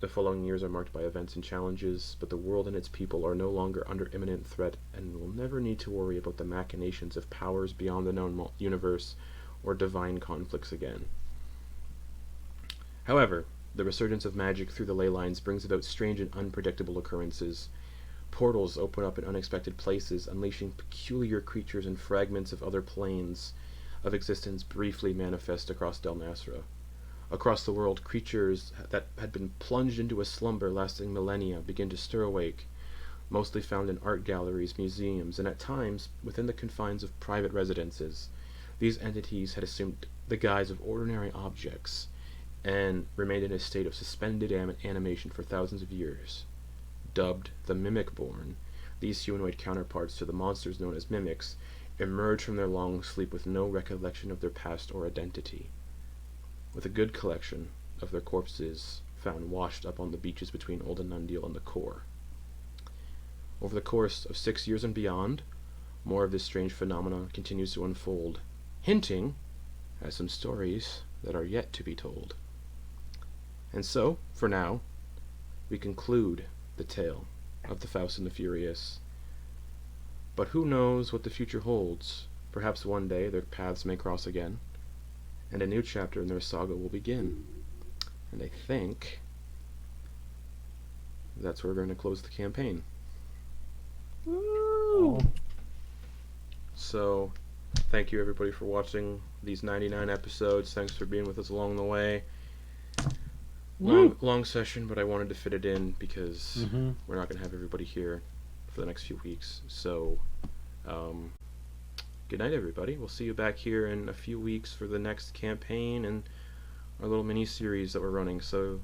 The following years are marked by events and challenges, but the world and its people are no longer under imminent threat and will never need to worry about the machinations of powers beyond the known universe or divine conflicts again. However, the resurgence of magic through the ley lines brings about strange and unpredictable occurrences. Portals open up in unexpected places, unleashing peculiar creatures and fragments of other planes of existence briefly manifest across Daladra. Across the world, creatures that had been plunged into a slumber lasting millennia begin to stir awake, mostly found in art galleries, museums, and at times within the confines of private residences. These entities had assumed the guise of ordinary objects, and remained in a state of suspended animation for thousands of years. Dubbed the Mimic-born, these humanoid counterparts to the monsters known as mimics emerge from their long sleep with no recollection of their past or identity, with a good collection of their corpses found washed up on the beaches between Old Anundil and the core. Over the course of 6 years and beyond, more of this strange phenomena continues to unfold, hinting at some stories that are yet to be told. And so, for now, we conclude the tale of the Faust and the Furious. But who knows what the future holds? Perhaps one day their paths may cross again, and a new chapter in their saga will begin. And I think that's where we're going to close the campaign. Woo! So, thank you everybody for watching these 99 episodes. Thanks for being with us along the way. Long session, but I wanted to fit it in because we're not going to have everybody here for the next few weeks. So, good night, everybody. We'll see you back here in a few weeks for the next campaign and our little mini-series that we're running. So,